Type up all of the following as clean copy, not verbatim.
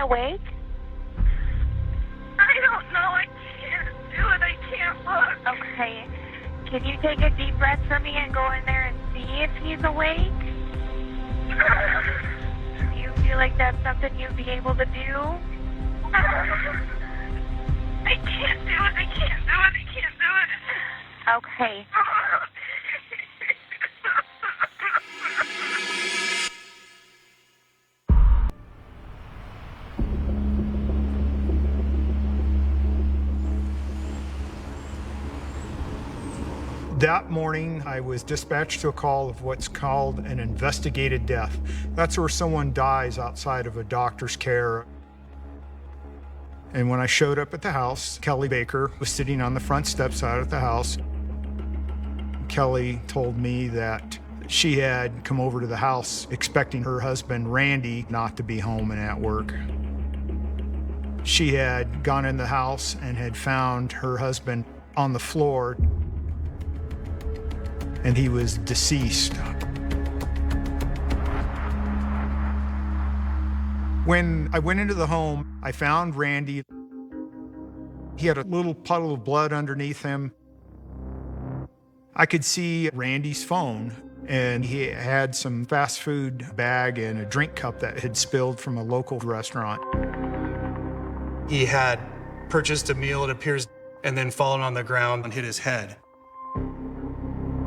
awake? I don't know. I can't do it. I can't look. Okay. Can you take a deep breath for me and go in there and see if he's awake? Do you feel like that's something you'd be able to do? I can't do it. I can't do it. I can't do it. Okay. That morning, I was dispatched to a call of what's called an investigated death. That's where someone dies outside of a doctor's care. And when I showed up at the house, Kelly Baker was sitting on the front steps out at the house. Kelly told me that she had come over to the house expecting her husband, Randy, not to be home and at work. She had gone in the house and had found her husband on the floor, and he was deceased. When I went into the home, I found Randy. He had a little puddle of blood underneath him. I could see Randy's phone, and he had some fast food bag and a drink cup that had spilled from a local restaurant. He had purchased a meal, it appears, and then fallen on the ground and hit his head.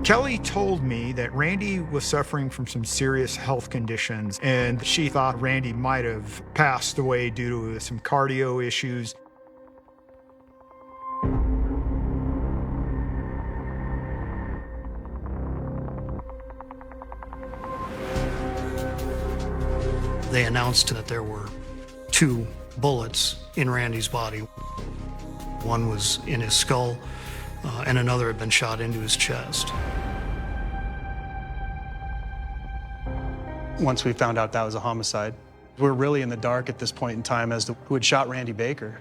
Kelly told me that Randy was suffering from some serious health conditions, and she thought Randy might have passed away due to some cardio issues. They announced that there were 2 bullets in Randy's body. One was in his skull, and another had been shot into his chest. Once we found out that was a homicide, we're really in the dark at this point in time as to who had shot Randy Baker.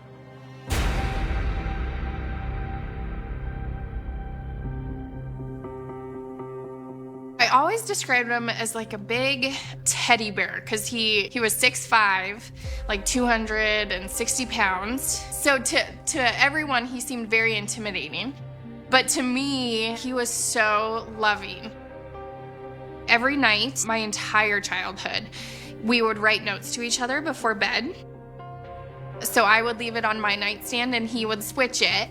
I always described him as like a big teddy bear because he was 6'5", like 260 pounds. So to everyone, he seemed very intimidating. But to me, he was so loving. Every night, my entire childhood, we would write notes to each other before bed. So I would leave it on my nightstand and he would switch it.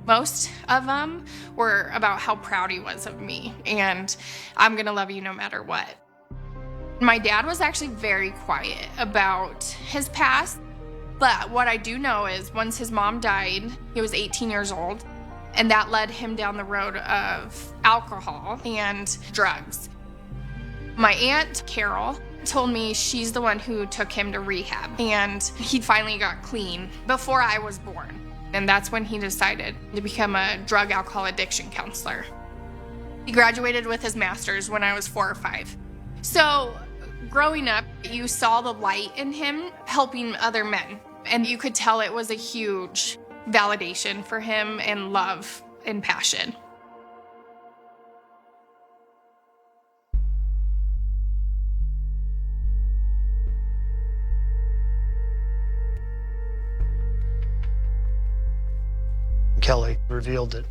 Most of them were about how proud he was of me and I'm gonna love you no matter what. My dad was actually very quiet about his past, but what I do know is once his mom died, he was 18 years old, and that led him down the road of alcohol and drugs. My aunt, Carol, told me she's the one who took him to rehab, and he finally got clean before I was born. And that's when he decided to become a drug alcohol addiction counselor. He graduated with his master's when I was 4 or 5. So growing up, you saw the light in him helping other men, and you could tell it was a huge validation for him and love and passion. Kelly revealed that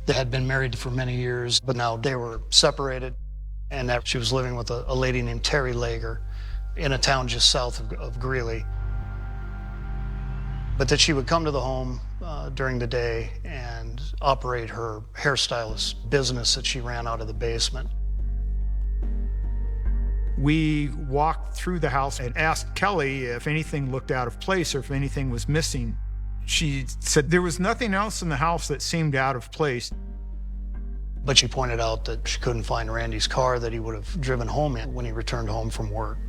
they had been married for many years, but now they were separated, and that she was living with a lady named Terry Lager in a town just south of Greeley. But that she would come to the home during the day and operate her hairstylist business that she ran out of the basement. We walked through the house and asked Kelly if anything looked out of place or if anything was missing. She said there was nothing else in the house that seemed out of place. But she pointed out that she couldn't find Randy's car that he would have driven home in when he returned home from work.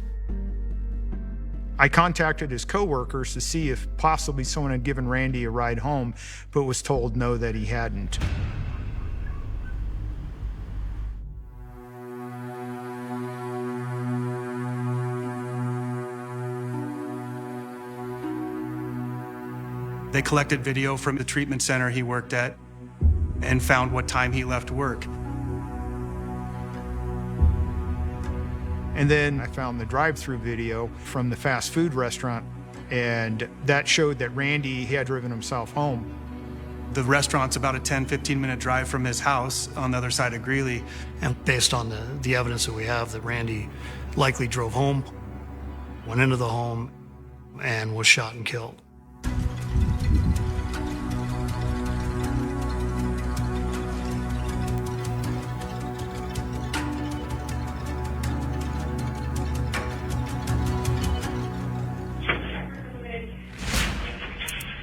I contacted his coworkers to see if possibly someone had given Randy a ride home, but was told no, that he hadn't. They collected video from the treatment center he worked at and found what time he left work. And then I found the drive-through video from the fast food restaurant. And that showed that Randy, he had driven himself home. The restaurant's about a 10-15 minute drive from his house on the other side of Greeley. And based on the evidence that we have, that Randy likely drove home, went into the home, and was shot and killed.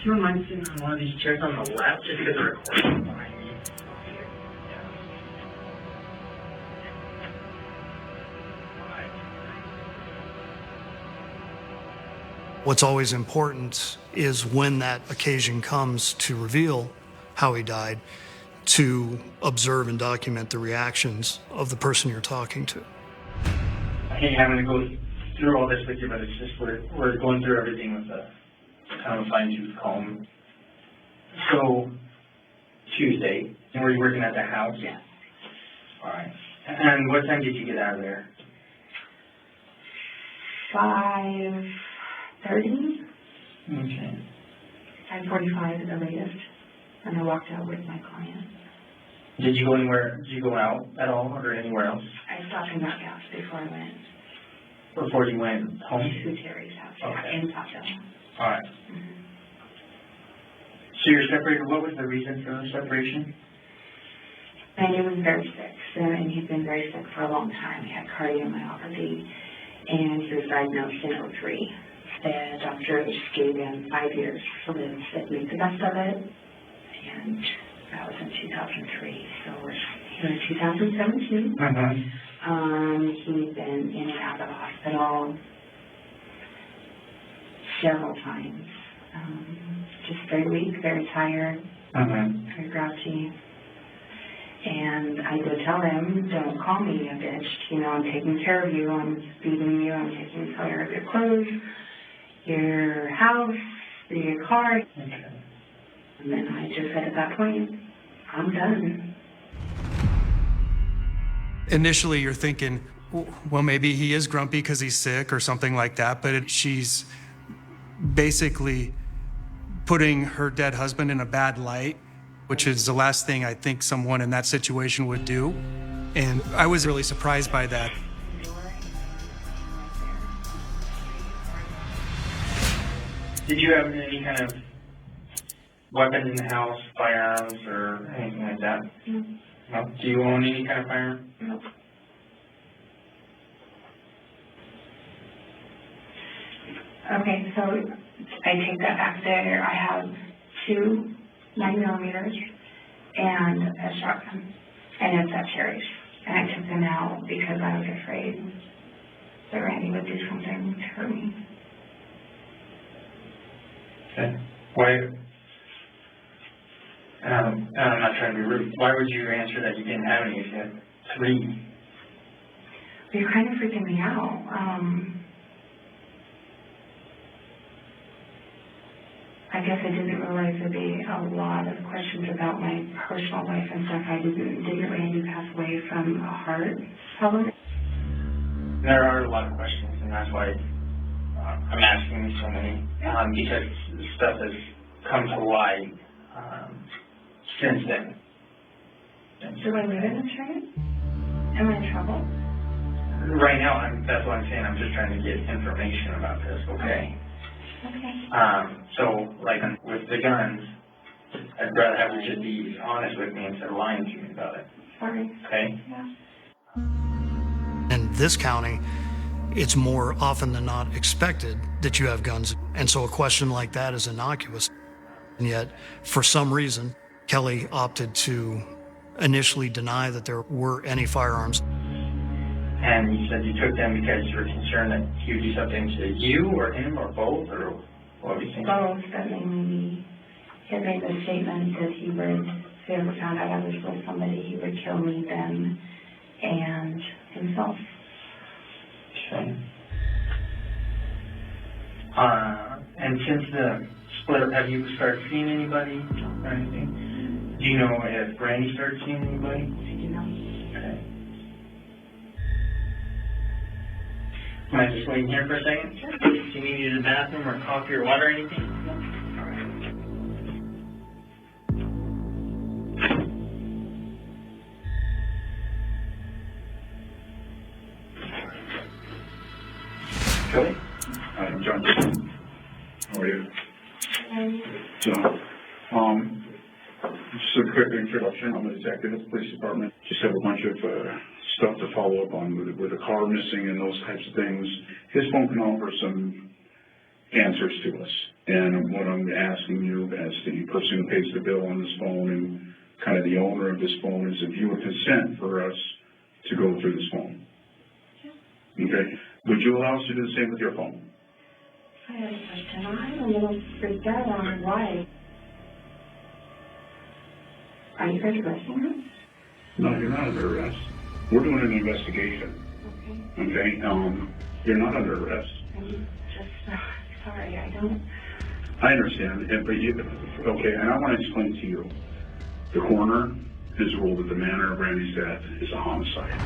Do you mind sitting on one of these chairs on the left, just because they're recording behind me? What's always important is when that occasion comes to reveal how he died, to observe and document the reactions of the person you're talking to. Hey, I'm going to go through all this with you, but it's just we're going through everything with a kind of fine-tooth comb. So, Tuesday, and were you working at the house? Yes. All right. And what time did you get out of there? 5:30, Okay. 5:45 at the latest, and I walked out with my client. Did you go anywhere? Did you go out at all, or anywhere else I stopped and got gas before I went before you went home? to Terry's house, Okay. in Topsville. All right. So you're separated. What was the reason for the separation? And he was very sick, and he'd been very sick for a long time. He had cardiomyopathy, and he was diagnosed in 2003. The doctors gave him 5 years to live, said make the best of it, and that was in 2003. So we're here in 2017. He's been in and out of the hospital several times. Just very weak, very tired, very grouchy. And I did tell him, don't call me a bitch. You know, I'm taking care of you. I'm feeding you. I'm taking care of your clothes, your house, your car. Okay. And then I just said at that point, I'm done. Initially, you're thinking, well, maybe he is grumpy because he's sick or something like that, but she's basically putting her dead husband in a bad light, which is the last thing I think someone in that situation would do. And I was really surprised by that. Did you have any kind of weapons in the house, firearms, or anything like that? No. No. Do you own any kind of firearm? Nope. Okay, so I take that back there. I have 2 9mm and a shotgun, and it's at Cherry's. And I took them out because I was afraid that Randy would do something to hurt me. Okay. Why? I'm not trying to be rude. Why would you answer that you didn't have any if you had 3? You're kind of freaking me out. I guess I didn't realize there'd be a lot of questions about my personal life and stuff. Didn't Randy pass away from a heart problem? There are a lot of questions, and that's why I'm asking you so many, because stuff has come to light since then. Do I live in a trade? Am I in trouble? Right now, that's what I'm saying. I'm just trying to get information about this, okay? Okay. So, like with the guns, I'd rather have you just be honest with me instead of lying to me about it. Sorry. Okay? Yeah. In this county, it's more often than not expected that you have guns. And so a question like that is innocuous. And yet, for some reason, Kelly opted to initially deny that there were any firearms. And you said you took them because you were concerned that he would do something to you or him or both, or what were you thinking? Both, that maybe he had made a statement that he would, if he ever found out I was with somebody, he would kill me then and himself. Okay. And since the split, have you started seeing anybody or anything? Do you know if Randy started seeing anybody? I do know. Okay. Can I just wait here for a second? Sure. Do you need to use the bathroom or coffee or water or anything? All right. Kelly? I'm John. How are you? So, just a quick introduction. I'm a detective at the police department. Just have a bunch of stuff to follow up on with a car missing and those types of things. His phone can offer some answers to us. And what I'm asking you as the person who pays the bill on this phone and kind of the owner of this phone is if you would consent for us to go through this phone. Okay? Would you allow us to do the same with your phone? I have a question. I'm a little freaked out on why. Are you guys arresting him? No, you're not under arrest. We're doing an investigation. Okay. Okay? You're not under arrest. I'm just sorry. I don't. I understand, okay, and I want to explain to you. The coroner has ruled that the manner of Randy's death is a homicide.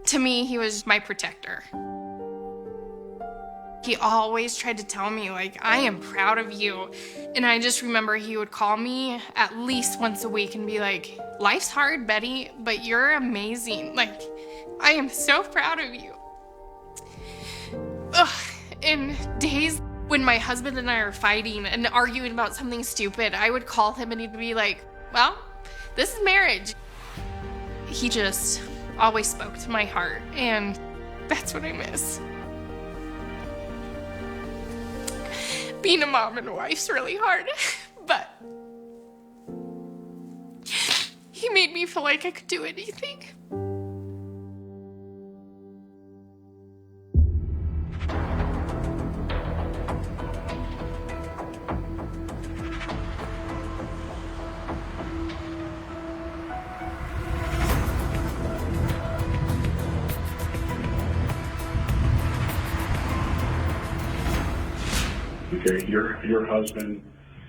To me, he was my protector. He always tried to tell me, like, I am proud of you. And I just remember he would call me at least once a week and be like, life's hard, Betty, but you're amazing. Like, I am so proud of you. Ugh. In days when my husband and I are fighting and arguing about something stupid, I would call him and he'd be like, well, this is marriage. He just always spoke to my heart, and that's what I miss. Being a mom and a wife's really hard, but he made me feel like I could do anything. Okay, your husband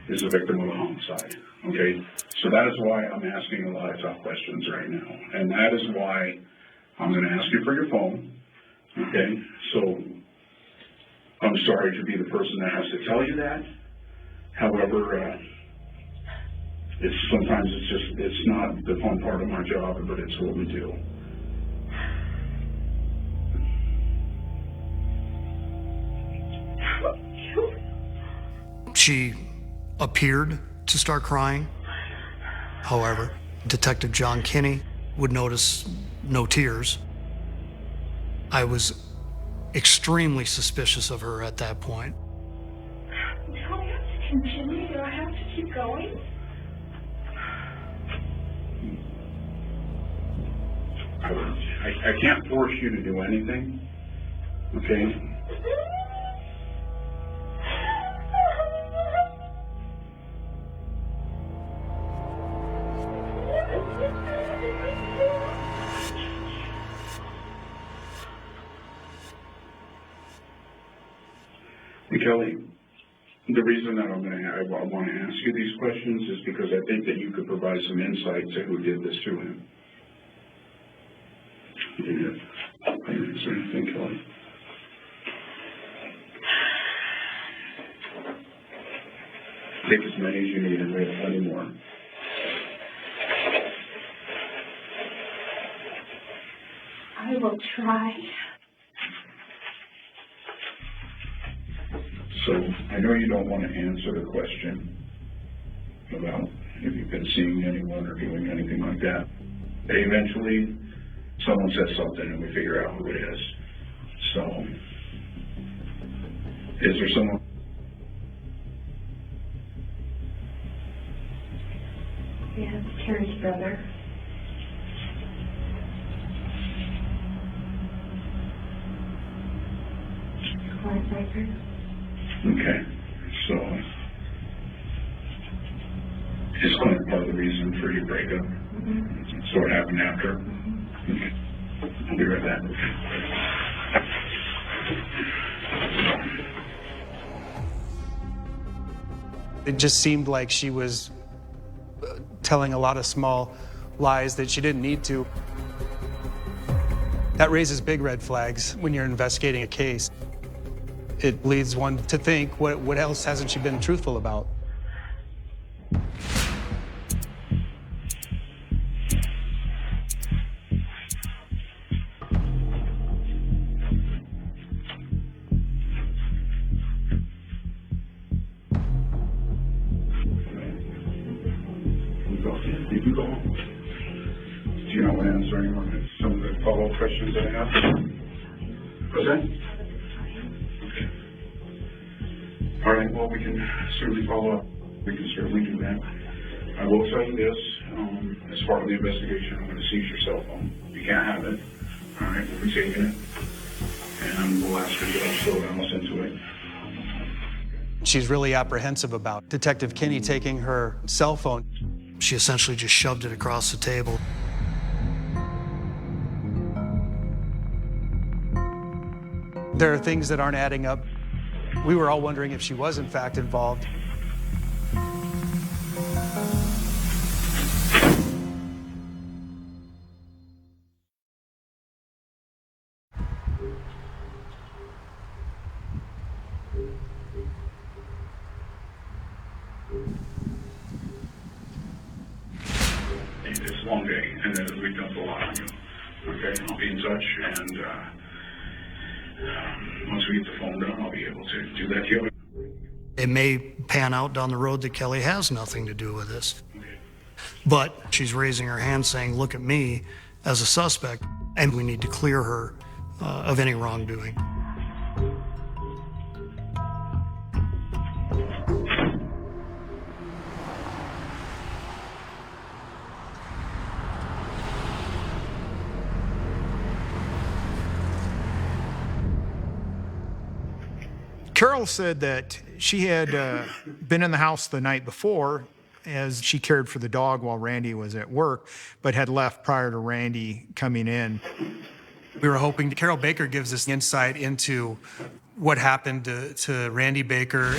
is a victim of a homicide. Okay, so that is why I'm asking a lot of tough questions right now, and that is why I'm going to ask you for your phone. Okay, so I'm sorry to be the person that has to tell you that. However, it's not the fun part of my job, but it's what we do. She appeared to start crying. However, Detective John Kinney would notice no tears. I was extremely suspicious of her at that point. Do I have to continue? Do I have to keep going? I can't force you to do anything, okay? Kelly, the reason that I want to ask you these questions is because I think that you could provide some insight to who did this to him. Is there anything, Kelly? Take as many as you need and we have plenty more. I will try. So I know you don't want to answer the question about if you've been seeing anyone or doing anything like that. Eventually, someone says something and we figure out who it is. So, is there someone? Yeah, it's Terry's brother. Client record. Okay, so is client part of the reason for your breakup? Mm-hmm. So what happened after? Mm-hmm. Okay, I'll be right back. It just seemed like she was telling a lot of small lies that she didn't need to. That raises big red flags when you're investigating a case. It leads one to think, what else hasn't she been truthful about? You can go home. Do you not want to answer any more of some of the follow-up questions that I have? What's that? Okay. All right, well, we can certainly follow up. We can certainly do that. I will tell you this, as part of the investigation, I'm going to seize your cell phone. You can't have it. All right, we'll be taking it. And we'll ask you to upload else into it. She's really apprehensive about Detective Kinney taking her cell phone. She essentially just shoved it across the table. There are things that aren't adding up. We were all wondering if she was in fact involved. It's a long day, and we've done a lot on you. Okay, I'll be in touch, and once we get the phone done, I'll be able to do that to you. It may pan out down the road that Kelly has nothing to do with this. But she's raising her hand saying, look at me as a suspect, and we need to clear her of any wrongdoing. Carol said that she had been in the house the night before as she cared for the dog while Randy was at work, but had left prior to Randy coming in. We were hoping Carol Baker gives us insight into what happened to Randy Baker.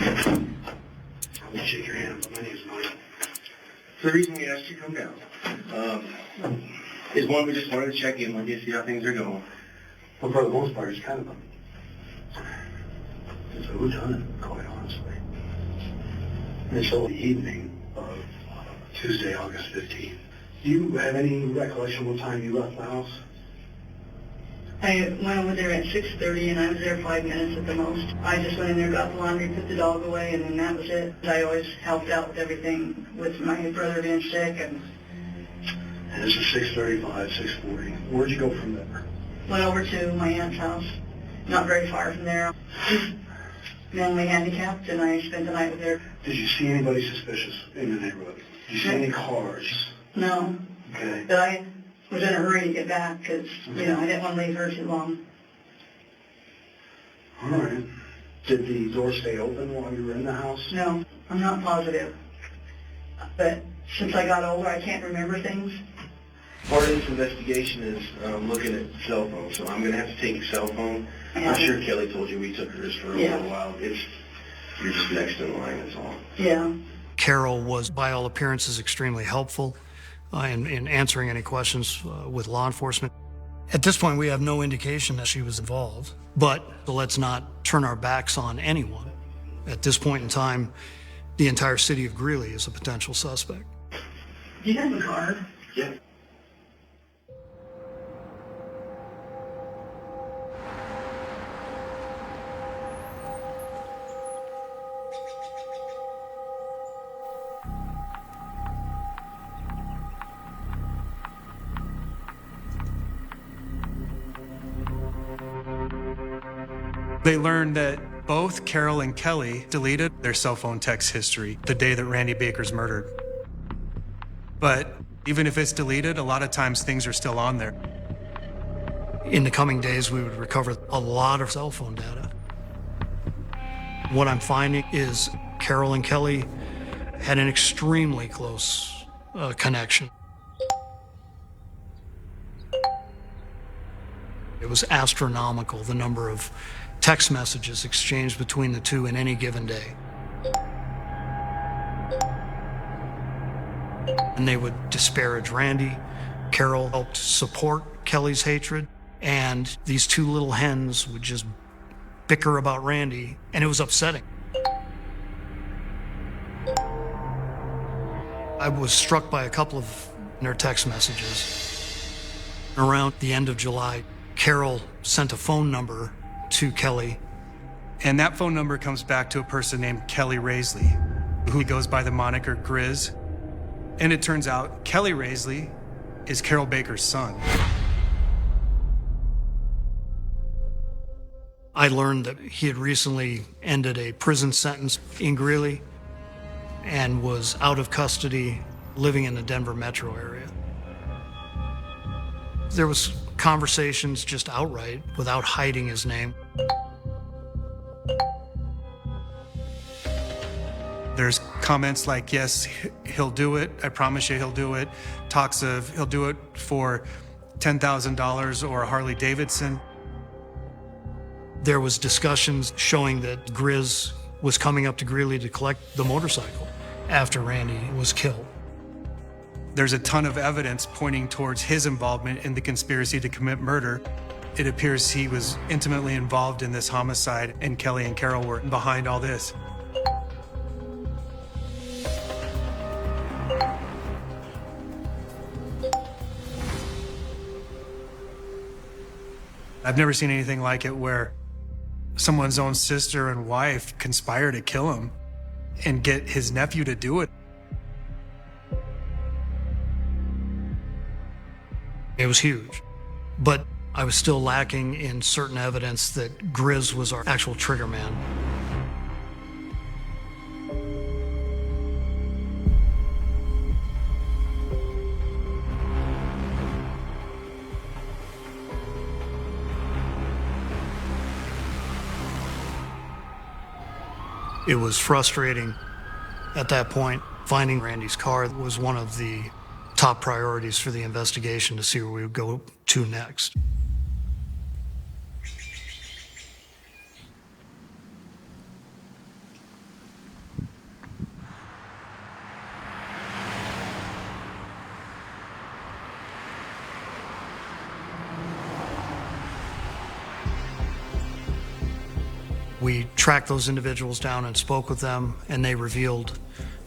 Let me shake your hand. My name's Mike. The reason we asked you to come down is one, we just wanted to check in with you, see how things are going. But for the most part, it's kind of a whodunit, quite honestly. Until the evening of Tuesday, August 15th. Do you have any recollection what time you left the house? I went over there at 6:30 and I was there 5 minutes at the most. I just went in there, got the laundry, put the dog away, and then that was it. I always helped out with everything with my brother being sick. And this is 6:35, 6:40. Where'd you go from there? went over to my aunt's house, not very far from there. Mentally handicapped, and I spent the night with her. Did you see anybody suspicious in the neighborhood? Did you see any cars? No. Okay. But I was in a hurry to get back because, I didn't want to leave her too long. All right. Did the door stay open while you were in the house? No, I'm not positive. But since I got older, I can't remember things. Part of this investigation is looking at cell phones, so I'm going to have to take your cell phone. I'm sure Kelly told you we took hers for a little while. You're just next in line, that's all. Yeah. Carol was, by all appearances, extremely helpful in answering any questions with law enforcement. At this point, we have no indication that she was involved, but let's not turn our backs on anyone. At this point in time, the entire city of Greeley is a potential suspect. Do you have a car? Yeah. They learned that both Carol and Kelly deleted their cell phone text history the day that Randy Baker's murdered. But even if it's deleted, a lot of times things are still on there. In the coming days, we would recover a lot of cell phone data. What I'm finding is Carol and Kelly had an extremely close connection. It was astronomical, the number of text messages exchanged between the two in any given day. and they would disparage Randy. Carol helped support Kelly's hatred, and these two little hens would just bicker about Randy, and it was upsetting. I was struck by a couple of their text messages. Around the end of July, Carol sent a phone number to Kelly. And that phone number comes back to a person named Kelly Raisley, who goes by the moniker Grizz. And it turns out Kelly Raisley is Carol Baker's son. I learned that he had recently ended a prison sentence in Greeley and was out of custody, living in the Denver metro area. There was conversations just outright, without hiding his name. There's comments like, yes, he'll do it. I promise you he'll do it. Talks of he'll do it for $10,000 or a Harley Davidson. There was discussions showing that Grizz was coming up to Greeley to collect the motorcycle after Randy was killed. There's a ton of evidence pointing towards his involvement in the conspiracy to commit murder. It appears he was intimately involved in this homicide, and Kelly and Carol were behind all this. I've never seen anything like it where someone's own sister and wife conspire to kill him and get his nephew to do it. It was huge, but I was still lacking in certain evidence that Grizz was our actual trigger man. It was frustrating at that point. Finding Randy's car was one of the top priorities for the investigation to see where we would go to next. We tracked those individuals down and spoke with them, and they revealed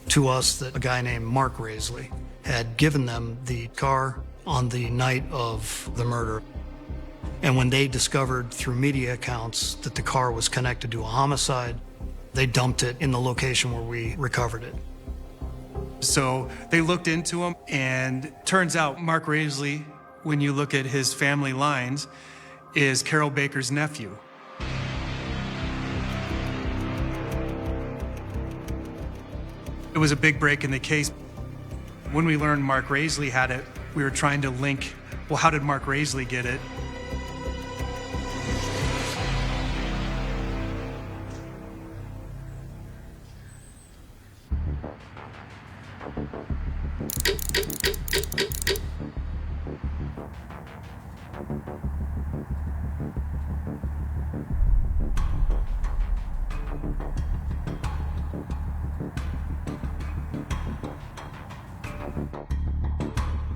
to us that a guy named Mark Raisley had given them the car on the night of the murder. And when they discovered through media accounts that the car was connected to a homicide, they dumped it in the location where we recovered it. So they looked into him, and turns out Mark Raisley, when you look at his family lines, is Carol Baker's nephew. It was a big break in the case. When we learned Mark Raisley had it, we were trying to link, well, how did Mark Raisley get it?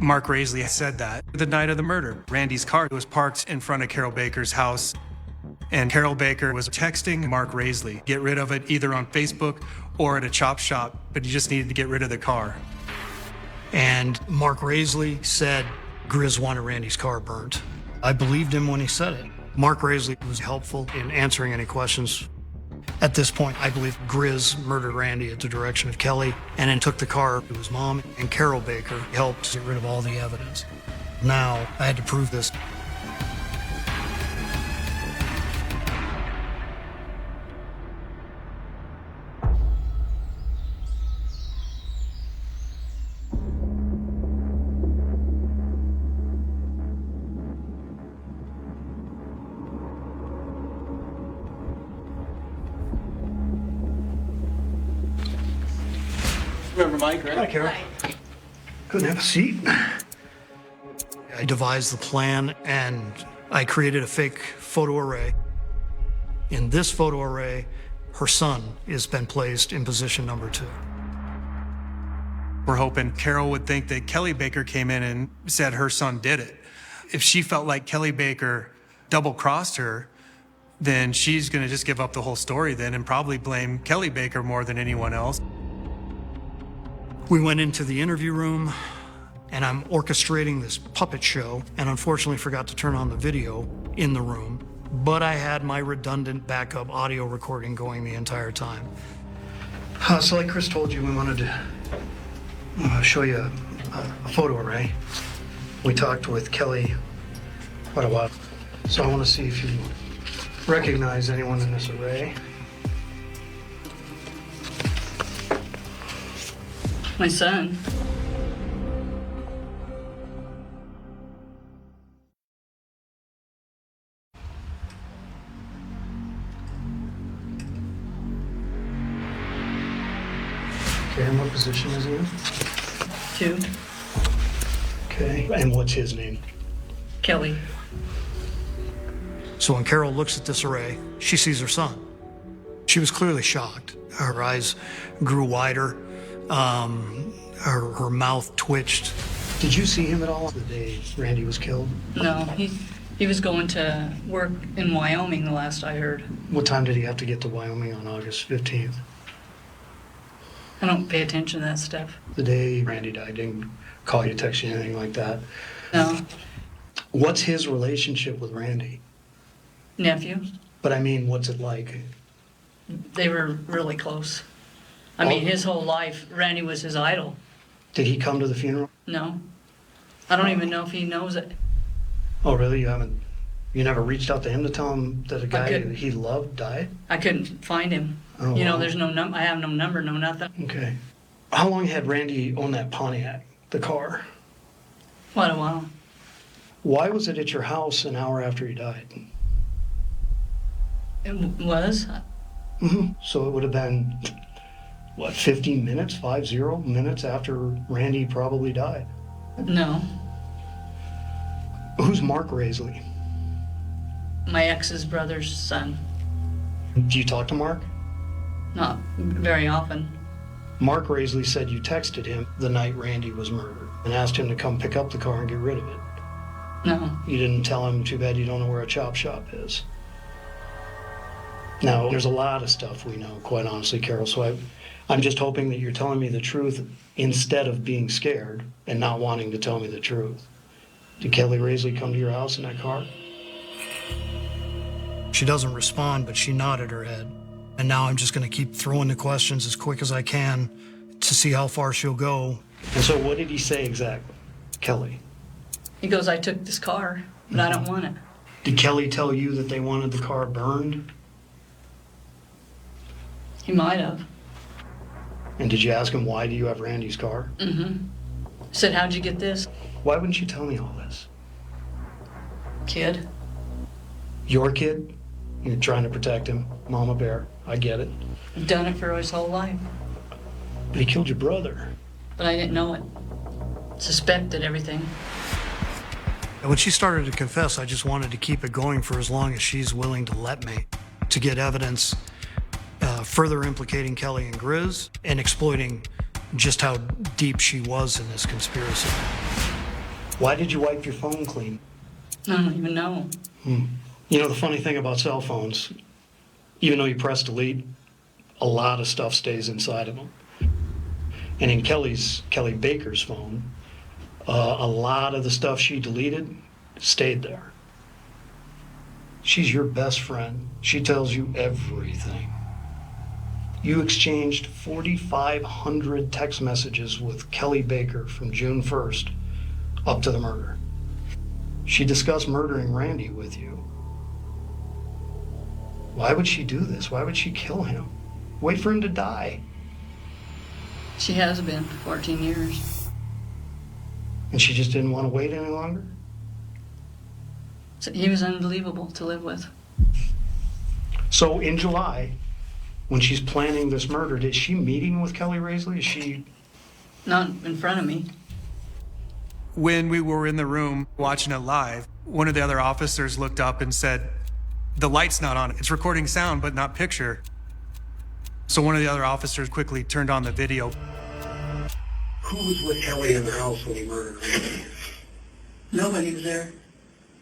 Mark Raisley said that the night of the murder, Randy's car was parked in front of Carol Baker's house, and Carol Baker was texting Mark Raisley, get rid of it either on Facebook or at a chop shop, but he just needed to get rid of the car. And Mark Raisley said Grizz wanted Randy's car burnt. I believed him when he said it. Mark Raisley was helpful in answering any questions. At this point, I believe Grizz murdered Randy at the direction of Kelly and then took the car to his mom, and Carol Baker helped get rid of all the evidence. Now, I had to prove this. Remember Mike, right? Hi, Carol. Couldn't have a seat. I devised the plan, and I created a fake photo array. In this photo array, her son has been placed in position number 2. We're hoping Carol would think that Kelly Baker came in and said her son did it. If she felt like Kelly Baker double-crossed her, then she's going to just give up the whole story then and probably blame Kelly Baker more than anyone else. We went into the interview room, and I'm orchestrating this puppet show, and unfortunately forgot to turn on the video in the room, but I had my redundant backup audio recording going the entire time. So like Chris told you, we wanted to show you a photo array. We talked with Kelly quite a while, so I want to see if you recognize anyone in this array. My son. Okay, and what position is he in? 2. Okay, and what's his name? Kelly. So when Carol looks at this array, she sees her son. She was clearly shocked. Her eyes grew wider. Her mouth twitched. Did you see him at all the day Randy was killed? No, he was going to work in Wyoming the last I heard. What time did he have to get to Wyoming on August 15th? I don't pay attention to that stuff. The day Randy died, didn't call you, text you, anything like that? No. What's his relationship with Randy? Nephew. But I mean, what's it like? They were really close. I mean, his whole life, Randy was his idol. Did he come to the funeral? No. I don't even know if he knows it. Oh, really? You never reached out to him to tell him that a guy couldn't. he loved died? I couldn't find him. Oh, You know, wow. there's no I have no number, no nothing. Okay. How long had Randy owned that Pontiac, the car? Quite a while. Why was it at your house an hour after he died? It was? So it would have been, what, 15 minutes, 50 minutes after Randy probably died? No. Who's Mark Raisley? My ex's brother's son. Do you talk to Mark? Not very often. Mark Raisley said you texted him the night Randy was murdered and asked him to come pick up the car and get rid of it. No. You didn't tell him, too bad you don't know where a chop shop is. Now, there's a lot of stuff we know, quite honestly, Carol, so I'm just hoping that you're telling me the truth instead of being scared and not wanting to tell me the truth. Did Kelly Raisley come to your house in that car? She doesn't respond, but she nodded her head. And now I'm just going to keep throwing the questions as quick as I can to see how far she'll go. And so what did he say exactly, Kelly? He goes, I took this car, but I don't want it. Did Kelly tell you that they wanted the car burned? He might have. And did you ask him, why do you have Randy's car? Said, how'd you get this? Why wouldn't you tell me all this? Kid. Your kid? You're trying to protect him, Mama Bear. I get it. Done it for his whole life. But he killed your brother. But I didn't know it. Suspected everything. And when she started to confess, I just wanted to keep it going for as long as she's willing to let me, to get evidence further implicating Kelly and Grizz and exploiting just how deep she was in this conspiracy. Why did you wipe your phone clean? I don't even know. You know, the funny thing about cell phones, even though you press delete, a lot of stuff stays inside of them. And in Kelly Baker's phone, a lot of the stuff she deleted stayed there. She's your best friend. She tells you everything. You exchanged 4,500 text messages with Kelly Baker from June 1st up to the murder. She discussed murdering Randy with you. Why would she do this? Why would she kill him? Wait for him to die. She has been for 14 years. And she just didn't want to wait any longer? So he was unbelievable to live with. So in July, when she's planning this murder, is she meeting with Kelly Raisley? Is she... Not in front of me. When we were in the room watching it live, one of the other officers looked up and said, the light's not on. It's recording sound, but not picture. So one of the other officers quickly turned on the video. Who was with Kelly in the house when he murdered Randy? Nobody was there.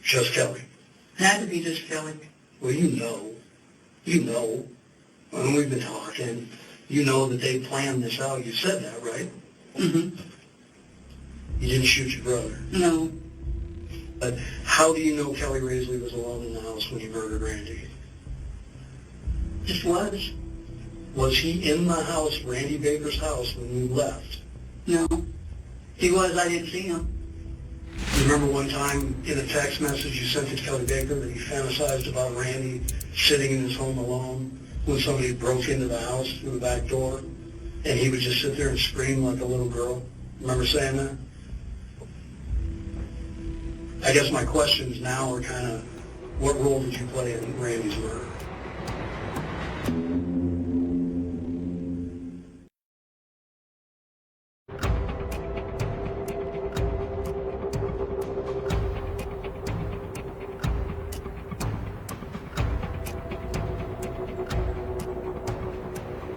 Just Kelly. Had to be just Kelly. Well, you know, when we've been talking, you know that they planned this out. You said that, right? Mm-hmm. You didn't shoot your brother. No. But how do you know Kelly Raisley was alone in the house when he murdered Randy? Just was. Was he in the house, Randy Baker's house, when you left? No. He was. I didn't see him. You remember one time in a text message you sent to Kelly Baker that you fantasized about Randy sitting in his home alone when somebody broke into the house through the back door, and he would just sit there and scream like a little girl? Remember saying that? I guess my questions now are kind of, what role did you play in Randy's murder?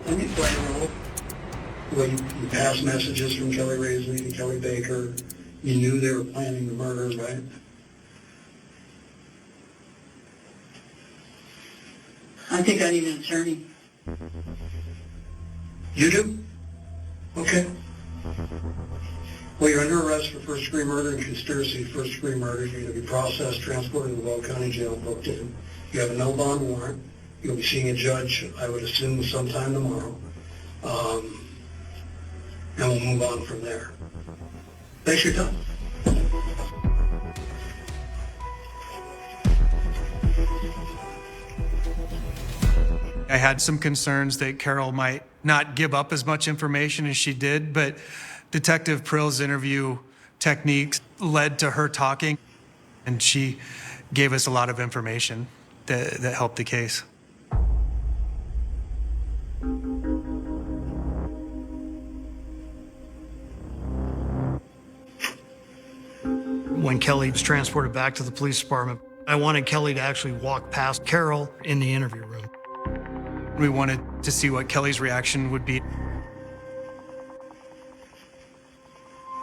I didn't play a role. Well, you passed messages from Kelly Raisley to Kelly Baker. You knew they were planning the murder, right? I think I need an attorney. You do? Okay. Well, you're under arrest for first-degree murder and conspiracy to first-degree murder. You're going to be processed, transported to the Will County Jail, booked in. You have a no-bond warrant. You'll be seeing a judge, I would assume, sometime tomorrow. And we'll move on from there. Thanks for your time. I had some concerns that Carol might not give up as much information as she did, but Detective Prill's interview techniques led to her talking, and she gave us a lot of information that helped the case. When Kelly was transported back to the police department, I wanted Kelly to actually walk past Carol in the interview room. We wanted to see what Kelly's reaction would be.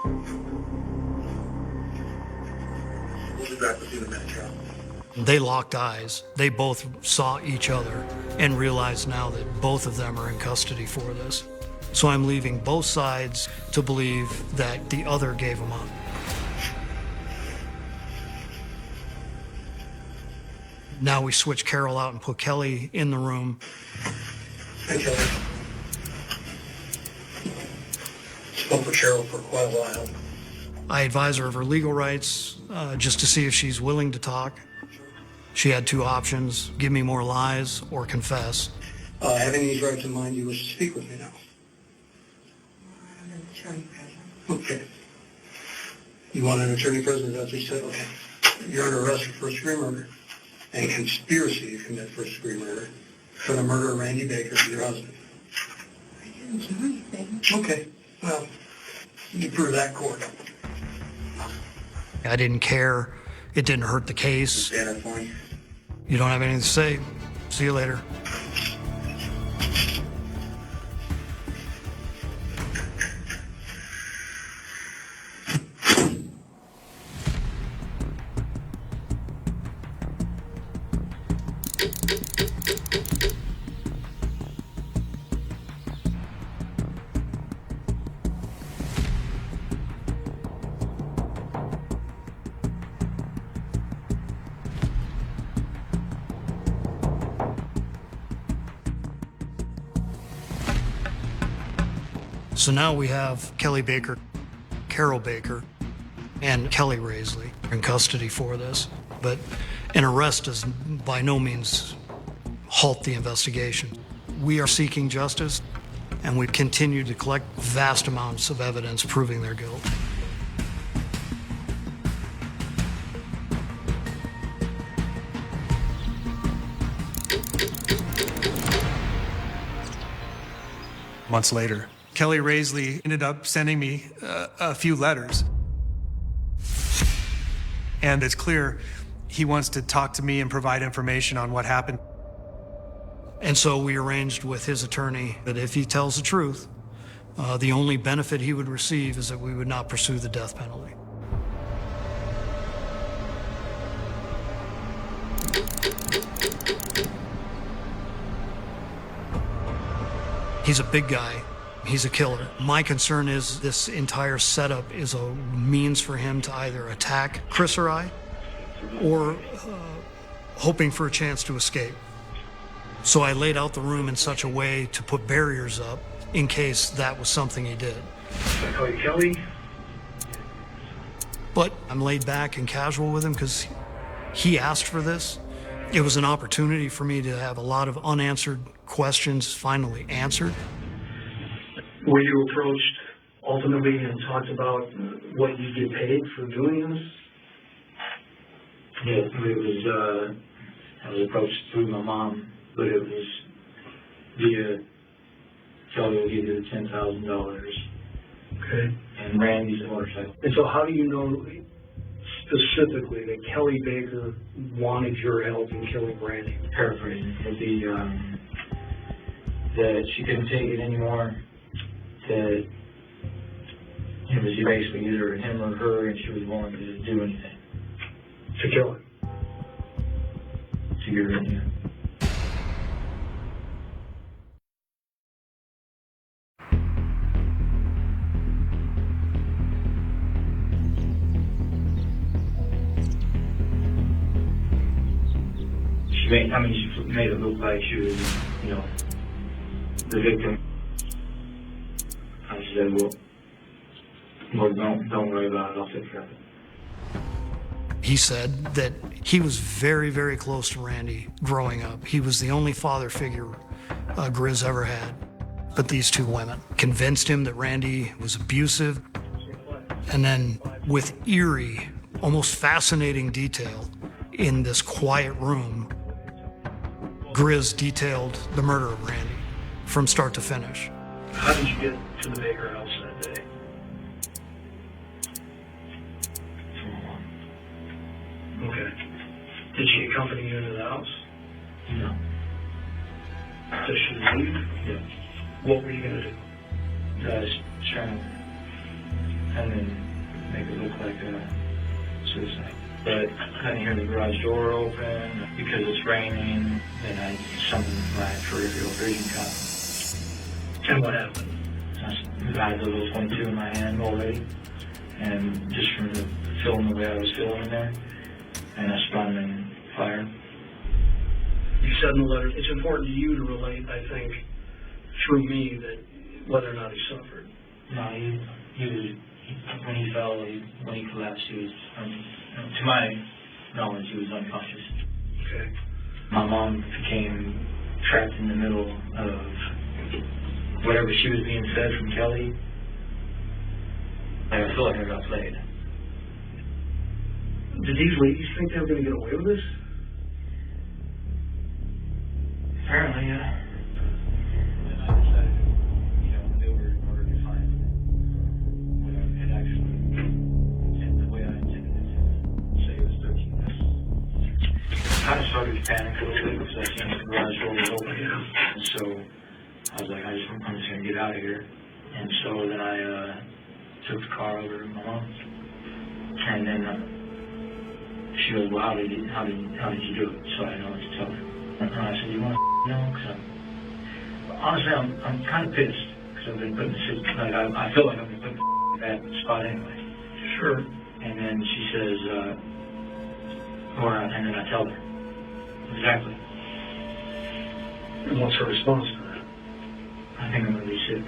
We'll be back with you in a minute, Carol. They locked eyes. They both saw each other and realized now that both of them are in custody for this. So I'm leaving both sides to believe that the other gave them up. Now we switch Carol out and put Kelly in the room. Hey, Kelly. Spoke with Carol for quite a while. I advise her of her legal rights, just to see if she's willing to talk. She had two options: give me more lies or confess. Having these rights in mind, you wish to speak with me now. Okay. You want an attorney present? That's what you said? Okay. You're under arrest for first-degree murder and conspiracy to commit first-degree murder for the murder of Randy Baker, your husband. I didn't do anything. Okay. Well, you prove that court. I didn't care. It didn't hurt the case. Stand up for me. You don't have anything to say. See you later. So now we have Kelly Baker, Carol Baker, and Kelly Raisley in custody for this. But an arrest does by no means halt the investigation. We are seeking justice, and we continue to collect vast amounts of evidence proving their guilt. Months later, Kelly Raisley ended up sending me a few letters. And it's clear he wants to talk to me and provide information on what happened. And so we arranged with his attorney that if he tells the truth, The only benefit he would receive is that we would not pursue the death penalty. He's a big guy. He's a killer. My concern is this entire setup is a means for him to either attack Chris or I, or hoping for a chance to escape. So I laid out the room in such a way to put barriers up in case that was something he did. I call you Kelly. But I'm laid back and casual with him because he asked for this. It was an opportunity for me to have a lot of unanswered questions finally answered. Were you approached ultimately and talked about what you get paid for doing this? Yeah, it was, I was approached through my mom, but it was via Kelly will give you the $10,000 Okay. and Randy's motorcycle. And so how do you know specifically that Kelly Baker wanted your help in killing Randy? Paraphrasing would be that she couldn't take it anymore, that it was basically either him or her, and she was willing to do anything To kill him? to get rid of him. She made it look like she was, you know, the victim. I said, well, don't worry about it, I'll take care of it. He said that he was very, very close to Randy growing up. He was the only father figure Grizz ever had. But these two women convinced him that Randy was abusive. And then with eerie, almost fascinating detail in this quiet room, Grizz detailed the murder of Randy from start to finish. How did you get to the Baker house that day? Okay. Did she accompany you to the house? No. Does she leave? Yeah. What were you going to do? Strangle and then make it look like a suicide. But I couldn't hear the garage door open because it's raining, and I summoned my peripheral vision cop. And what happened? I had the little 22 in my hand already, and just from the feeling the way I was feeling in there, and I spun and fired. You said in the letter, it's important to you to relate, I think, through me, that whether or not he suffered. No, he was, when he fell, when he collapsed, he was, to my knowledge, he was unconscious. Okay. My mom became trapped in the middle of whatever she was being fed from Kelly. I feel like I got played. Did these ladies think they were going to get away with this? Apparently, yeah. And I decided, you know, they were in order to find what I had actually, and the way I intended it to say it was 13 minutes. I kind of started to panic a little bit because I seen the garage door was open. And so I was like, I'm just going to get out of here. And so then I took the car over to my mom's. And then she goes, well, how did you do it? So I know what to tell her. And I said, you want to know? Because honestly, I'm kind of pissed because I've been put in like I feel like I've been put in a bad spot anyway. Sure. And then she says, and then I tell her exactly. And what's her response to that? I think I'm going to be sick.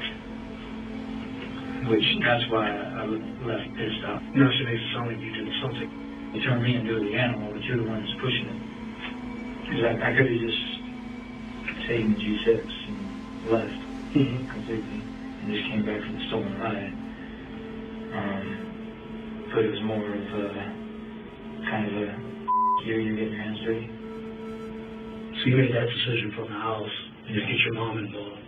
Which that's why I left pissed off. No, she makes it sound like you did something. You turned me into the animal, but you're the one that's pushing it. Because I could have just taken the G6 and left completely and just came back from the stolen ride. But it was more of a kind of a, you're getting your hands dirty. So you made that decision from the house and just get your mom involved.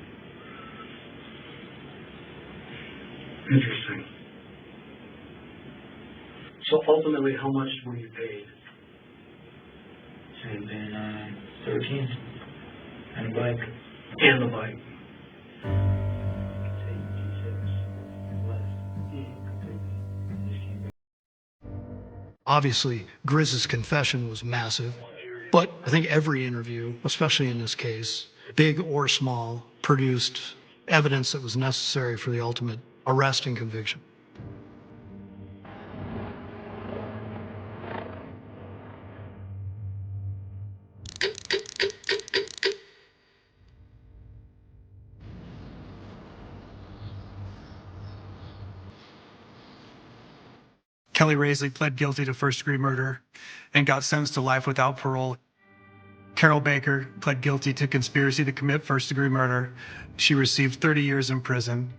Interesting. So ultimately, how much were you paid? It had been 13 and a bike. And the bike. Obviously, Grizz's confession was massive, but I think every interview, especially in this case, big or small, produced evidence that was necessary for the ultimate arrest and conviction. Kelly Raisley pled guilty to first-degree murder and got sentenced to life without parole. Carol Baker pled guilty to conspiracy to commit first-degree murder. She received 30 years in prison.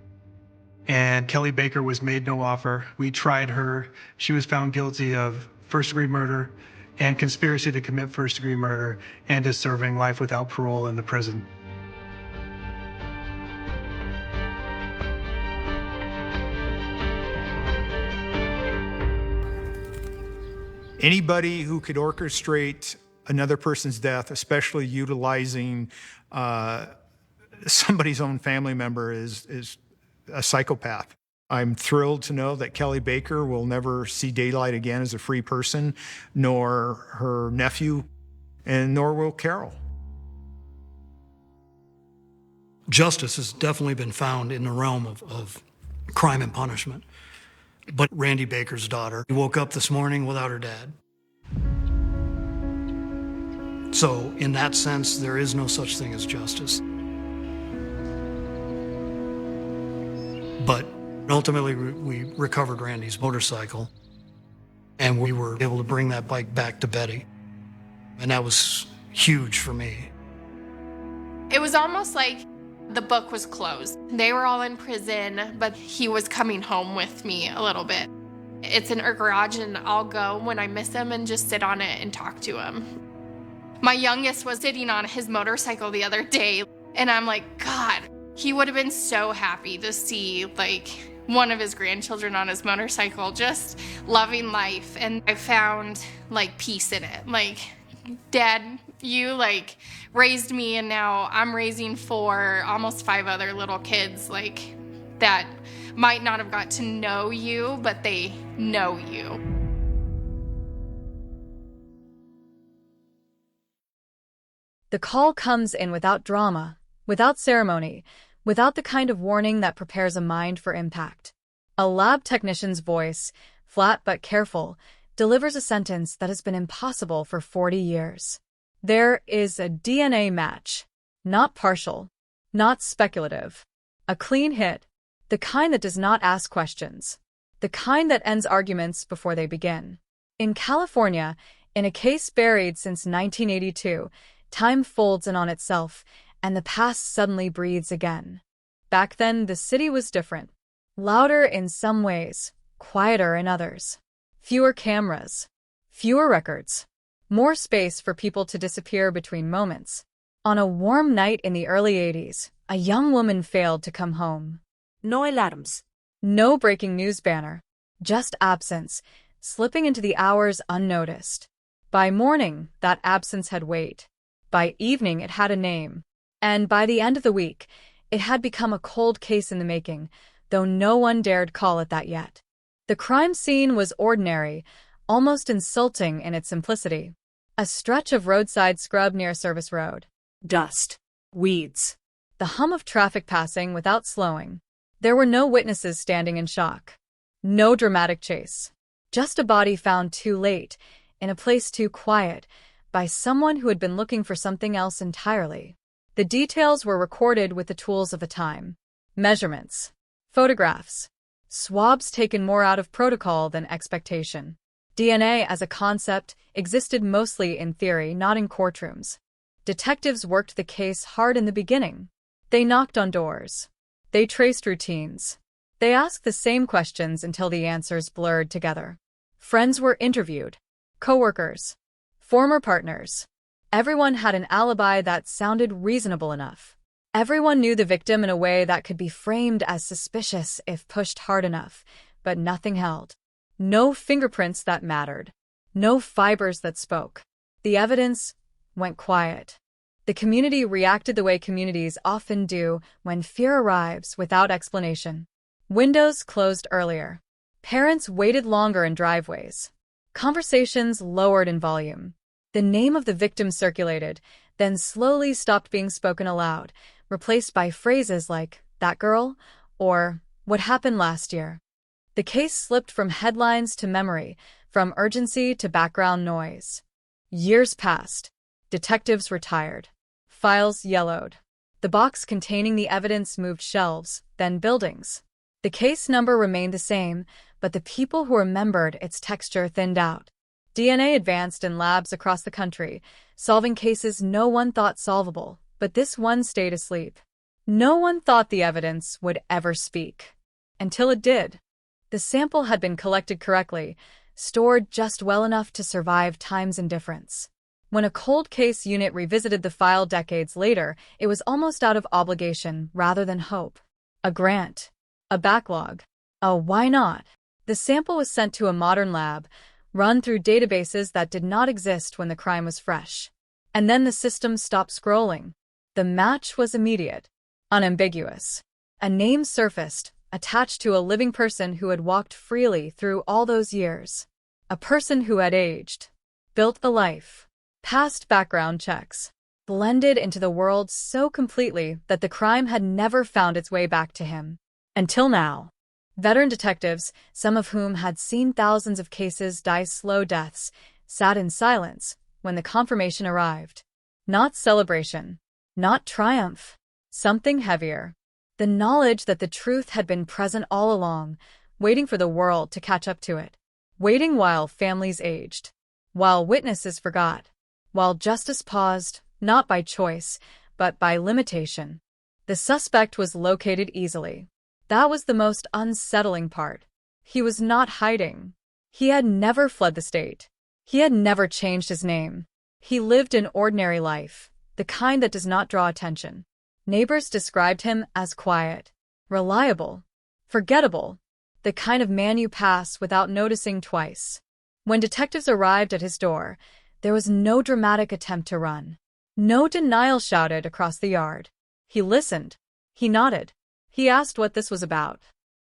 And Kelly Baker was made no offer. We tried her. She was found guilty of first-degree murder and conspiracy to commit first-degree murder and is serving life without parole in the prison. Anybody who could orchestrate another person's death, especially utilizing somebody's own family member, is a psychopath. I'm thrilled to know that Kelly Baker will never see daylight again as a free person, nor her nephew, and nor will Carol. Justice has definitely been found in the realm of crime and punishment. But Randy Baker's daughter woke up this morning without her dad. So in that sense, there is no such thing as justice. But ultimately, we recovered Randy's motorcycle, and we were able to bring that bike back to Betty. And that was huge for me. It was almost like the book was closed. They were all in prison, but he was coming home with me a little bit. It's in our garage, and I'll go when I miss him and just sit on it and talk to him. My youngest was sitting on his motorcycle the other day, and I'm like, God, he would have been so happy to see like one of his grandchildren on his motorcycle just loving life. And I found like peace in it. Like, Dad, you like raised me, and now I'm raising 4, almost 5 other little kids like that might not have got to know you, but they know you. The call comes in without drama, without ceremony, without the kind of warning that prepares a mind for impact. A lab technician's voice, flat but careful, delivers a sentence that has been impossible for 40 years. There is a DNA match. Not partial, not speculative. A clean hit, the kind that does not ask questions, the kind that ends arguments before they begin. In California, in a case buried since 1982, time folds in on itself, and the past suddenly breathes again. Back then, the city was different. Louder in some ways, quieter in others. Fewer cameras, fewer records, more space for people to disappear between moments. On a warm night in the early 80s, a young woman failed to come home. No alarms. No breaking news banner, just absence, slipping into the hours unnoticed. By morning, that absence had weight. By evening, it had a name. And by the end of the week, it had become a cold case in the making, though no one dared call it that yet. The crime scene was ordinary, almost insulting in its simplicity. A stretch of roadside scrub near Service Road. Dust. Weeds. The hum of traffic passing without slowing. There were no witnesses standing in shock. No dramatic chase. Just a body found too late, in a place too quiet, by someone who had been looking for something else entirely. The details were recorded with the tools of the time. Measurements. Photographs. Swabs taken more out of protocol than expectation. DNA as a concept existed mostly in theory, not in courtrooms. Detectives worked the case hard in the beginning. They knocked on doors. They traced routines. They asked the same questions until the answers blurred together. Friends were interviewed. Coworkers. Former partners. Everyone had an alibi that sounded reasonable enough. Everyone knew the victim in a way that could be framed as suspicious if pushed hard enough, but nothing held. No fingerprints that mattered. No fibers that spoke. The evidence went quiet. The community reacted the way communities often do when fear arrives without explanation. Windows closed earlier. Parents waited longer in driveways. Conversations lowered in volume. The name of the victim circulated, then slowly stopped being spoken aloud, replaced by phrases like, "that girl," or "what happened last year." The case slipped from headlines to memory, from urgency to background noise. Years passed. Detectives retired. Files yellowed. The box containing the evidence moved shelves, then buildings. The case number remained the same, but the people who remembered its texture thinned out. DNA advanced in labs across the country, solving cases no one thought solvable, but this one stayed asleep. No one thought the evidence would ever speak. Until it did. The sample had been collected correctly, stored just well enough to survive time's indifference. When a cold case unit revisited the file decades later, it was almost out of obligation rather than hope. A grant. A backlog. A why not? The sample was sent to a modern lab, run through databases that did not exist when the crime was fresh. And then the system stopped scrolling. The match was immediate, unambiguous. A name surfaced, attached to a living person who had walked freely through all those years. A person who had aged, built a life, passed background checks, blended into the world so completely that the crime had never found its way back to him. Until now. Veteran detectives, some of whom had seen thousands of cases die slow deaths, sat in silence when the confirmation arrived. Not celebration, not triumph, something heavier. The knowledge that the truth had been present all along, waiting for the world to catch up to it. Waiting while families aged, while witnesses forgot, while justice paused, not by choice, but by limitation. The suspect was located easily. That was the most unsettling part. He was not hiding. He had never fled the state. He had never changed his name. He lived an ordinary life, the kind that does not draw attention. Neighbors described him as quiet, reliable, forgettable, the kind of man you pass without noticing twice. When detectives arrived at his door, there was no dramatic attempt to run. No denial shouted across the yard. He listened. He nodded. He asked what this was about.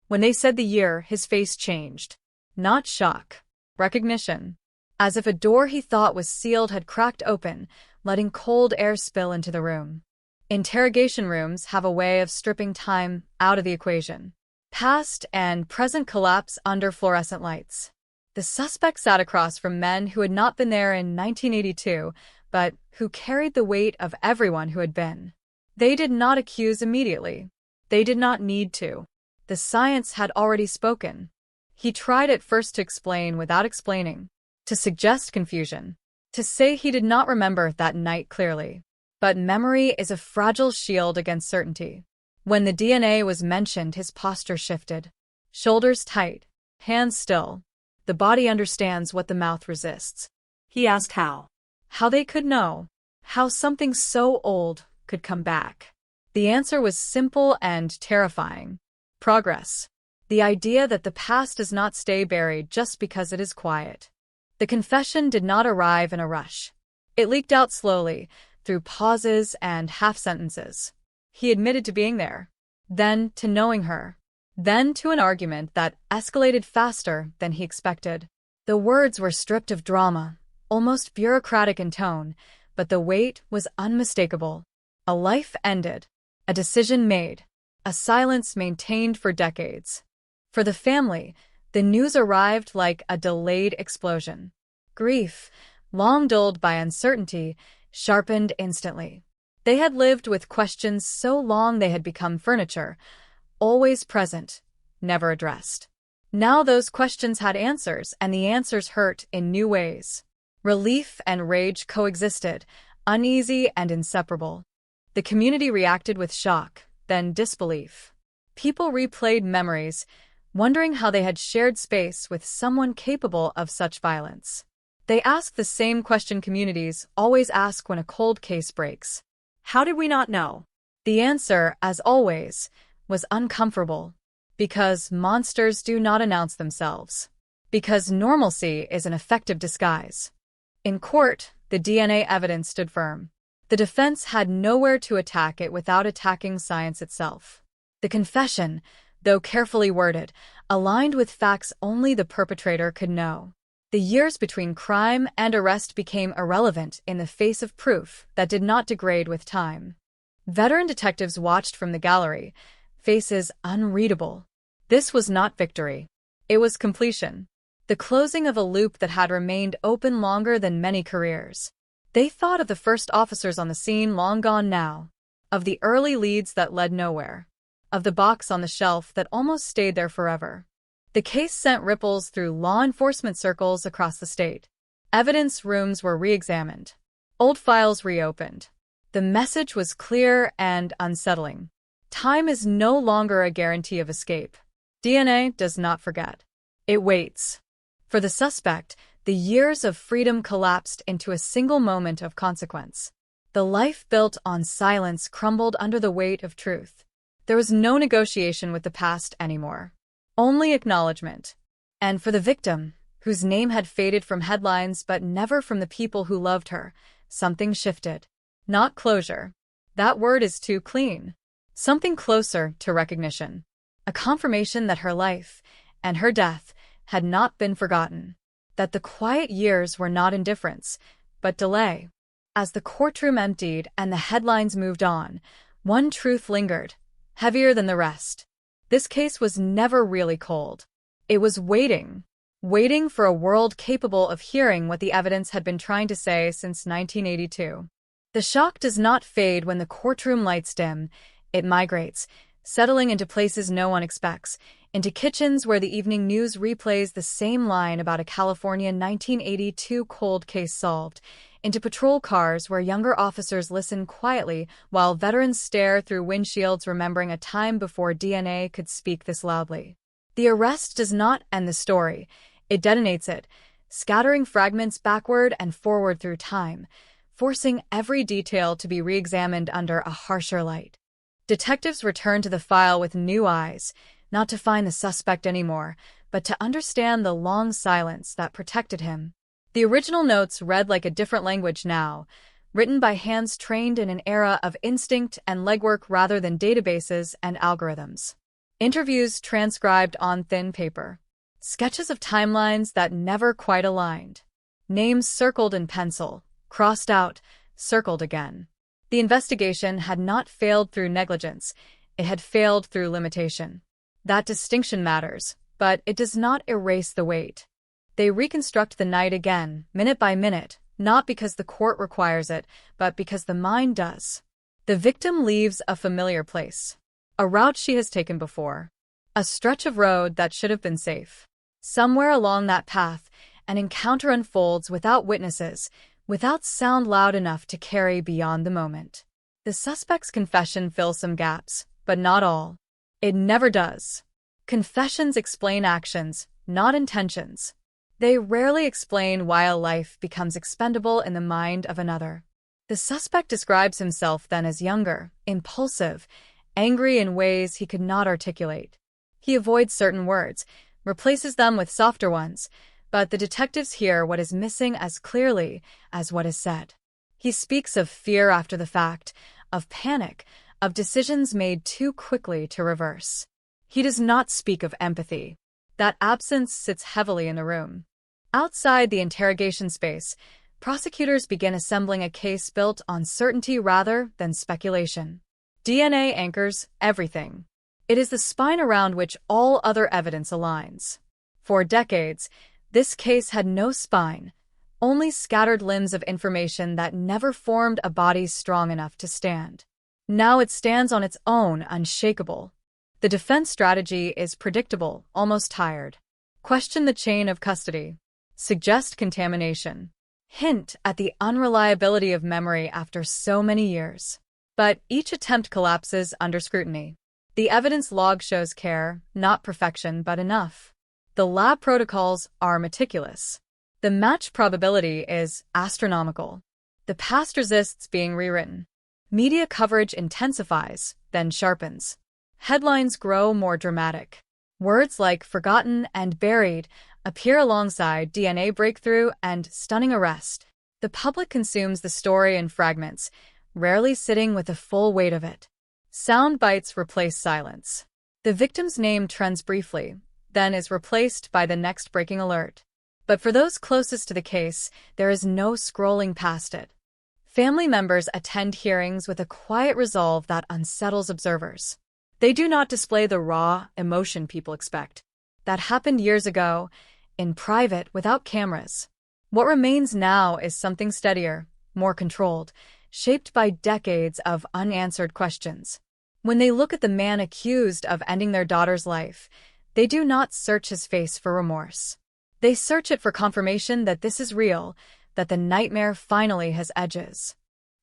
When they said the year, his face changed. Not shock. Recognition. As if a door he thought was sealed had cracked open, letting cold air spill into the room. Interrogation rooms have a way of stripping time out of the equation. Past and present collapse under fluorescent lights. The suspect sat across from men who had not been there in 1982, but who carried the weight of everyone who had been. They did not accuse immediately. They did not need to. The science had already spoken. He tried at first to explain without explaining, to suggest confusion, to say he did not remember that night clearly. But memory is a fragile shield against certainty. When the DNA was mentioned, his posture shifted. Shoulders tight, hands still. The body understands what the mouth resists. He asked how. How they could know. How something so old could come back. The answer was simple and terrifying. Progress. The idea that the past does not stay buried just because it is quiet. The confession did not arrive in a rush. It leaked out slowly, through pauses and half-sentences. He admitted to being there, then to knowing her, then to an argument that escalated faster than he expected. The words were stripped of drama, almost bureaucratic in tone, but the weight was unmistakable. A life ended. A decision made, a silence maintained for decades. For the family, the news arrived like a delayed explosion. Grief, long dulled by uncertainty, sharpened instantly. They had lived with questions so long they had become furniture, always present, never addressed. Now those questions had answers, and the answers hurt in new ways. Relief and rage coexisted, uneasy and inseparable. The community reacted with shock, then disbelief. People replayed memories, wondering how they had shared space with someone capable of such violence. They asked the same question communities always ask when a cold case breaks. How did we not know? The answer, as always, was uncomfortable. Because monsters do not announce themselves. Because normalcy is an effective disguise. In court, the DNA evidence stood firm. The defense had nowhere to attack it without attacking science itself. The confession, though carefully worded, aligned with facts only the perpetrator could know. The years between crime and arrest became irrelevant in the face of proof that did not degrade with time. Veteran detectives watched from the gallery, faces unreadable. This was not victory. It was completion. The closing of a loop that had remained open longer than many careers. They thought of the first officers on the scene long gone now, of the early leads that led nowhere, of the box on the shelf that almost stayed there forever. The case sent ripples through law enforcement circles across the state. Evidence rooms were re-examined. Old files reopened. The message was clear and unsettling. Time is no longer a guarantee of escape. DNA does not forget. It waits. For the suspect, the years of freedom collapsed into a single moment of consequence. The life built on silence crumbled under the weight of truth. There was no negotiation with the past anymore. Only acknowledgement. And for the victim, whose name had faded from headlines but never from the people who loved her, something shifted. Not closure. That word is too clean. Something closer to recognition. A confirmation that her life, and her death, had not been forgotten. That the quiet years were not indifference, but delay. As the courtroom emptied and the headlines moved on, one truth lingered, heavier than the rest. This case was never really cold. It was waiting for a world capable of hearing what the evidence had been trying to say since 1982. The shock does not fade when the courtroom lights dim. It migrates, settling into places no one expects, into kitchens where the evening news replays the same line about a California 1982 cold case solved, into patrol cars where younger officers listen quietly while veterans stare through windshields remembering a time before DNA could speak this loudly. The arrest does not end the story. It detonates it, scattering fragments backward and forward through time, forcing every detail to be re-examined under a harsher light. Detectives return to the file with new eyes, not to find the suspect anymore, but to understand the long silence that protected him. The original notes read like a different language now, written by hands trained in an era of instinct and legwork rather than databases and algorithms. Interviews transcribed on thin paper. Sketches of timelines that never quite aligned. Names circled in pencil, crossed out, circled again. The investigation had not failed through negligence, it had failed through limitation. That distinction matters, but it does not erase the weight. They reconstruct the night again, minute by minute, not because the court requires it, but because the mind does. The victim leaves a familiar place. A route she has taken before. A stretch of road that should have been safe. Somewhere along that path, an encounter unfolds without witnesses, without sound loud enough to carry beyond the moment. The suspect's confession fills some gaps, but not all. It never does. Confessions explain actions, not intentions. They rarely explain why a life becomes expendable in the mind of another. The suspect describes himself then as younger, impulsive, angry in ways he could not articulate. He avoids certain words, replaces them with softer ones, but the detectives hear what is missing as clearly as what is said. He speaks of fear after the fact, of panic, of decisions made too quickly to reverse. He does not speak of empathy. That absence sits heavily in the room. Outside the interrogation space, prosecutors begin assembling a case built on certainty rather than speculation. DNA anchors everything. It is the spine around which all other evidence aligns. For decades, this case had no spine, only scattered limbs of information that never formed a body strong enough to stand. Now it stands on its own, unshakable. The defense strategy is predictable, almost tired. Question the chain of custody. Suggest contamination. Hint at the unreliability of memory after so many years. But each attempt collapses under scrutiny. The evidence log shows care, not perfection, but enough. The lab protocols are meticulous. The match probability is astronomical. The past resists being rewritten. Media coverage intensifies, then sharpens. Headlines grow more dramatic. Words like forgotten and buried appear alongside DNA breakthrough and stunning arrest. The public consumes the story in fragments, rarely sitting with the full weight of it. Sound bites replace silence. The victim's name trends briefly, then is replaced by the next breaking alert. But for those closest to the case, there is no scrolling past it. Family members attend hearings with a quiet resolve that unsettles observers. They do not display the raw emotion people expect. That happened years ago, in private, without cameras. What remains now is something steadier, more controlled, shaped by decades of unanswered questions. When they look at the man accused of ending their daughter's life, they do not search his face for remorse. They search it for confirmation that this is real, that the nightmare finally has edges.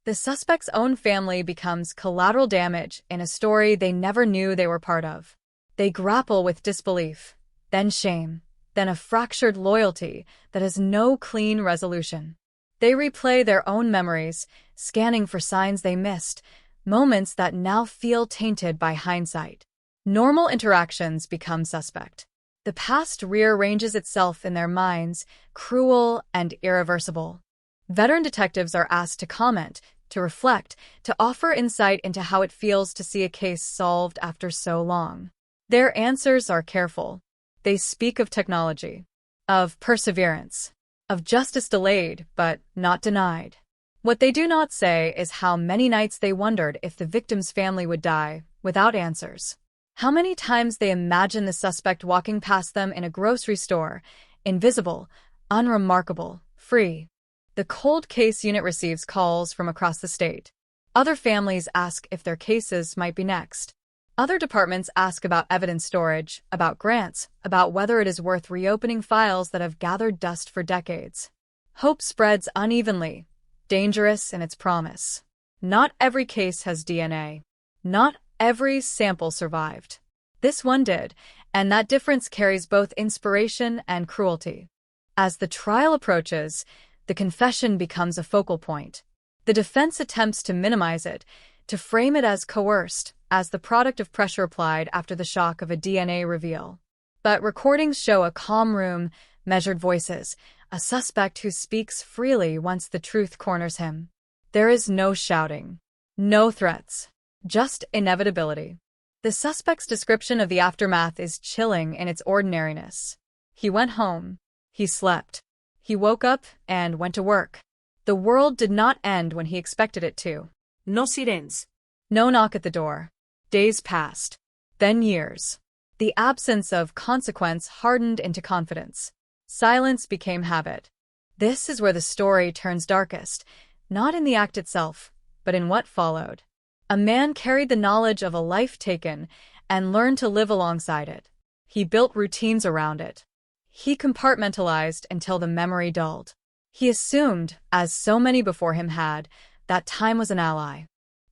The suspect's own family becomes collateral damage in a story they never knew they were part of. They grapple with disbelief, then shame, then a fractured loyalty that has no clean resolution. They replay their own memories, scanning for signs they missed, moments that now feel tainted by hindsight. Normal interactions become suspect. The past rearranges itself in their minds, cruel and irreversible. Veteran detectives are asked to comment, to reflect, to offer insight into how it feels to see a case solved after so long. Their answers are careful. They speak of technology, of perseverance, of justice delayed but not denied. What they do not say is how many nights they wondered if the victim's family would die without answers. How many times they imagined the suspect walking past them in a grocery store, invisible, unremarkable, free. The cold case unit receives calls from across the state. Other families ask if their cases might be next. Other departments ask about evidence storage, about grants, about whether it is worth reopening files that have gathered dust for decades. Hope spreads unevenly, dangerous in its promise. Not every case has DNA. Not every sample survived. This one did, and that difference carries both inspiration and cruelty. As the trial approaches, the confession becomes a focal point. The defense attempts to minimize it, to frame it as coerced, as the product of pressure applied after the shock of a DNA reveal. But recordings show a calm room, measured voices, a suspect who speaks freely once the truth corners him. There is no shouting, no threats, just inevitability. The suspect's description of the aftermath is chilling in its ordinariness. He went home. He slept. He woke up and went to work. The world did not end when he expected it to. No sirens. No knock at the door. Days passed. Then years. The absence of consequence hardened into confidence. Silence became habit. This is where the story turns darkest, not in the act itself, but in what followed. A man carried the knowledge of a life taken and learned to live alongside it. He built routines around it. He compartmentalized until the memory dulled. He assumed, as so many before him had, that time was an ally.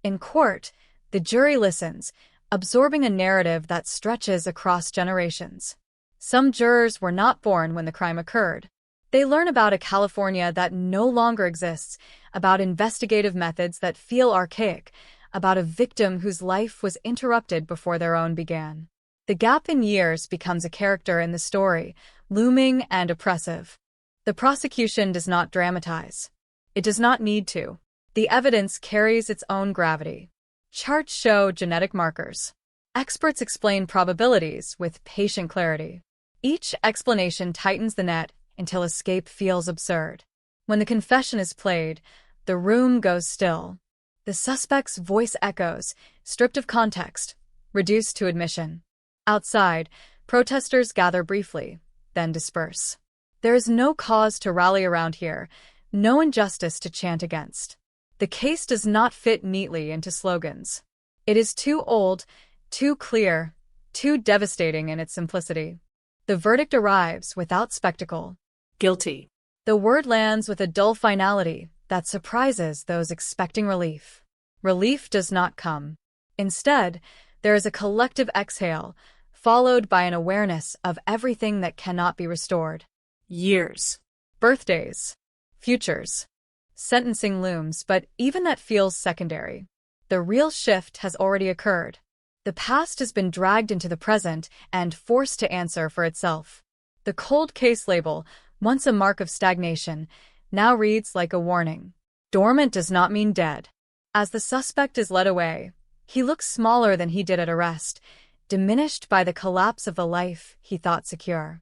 In court, the jury listens, absorbing a narrative that stretches across generations. Some jurors were not born when the crime occurred. They learn about a California that no longer exists, about investigative methods that feel archaic, about a victim whose life was interrupted before their own began. The gap in years becomes a character in the story, looming and oppressive. The prosecution does not dramatize. It does not need to. The evidence carries its own gravity. Charts show genetic markers. Experts explain probabilities with patient clarity. Each explanation tightens the net until escape feels absurd. When the confession is played, the room goes still. The suspect's voice echoes, stripped of context, reduced to admission. Outside, protesters gather briefly, then disperse. There is no cause to rally around here, no injustice to chant against. The case does not fit neatly into slogans. It is too old, too clear, too devastating in its simplicity. The verdict arrives without spectacle. Guilty. The word lands with a dull finality that surprises those expecting relief. Relief does not come. Instead, there is a collective exhale, followed by an awareness of everything that cannot be restored. Years. Birthdays. Futures. Sentencing looms, but even that feels secondary. The real shift has already occurred. The past has been dragged into the present and forced to answer for itself. The cold case label, once a mark of stagnation, now reads like a warning. Dormant does not mean dead. As the suspect is led away, he looks smaller than he did at arrest, diminished by the collapse of the life he thought secure.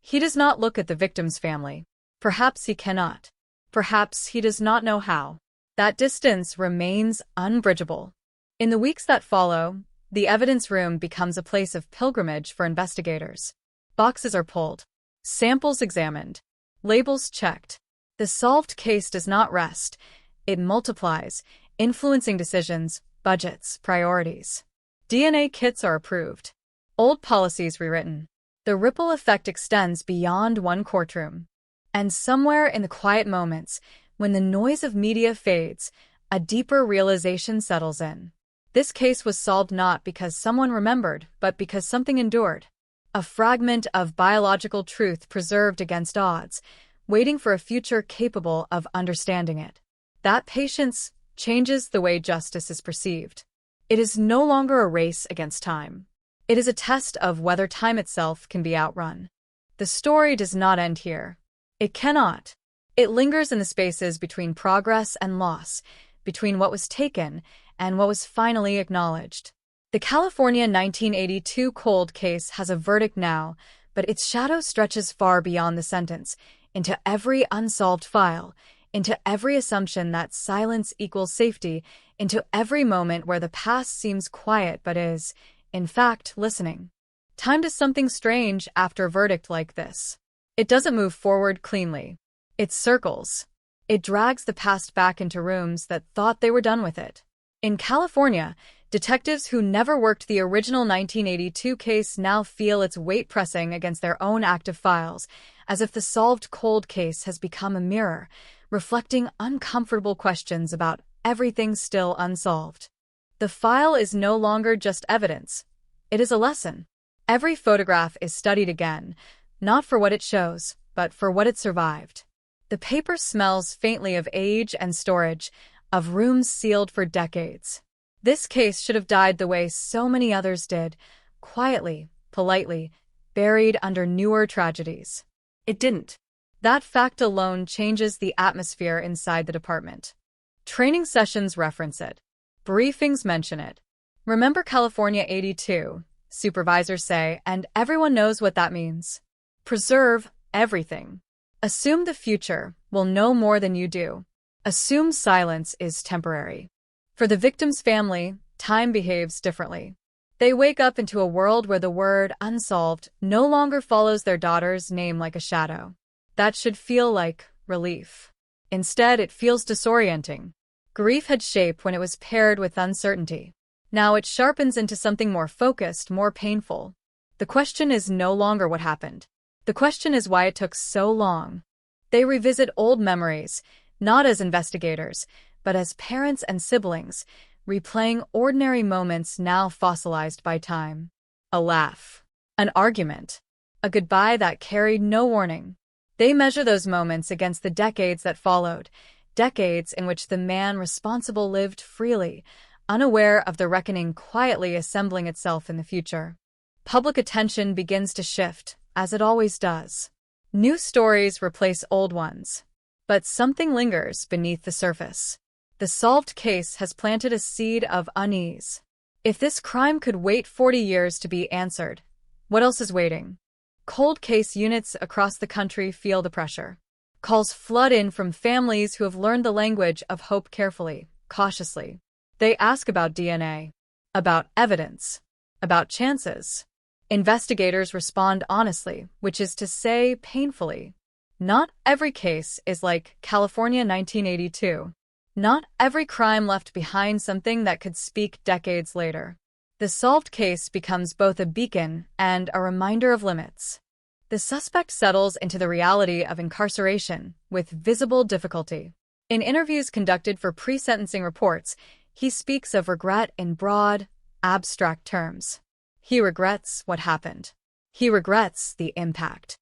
He does not look at the victim's family. Perhaps he cannot. Perhaps he does not know how. That distance remains unbridgeable. In the weeks that follow, the evidence room becomes a place of pilgrimage for investigators. Boxes are pulled, samples examined, labels checked. The solved case does not rest. It multiplies, influencing decisions, budgets, priorities. DNA kits are approved. Old policies rewritten. The ripple effect extends beyond one courtroom. And somewhere in the quiet moments, when the noise of media fades, a deeper realization settles in. This case was solved not because someone remembered, but because something endured. A fragment of biological truth preserved against odds, waiting for a future capable of understanding it. That patience changes the way justice is perceived. It is no longer a race against time. It is a test of whether time itself can be outrun. The story does not end here. It cannot. It lingers in the spaces between progress and loss, between what was taken and what was finally acknowledged. The California 1982 cold case has a verdict now, but its shadow stretches far beyond the sentence, into every unsolved file, into every assumption that silence equals safety, into every moment where the past seems quiet but is, in fact, listening. Time does something strange after a verdict like this. It doesn't move forward cleanly. It circles. It drags the past back into rooms that thought they were done with it. In California, detectives who never worked the original 1982 case now feel its weight pressing against their own active files, as if the solved cold case has become a mirror, reflecting uncomfortable questions about everything still unsolved. The file is no longer just evidence. It is a lesson. Every photograph is studied again, not for what it shows, but for what it survived. The paper smells faintly of age and storage, of rooms sealed for decades. This case should have died the way so many others did, quietly, politely, buried under newer tragedies. It didn't. That fact alone changes the atmosphere inside the department. Training sessions reference it. Briefings mention it. Remember California 82, supervisors say, and everyone knows what that means. Preserve everything. Assume the future will know more than you do. Assume silence is temporary. For the victim's family, time behaves differently. They wake up into a world where the word unsolved no longer follows their daughter's name like a shadow. That should feel like relief. Instead, it feels disorienting. Grief had shape when it was paired with uncertainty. Now it sharpens into something more focused, more painful. The question is no longer what happened. The question is why it took so long. They revisit old memories, not as investigators, but as parents and siblings, replaying ordinary moments now fossilized by time. A laugh. An argument. A goodbye that carried no warning. They measure those moments against the decades that followed, decades in which the man responsible lived freely, unaware of the reckoning quietly assembling itself in the future. Public attention begins to shift, as it always does. New stories replace old ones. But something lingers beneath the surface. The solved case has planted a seed of unease. If this crime could wait 40 years to be answered, what else is waiting? Cold case units across the country feel the pressure. Calls flood in from families who have learned the language of hope carefully, cautiously. They ask about DNA, about evidence, about chances. Investigators respond honestly, which is to say painfully. Not every case is like California 1982. Not every crime left behind something that could speak decades later. The solved case becomes both a beacon and a reminder of limits. The suspect settles into the reality of incarceration with visible difficulty. In interviews conducted for pre-sentencing reports, he speaks of regret in broad, abstract terms. He regrets what happened. He regrets the impact.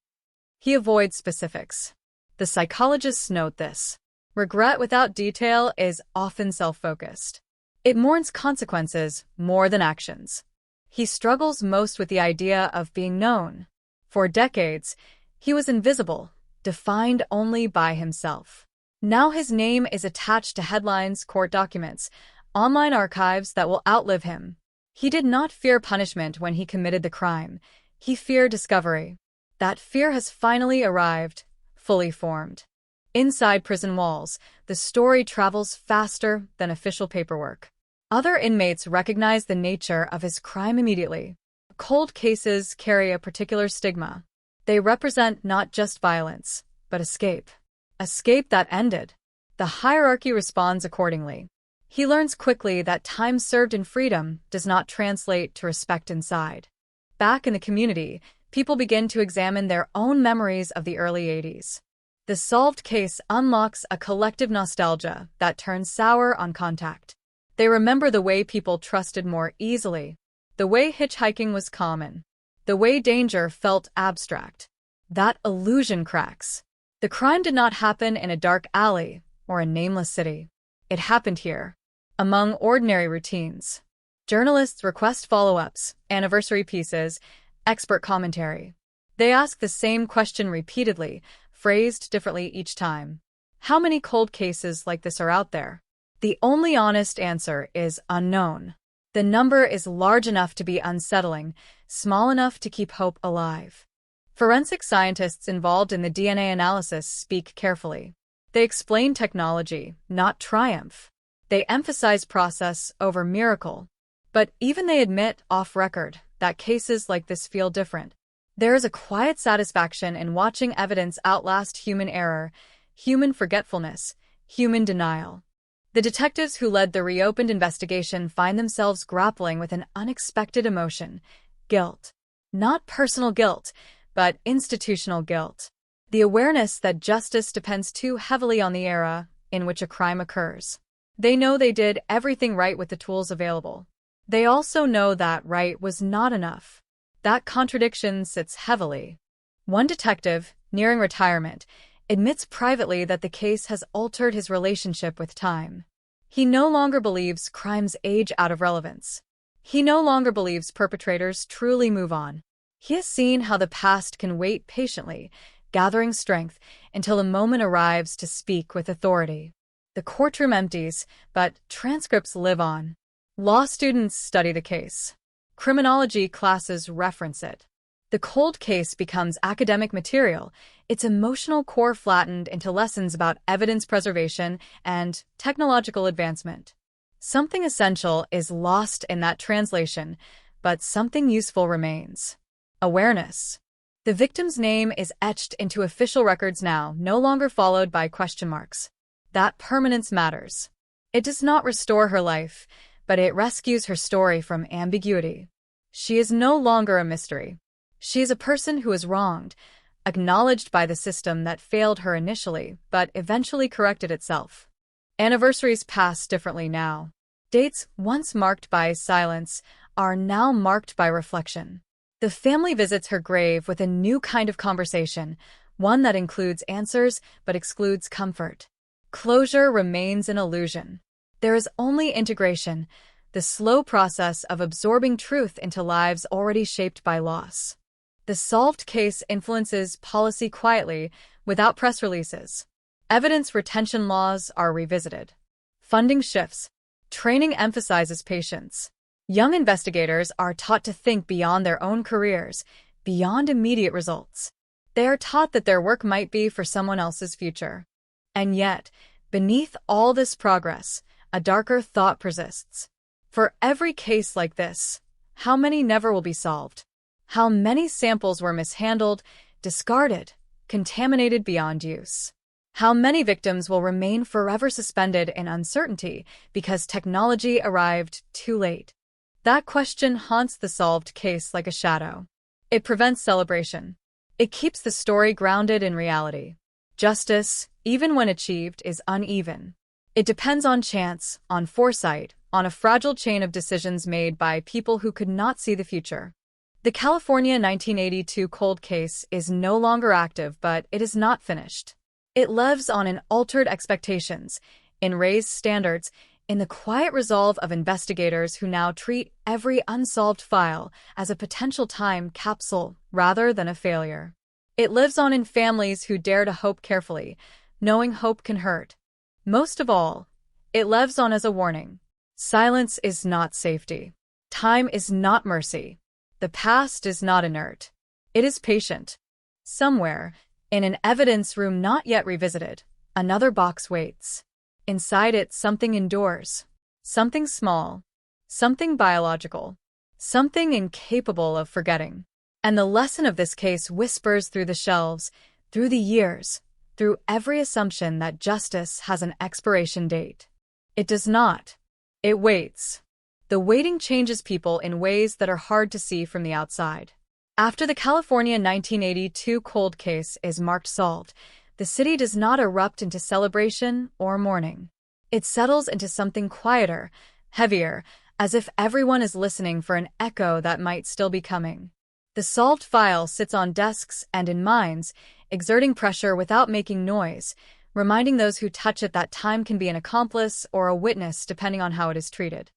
He avoids specifics. The psychologists note this. Regret without detail is often self-focused. It mourns consequences more than actions. He struggles most with the idea of being known. For decades, he was invisible, defined only by himself. Now his name is attached to headlines, court documents, online archives that will outlive him. He did not fear punishment when he committed the crime. He feared discovery. That fear has finally arrived, fully formed. Inside prison walls, the story travels faster than official paperwork. Other inmates recognize the nature of his crime immediately. Cold cases carry a particular stigma. They represent not just violence, but escape. Escape that ended. The hierarchy responds accordingly. He learns quickly that time served in freedom does not translate to respect inside. Back in the community, people begin to examine their own memories of the early 80s. The solved case unlocks a collective nostalgia that turns sour on contact. They remember the way people trusted more easily, the way hitchhiking was common, the way danger felt abstract. That illusion cracks. The crime did not happen in a dark alley or a nameless city. It happened here, among ordinary routines. Journalists request follow-ups, anniversary pieces, expert commentary. They ask the same question repeatedly, phrased differently each time. How many cold cases like this are out there? The only honest answer is unknown. The number is large enough to be unsettling, small enough to keep hope alive. Forensic scientists involved in the DNA analysis speak carefully. They explain technology, not triumph. They emphasize process over miracle. But even they admit off-record that cases like this feel different. There is a quiet satisfaction in watching evidence outlast human error, human forgetfulness, human denial. The detectives who led the reopened investigation find themselves grappling with an unexpected emotion: guilt. Not personal guilt, but institutional guilt. The awareness that justice depends too heavily on the era in which a crime occurs. They know they did everything right with the tools available. They also know that right was not enough. That contradiction sits heavily. One detective, nearing retirement, admits privately that the case has altered his relationship with time. He no longer believes crimes age out of relevance. He no longer believes perpetrators truly move on. He has seen how the past can wait patiently, gathering strength until the moment arrives to speak with authority. The courtroom empties, but transcripts live on. Law students study the case. Criminology classes reference it. The cold case becomes academic material, its emotional core flattened into lessons about evidence preservation and technological advancement. Something essential is lost in that translation, but something useful remains. Awareness. The victim's name is etched into official records now, no longer followed by question marks. That permanence matters. It does not restore her life, but it rescues her story from ambiguity. She is no longer a mystery. She is a person who is wronged, acknowledged by the system that failed her initially, but eventually corrected itself. Anniversaries pass differently now. Dates once marked by silence are now marked by reflection. The family visits her grave with a new kind of conversation, one that includes answers but excludes comfort. Closure remains an illusion. There is only integration, the slow process of absorbing truth into lives already shaped by loss. The solved case influences policy quietly, without press releases. Evidence retention laws are revisited. Funding shifts. Training emphasizes patience. Young investigators are taught to think beyond their own careers, beyond immediate results. They are taught that their work might be for someone else's future. And yet, beneath all this progress, a darker thought persists. For every case like this, how many never will be solved? How many samples were mishandled, discarded, contaminated beyond use? How many victims will remain forever suspended in uncertainty because technology arrived too late? That question haunts the solved case like a shadow. It prevents celebration. It keeps the story grounded in reality. Justice, even when achieved, is uneven. It depends on chance, on foresight, on a fragile chain of decisions made by people who could not see the future. The California 1982 cold case is no longer active, but it is not finished. It lives on in altered expectations, in raised standards, in the quiet resolve of investigators who now treat every unsolved file as a potential time capsule rather than a failure. It lives on in families who dare to hope carefully, knowing hope can hurt. Most of all, it lives on as a warning. Silence is not safety. Time is not mercy. The past is not inert. It is patient. Somewhere, in an evidence room not yet revisited, another box waits. Inside it, something endures. Something small. Something biological. Something incapable of forgetting. And the lesson of this case whispers through the shelves, through the years, through every assumption that justice has an expiration date. It does not. It waits. The waiting changes people in ways that are hard to see from the outside. After the California 1982 cold case is marked solved, the city does not erupt into celebration or mourning. It settles into something quieter, heavier, as if everyone is listening for an echo that might still be coming. The solved file sits on desks and in minds, exerting pressure without making noise, reminding those who touch it that time can be an accomplice or a witness depending on how it is treated.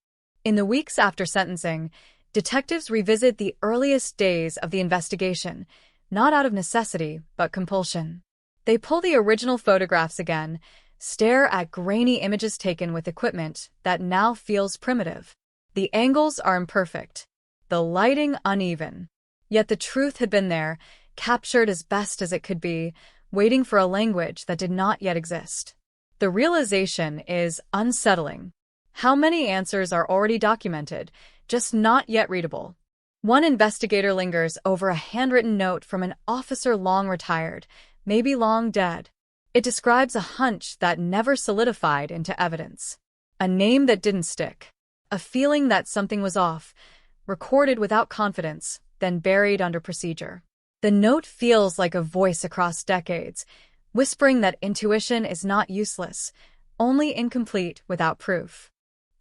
In the weeks after sentencing, detectives revisit the earliest days of the investigation, not out of necessity, but compulsion. They pull the original photographs again, stare at grainy images taken with equipment that now feels primitive. The angles are imperfect, the lighting uneven. Yet the truth had been there, captured as best as it could be, waiting for a language that did not yet exist. The realization is unsettling. How many answers are already documented, just not yet readable? One investigator lingers over a handwritten note from an officer long retired, maybe long dead. It describes a hunch that never solidified into evidence. A name that didn't stick. A feeling that something was off, recorded without confidence, then buried under procedure. The note feels like a voice across decades, whispering that intuition is not useless, only incomplete without proof.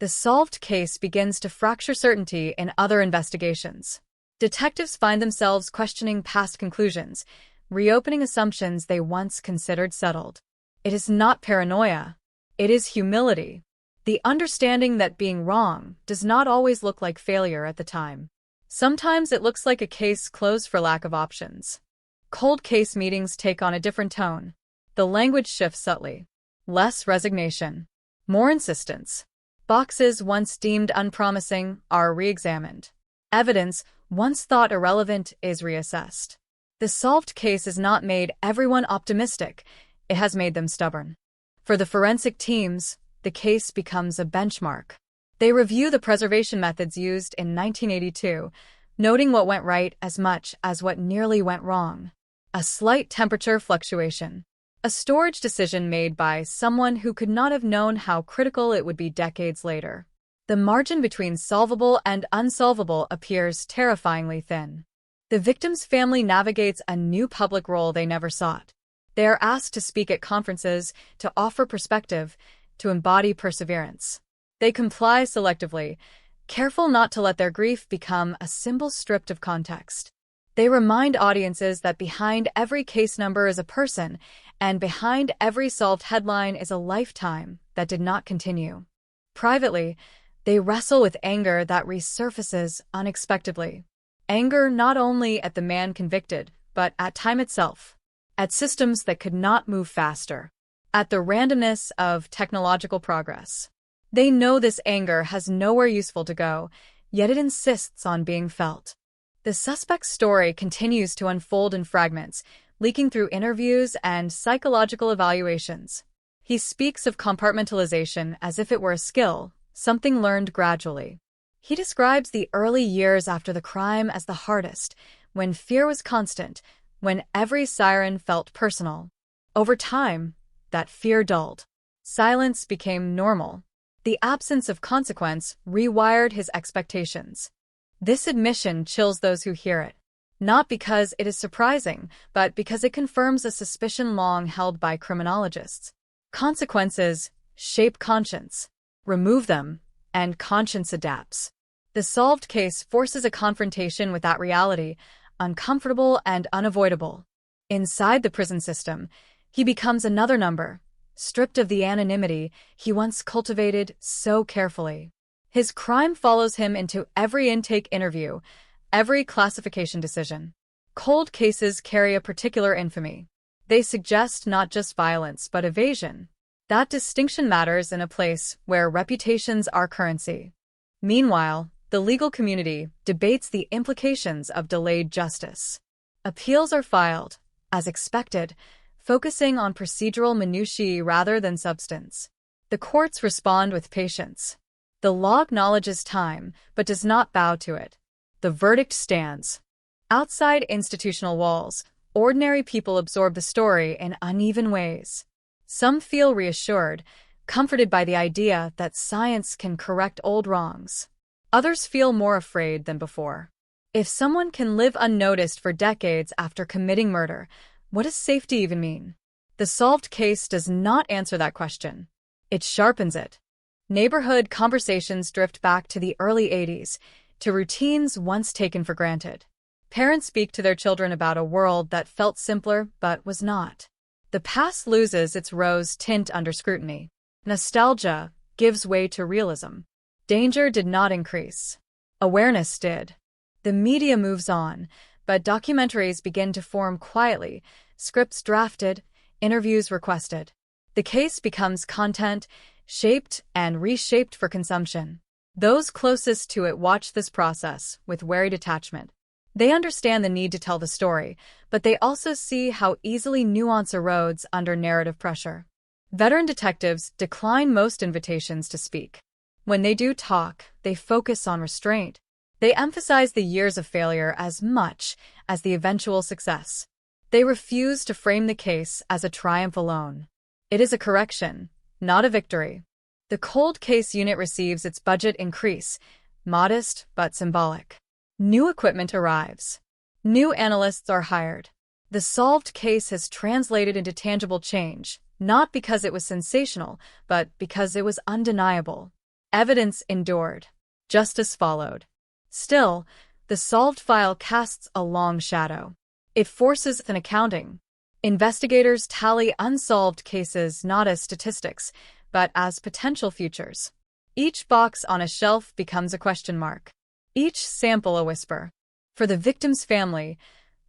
The solved case begins to fracture certainty in other investigations. Detectives find themselves questioning past conclusions, reopening assumptions they once considered settled. It is not paranoia. It is humility. The understanding that being wrong does not always look like failure at the time. Sometimes it looks like a case closed for lack of options. Cold case meetings take on a different tone. The language shifts subtly. Less resignation. More insistence. Boxes once deemed unpromising are re-examined. Evidence once thought irrelevant is reassessed. The solved case has not made everyone optimistic, it has made them stubborn. For the forensic teams, the case becomes a benchmark. They review the preservation methods used in 1982, noting what went right as much as what nearly went wrong. A slight temperature fluctuation. A storage decision made by someone who could not have known how critical it would be decades later. The margin between solvable and unsolvable appears terrifyingly thin. The victim's family navigates a new public role they never sought. They are asked to speak at conferences, to offer perspective, to embody perseverance. They comply selectively, careful not to let their grief become a symbol stripped of context. They remind audiences that behind every case number is a person, and behind every solved headline is a lifetime that did not continue. Privately, they wrestle with anger that resurfaces unexpectedly. Anger not only at the man convicted, but at time itself, at systems that could not move faster, at the randomness of technological progress. They know this anger has nowhere useful to go, yet it insists on being felt. The suspect's story continues to unfold in fragments, leaking through interviews and psychological evaluations. He speaks of compartmentalization as if it were a skill, something learned gradually. He describes the early years after the crime as the hardest, when fear was constant, when every siren felt personal. Over time, that fear dulled. Silence became normal. The absence of consequence rewired his expectations. This admission chills those who hear it, not because it is surprising, but because it confirms a suspicion long held by criminologists. Consequences shape conscience. Remove them, and conscience adapts. The solved case forces a confrontation with that reality, uncomfortable and unavoidable. Inside the prison system, he becomes another number, stripped of the anonymity he once cultivated so carefully. His crime follows him into every intake interview, every classification decision. Cold cases carry a particular infamy. They suggest not just violence but evasion. That distinction matters in a place where reputations are currency. Meanwhile, the legal community debates the implications of delayed justice. Appeals are filed, as expected, focusing on procedural minutiae rather than substance. The courts respond with patience. The law acknowledges time, but does not bow to it. The verdict stands. Outside institutional walls, ordinary people absorb the story in uneven ways. Some feel reassured, comforted by the idea that science can correct old wrongs. Others feel more afraid than before. If someone can live unnoticed for decades after committing murder, what does safety even mean? The solved case does not answer that question. It sharpens it. Neighborhood conversations drift back to the early 80s, to routines once taken for granted. Parents speak to their children about a world that felt simpler but was not. The past loses its rose tint under scrutiny. Nostalgia gives way to realism. Danger did not increase. Awareness did. The media moves on, but documentaries begin to form quietly, scripts drafted, interviews requested. The case becomes content, shaped and reshaped for consumption. Those closest to it watch this process with wary detachment. They understand the need to tell the story, but they also see how easily nuance erodes under narrative pressure. Veteran detectives decline most invitations to speak. When they do talk, they focus on restraint. They emphasize the years of failure as much as the eventual success. They refuse to frame the case as a triumph alone. It is a correction, not a victory. The cold case unit receives its budget increase, modest but symbolic. New equipment arrives. New analysts are hired. The solved case has translated into tangible change, not because it was sensational, but because it was undeniable. Evidence endured. Justice followed. Still, the solved file casts a long shadow. It forces an accounting. Investigators tally unsolved cases not as statistics, but as potential futures. Each box on a shelf becomes a question mark. Each sample a whisper. For the victim's family,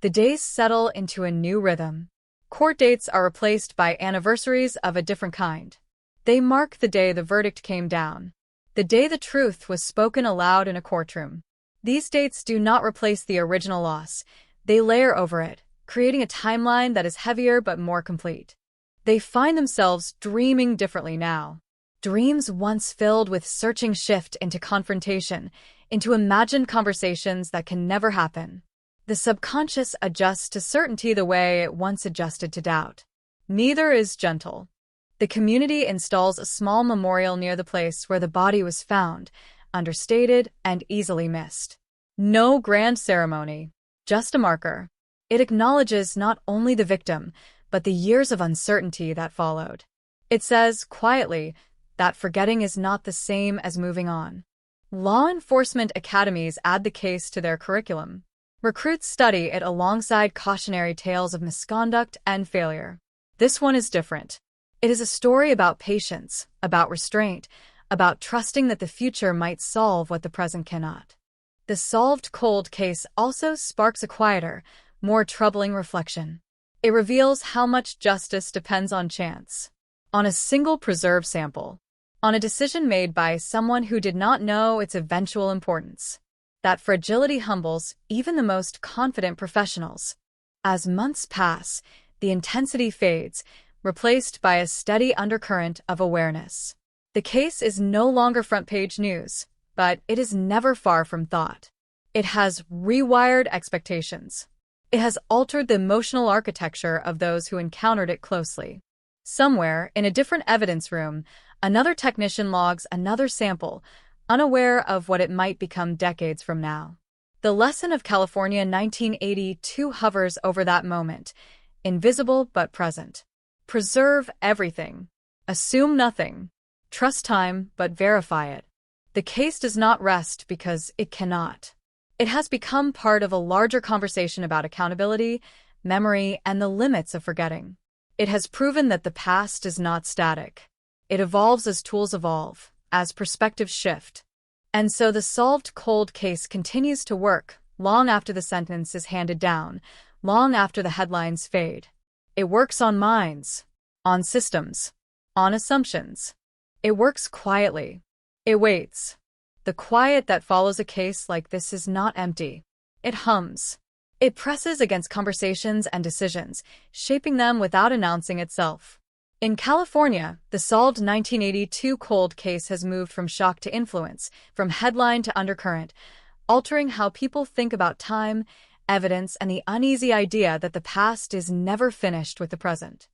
the days settle into a new rhythm. Court dates are replaced by anniversaries of a different kind. They mark the day the verdict came down, the day the truth was spoken aloud in a courtroom. These dates do not replace the original loss. They layer over it, creating a timeline that is heavier but more complete. They find themselves dreaming differently now. Dreams once filled with searching shift into confrontation, into imagined conversations that can never happen. The subconscious adjusts to certainty the way it once adjusted to doubt. Neither is gentle. The community installs a small memorial near the place where the body was found, understated and easily missed. No grand ceremony, just a marker. It acknowledges not only the victim, but the years of uncertainty that followed. It says, quietly, that forgetting is not the same as moving on. Law enforcement academies add the case to their curriculum. Recruits study it alongside cautionary tales of misconduct and failure. This one is different. It is a story about patience, about restraint, about trusting that the future might solve what the present cannot. The solved cold case also sparks a quieter, more troubling reflection. It reveals how much justice depends on chance, on a single preserved sample, on a decision made by someone who did not know its eventual importance. That fragility humbles even the most confident professionals. As months pass, the intensity fades, replaced by a steady undercurrent of awareness. The case is no longer front-page news, but it is never far from thought. It has rewired expectations. It has altered the emotional architecture of those who encountered it closely. Somewhere, in a different evidence room, another technician logs another sample, unaware of what it might become decades from now. The lesson of California 1982 hovers over that moment, invisible but present. Preserve everything. Assume nothing. Trust time, but verify it. The case does not rest because it cannot. It has become part of a larger conversation about accountability, memory, and the limits of forgetting. It has proven that the past is not static. It evolves as tools evolve, as perspectives shift. And so the solved cold case continues to work long after the sentence is handed down, long after the headlines fade. It works on minds, on systems, on assumptions. It works quietly. It waits. The quiet that follows a case like this is not empty. It hums. It presses against conversations and decisions, shaping them without announcing itself. In California, the solved 1982 cold case has moved from shock to influence, from headline to undercurrent, altering how people think about time, evidence, and the uneasy idea that the past is never finished with the present.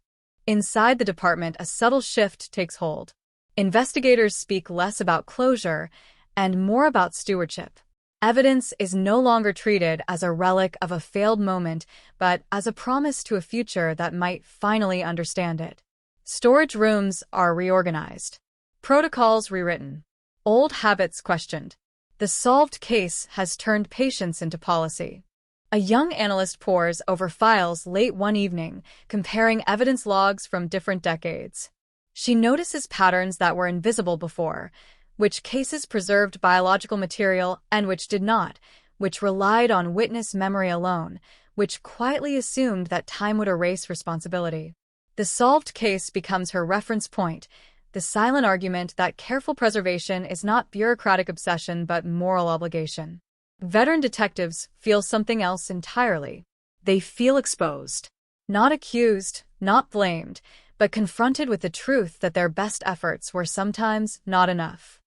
Inside the department, a subtle shift takes hold. Investigators speak less about closure and more about stewardship. Evidence is no longer treated as a relic of a failed moment, but as a promise to a future that might finally understand it. Storage rooms are reorganized. Protocols rewritten. Old habits questioned. The solved case has turned patience into policy. A young analyst pores over files late one evening, comparing evidence logs from different decades. She notices patterns that were invisible before, which cases preserved biological material and which did not, which relied on witness memory alone, which quietly assumed that time would erase responsibility. The solved case becomes her reference point, the silent argument that careful preservation is not bureaucratic obsession but moral obligation. Veteran detectives feel something else entirely. They feel exposed. Not accused, not blamed, but confronted with the truth that their best efforts were sometimes not enough.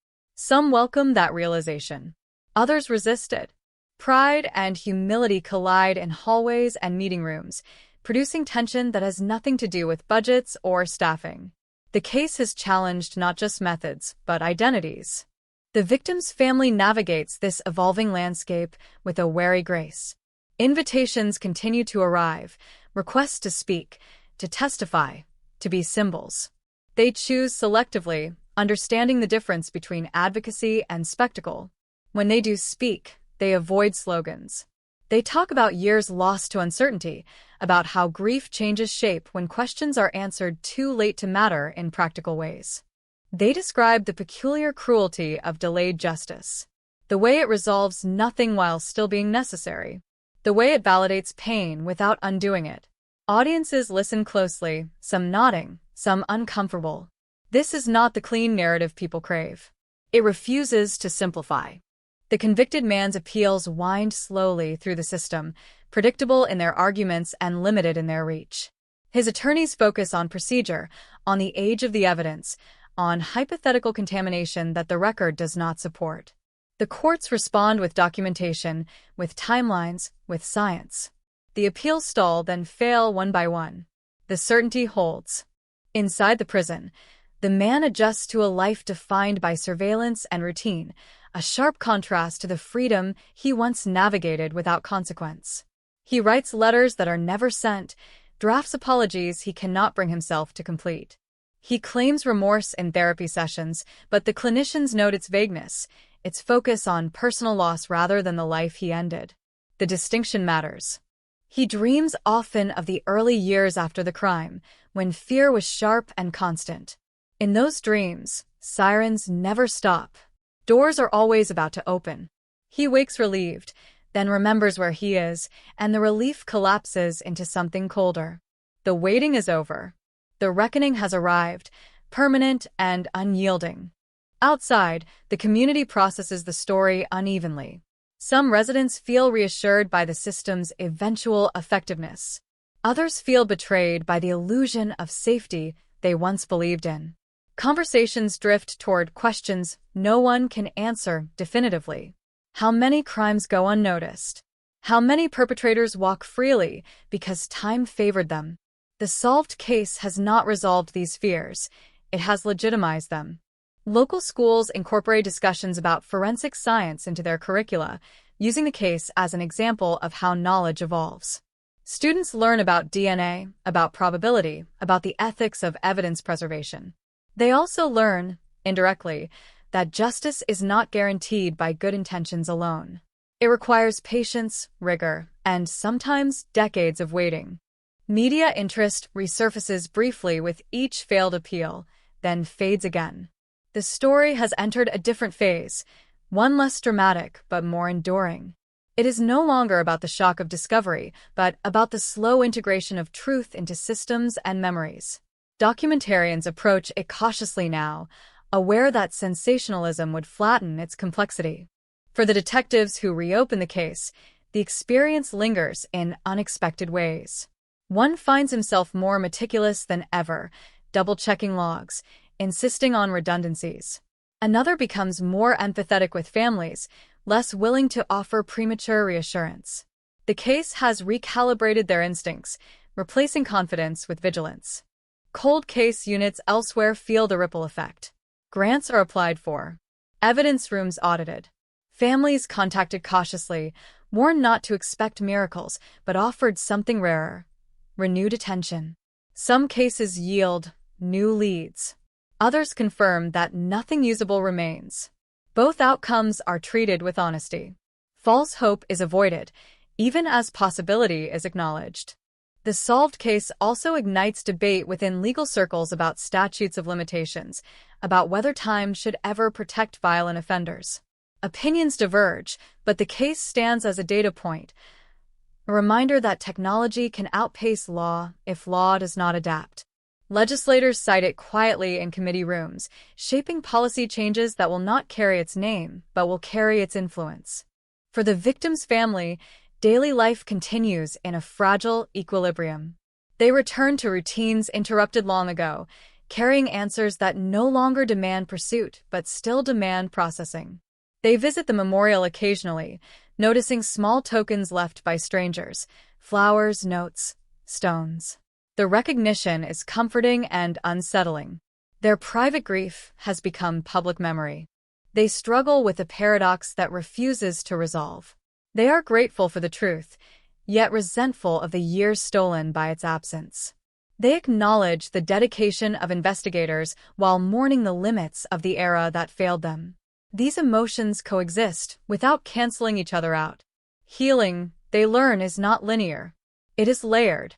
Some welcome that realization. Others resist it. Pride and humility collide in hallways and meeting rooms, producing tension that has nothing to do with budgets or staffing. The case has challenged not just methods, but identities. The victim's family navigates this evolving landscape with a wary grace. Invitations continue to arrive, requests to speak, to testify, to be symbols. They choose selectively, understanding the difference between advocacy and spectacle. When they do speak, they avoid slogans. They talk about years lost to uncertainty, about how grief changes shape when questions are answered too late to matter in practical ways. They describe the peculiar cruelty of delayed justice, the way it resolves nothing while still being necessary, the way it validates pain without undoing it. Audiences listen closely, some nodding, some uncomfortable. This is not the clean narrative people crave. It refuses to simplify. The convicted man's appeals wind slowly through the system, predictable in their arguments and limited in their reach. His attorneys focus on procedure, on the age of the evidence, on hypothetical contamination that the record does not support. The courts respond with documentation, with timelines, with science. The appeals stall, then fail one by one. The certainty holds. Inside the prison, the man adjusts to a life defined by surveillance and routine, a sharp contrast to the freedom he once navigated without consequence. He writes letters that are never sent, drafts apologies he cannot bring himself to complete. He claims remorse in therapy sessions, but the clinicians note its vagueness, its focus on personal loss rather than the life he ended. The distinction matters. He dreams often of the early years after the crime, when fear was sharp and constant. In those dreams, sirens never stop. Doors are always about to open. He wakes relieved, then remembers where he is, and the relief collapses into something colder. The waiting is over. The reckoning has arrived, permanent and unyielding. Outside, the community processes the story unevenly. Some residents feel reassured by the system's eventual effectiveness. Others feel betrayed by the illusion of safety they once believed in. Conversations drift toward questions no one can answer definitively. How many crimes go unnoticed? How many perpetrators walk freely because time favored them? The solved case has not resolved these fears. It has legitimized them. Local schools incorporate discussions about forensic science into their curricula, using the case as an example of how knowledge evolves. Students learn about DNA, about probability, about the ethics of evidence preservation. They also learn, indirectly, that justice is not guaranteed by good intentions alone. It requires patience, rigor, and sometimes decades of waiting. Media interest resurfaces briefly with each failed appeal, then fades again. The story has entered a different phase, one less dramatic but more enduring. It is no longer about the shock of discovery, but about the slow integration of truth into systems and memories. Documentarians approach it cautiously now, aware that sensationalism would flatten its complexity. For the detectives who reopen the case, the experience lingers in unexpected ways. One finds himself more meticulous than ever, double-checking logs, insisting on redundancies. Another becomes more empathetic with families, less willing to offer premature reassurance. The case has recalibrated their instincts, replacing confidence with vigilance. Cold case units elsewhere feel the ripple effect. Grants are applied for. Evidence rooms audited. Families contacted cautiously, warned not to expect miracles, but offered something rarer: renewed attention. Some cases yield new leads. Others confirm that nothing usable remains. Both outcomes are treated with honesty. False hope is avoided, even as possibility is acknowledged. The solved case also ignites debate within legal circles about statutes of limitations, about whether time should ever protect violent offenders. Opinions diverge, but the case stands as a data point, a reminder that technology can outpace law if law does not adapt. Legislators cite it quietly in committee rooms, shaping policy changes that will not carry its name, but will carry its influence. For the victim's family, daily life continues in a fragile equilibrium. They return to routines interrupted long ago, carrying answers that no longer demand pursuit, but still demand processing. They visit the memorial occasionally, noticing small tokens left by strangers: flowers, notes, stones. The recognition is comforting and unsettling. Their private grief has become public memory. They struggle with a paradox that refuses to resolve. They are grateful for the truth, yet resentful of the years stolen by its absence. They acknowledge the dedication of investigators while mourning the limits of the era that failed them. These emotions coexist without canceling each other out. Healing, they learn, is not linear. It is layered.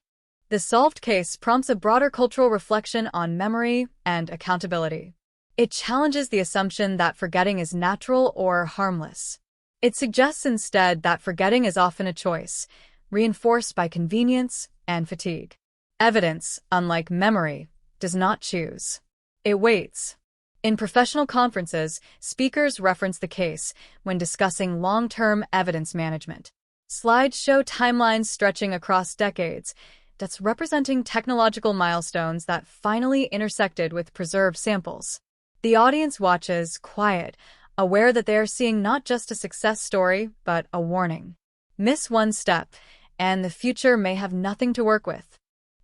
The solved case prompts a broader cultural reflection on memory and accountability. It challenges the assumption that forgetting is natural or harmless. It suggests instead that forgetting is often a choice, reinforced by convenience and fatigue. Evidence, unlike memory, does not choose. It waits. In professional conferences, speakers reference the case when discussing long-term evidence management. Slides show timelines stretching across decades, that's representing technological milestones that finally intersected with preserved samples. The audience watches, quiet, aware that they are seeing not just a success story, but a warning. Miss one step, and the future may have nothing to work with.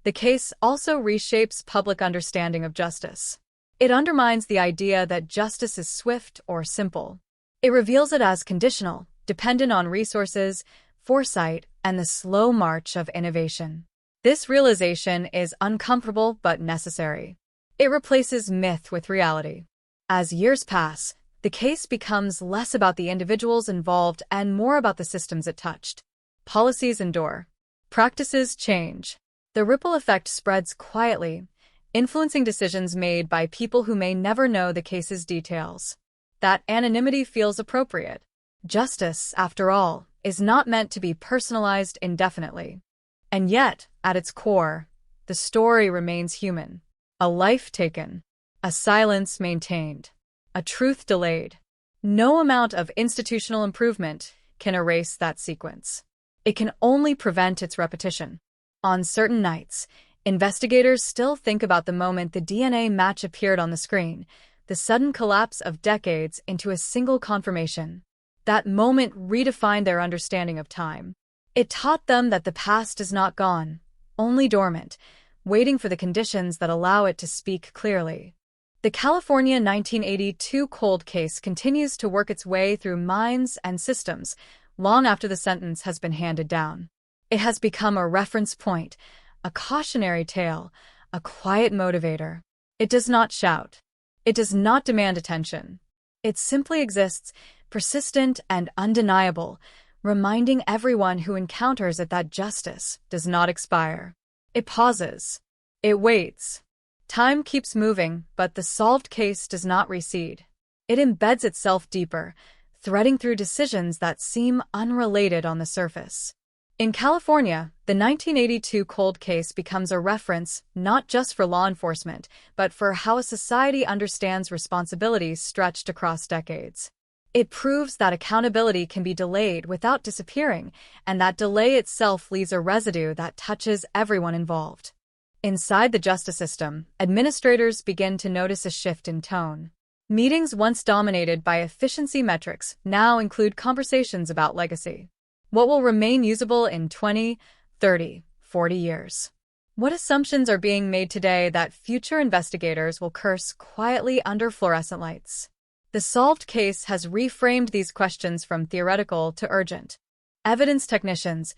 The case also reshapes public understanding of justice. It undermines the idea that justice is swift or simple. It reveals it as conditional, dependent on resources, foresight, and the slow march of innovation. This realization is uncomfortable but necessary. It replaces myth with reality. As years pass, the case becomes less about the individuals involved and more about the systems it touched. Policies endure. Practices change. The ripple effect spreads quietly, influencing decisions made by people who may never know the case's details. That anonymity feels appropriate. Justice, after all, is not meant to be personalized indefinitely. And yet, at its core, the story remains human. A life taken, a silence maintained, a truth delayed. No amount of institutional improvement can erase that sequence. It can only prevent its repetition. On certain nights, investigators still think about the moment the DNA match appeared on the screen, the sudden collapse of decades into a single confirmation. That moment redefined their understanding of time. It taught them that the past is not gone, only dormant, waiting for the conditions that allow it to speak clearly. The California 1982 cold case continues to work its way through minds and systems long after the sentence has been handed down. It has become a reference point, a cautionary tale, a quiet motivator. It does not shout. It does not demand attention. It simply exists, persistent and undeniable, reminding everyone who encounters it that justice does not expire. It pauses. It waits. Time keeps moving, but the solved case does not recede. It embeds itself deeper, threading through decisions that seem unrelated on the surface. In California, the 1982 cold case becomes a reference not just for law enforcement, but for how a society understands responsibilities stretched across decades. It proves that accountability can be delayed without disappearing, and that delay itself leaves a residue that touches everyone involved. Inside the justice system, administrators begin to notice a shift in tone. Meetings once dominated by efficiency metrics now include conversations about legacy. What will remain usable in 20, 30, 40 years? What assumptions are being made today that future investigators will curse quietly under fluorescent lights? The solved case has reframed these questions from theoretical to urgent. Evidence technicians,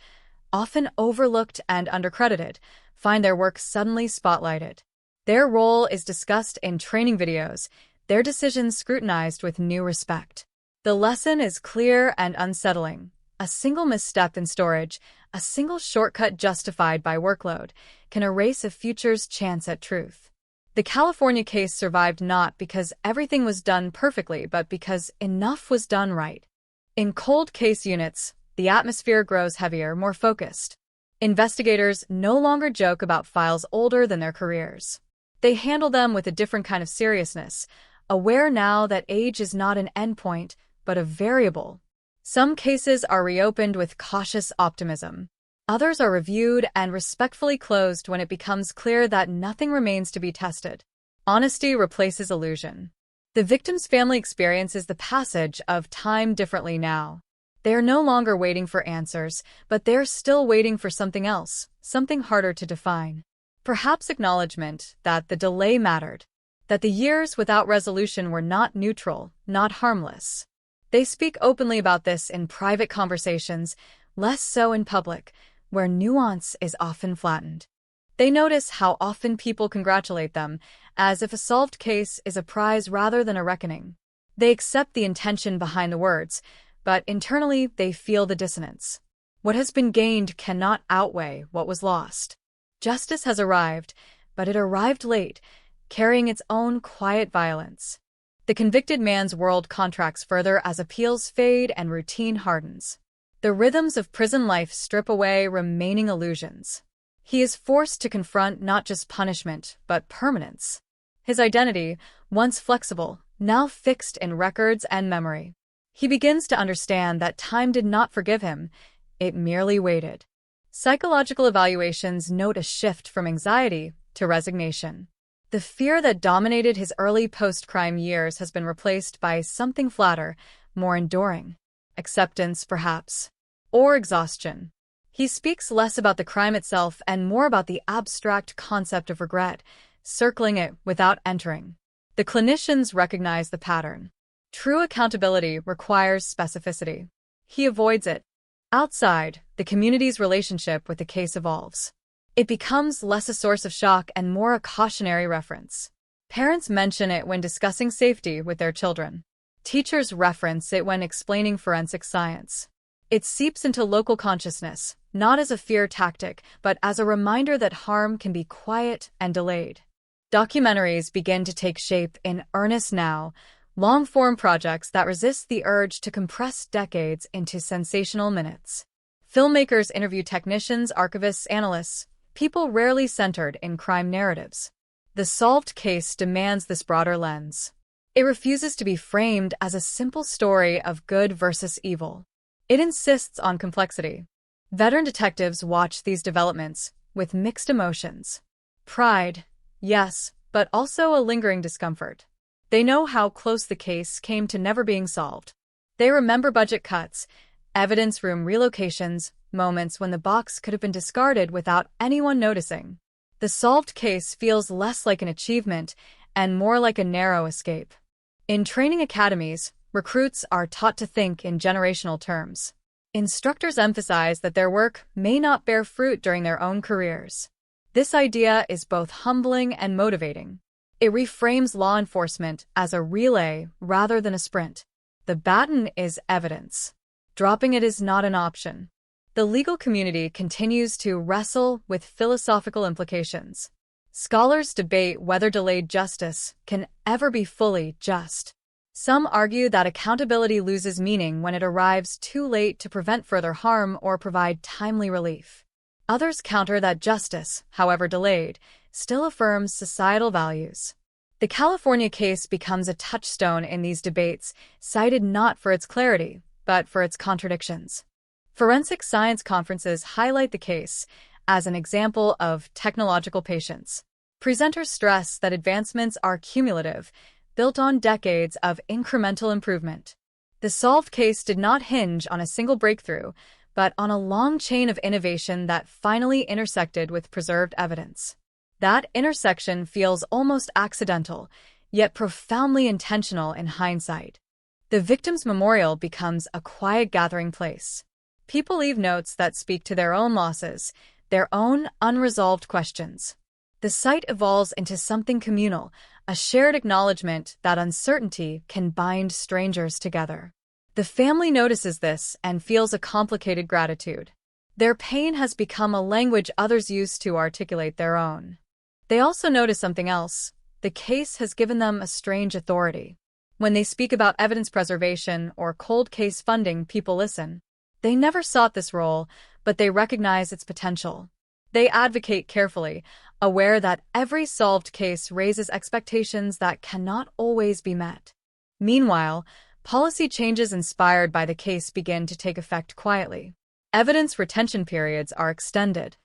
often overlooked and undercredited, find their work suddenly spotlighted. Their role is discussed in training videos, their decisions scrutinized with new respect. The lesson is clear and unsettling. A single misstep in storage, a single shortcut justified by workload, can erase a future's chance at truth. The California case survived not because everything was done perfectly, but because enough was done right. In cold case units, the atmosphere grows heavier, more focused. Investigators no longer joke about files older than their careers. They handle them with a different kind of seriousness, aware now that age is not an endpoint, but a variable. Some cases are reopened with cautious optimism. Others are reviewed and respectfully closed when it becomes clear that nothing remains to be tested. Honesty replaces illusion. The victim's family experiences the passage of time differently now. They are no longer waiting for answers, but they're still waiting for something else, something harder to define. Perhaps acknowledgement that the delay mattered, that the years without resolution were not neutral, not harmless. They speak openly about this in private conversations, less so in public, where nuance is often flattened. They notice how often people congratulate them, as if a solved case is a prize rather than a reckoning. They accept the intention behind the words, but internally they feel the dissonance. What has been gained cannot outweigh what was lost. Justice has arrived, but it arrived late, carrying its own quiet violence. The convicted man's world contracts further as appeals fade and routine hardens. The rhythms of prison life strip away remaining illusions. He is forced to confront not just punishment, but permanence. His identity, once flexible, now fixed in records and memory. He begins to understand that time did not forgive him, it merely waited. Psychological evaluations note a shift from anxiety to resignation. The fear that dominated his early post-crime years has been replaced by something flatter, more enduring. Acceptance, perhaps, or exhaustion. He speaks less about the crime itself and more about the abstract concept of regret, circling it without entering. The clinicians recognize the pattern. True accountability requires specificity. He avoids it. Outside, the community's relationship with the case evolves. It becomes less a source of shock and more a cautionary reference. Parents mention it when discussing safety with their children. Teachers reference it when explaining forensic science. It seeps into local consciousness, not as a fear tactic, but as a reminder that harm can be quiet and delayed. Documentaries begin to take shape in earnest now, long-form projects that resist the urge to compress decades into sensational minutes. Filmmakers interview technicians, archivists, analysts, people rarely centered in crime narratives. The solved case demands this broader lens. It refuses to be framed as a simple story of good versus evil. It insists on complexity. Veteran detectives watch these developments with mixed emotions. Pride, yes, but also a lingering discomfort. They know how close the case came to never being solved. They remember budget cuts, evidence room relocations, moments when the box could have been discarded without anyone noticing. The solved case feels less like an achievement and more like a narrow escape. In training academies, recruits are taught to think in generational terms. Instructors emphasize that their work may not bear fruit during their own careers. This idea is both humbling and motivating. It reframes law enforcement as a relay rather than a sprint. The baton is evidence. Dropping it is not an option. The legal community continues to wrestle with philosophical implications. Scholars debate whether delayed justice can ever be fully just. Some argue that accountability loses meaning when it arrives too late to prevent further harm or provide timely relief. Others counter that justice, however delayed, still affirms societal values. The California case becomes a touchstone in these debates, cited not for its clarity, but for its contradictions. Forensic science conferences highlight the case as an example of technological patience. Presenters stress that advancements are cumulative, built on decades of incremental improvement. The solved case did not hinge on a single breakthrough, but on a long chain of innovation that finally intersected with preserved evidence. That intersection feels almost accidental, yet profoundly intentional in hindsight. The victim's memorial becomes a quiet gathering place. People leave notes that speak to their own losses, their own unresolved questions. The site evolves into something communal, a shared acknowledgement that uncertainty can bind strangers together. The family notices this and feels a complicated gratitude. Their pain has become a language others use to articulate their own. They also notice something else. The case has given them a strange authority. When they speak about evidence preservation or cold case funding, people listen. They never sought this role, but they recognize its potential. They advocate carefully, aware that every solved case raises expectations that cannot always be met. Meanwhile, policy changes inspired by the case begin to take effect quietly. Evidence retention periods are extended.